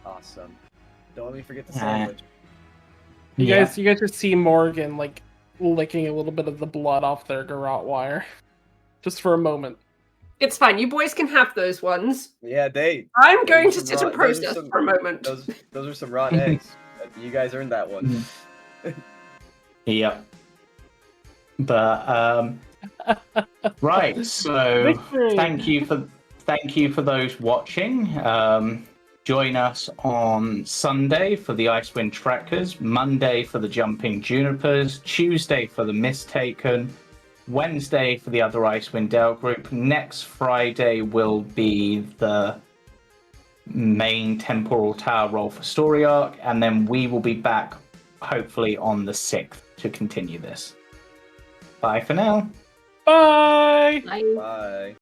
Awesome. Don't let me forget the sandwich. You guys just see Morrigan like licking a little bit of the blood off their garrote wire, just for a moment. It's fine. You boys can have those ones. Yeah, I'm going to sit and process for a moment. Those are some rotten eggs. You guys earned that one. Yep. But right, so Victory! thank you for those watching. Join us on Sunday for the Icewind Trackers, Monday for the Jumping Junipers, Tuesday for the Mistaken, Wednesday for the other Icewind Dale group. Next Friday will be the main Temporal Tower roll for Story Arc, and then we will be back hopefully on the 6th to continue this. Bye for now. Bye! Bye. Bye.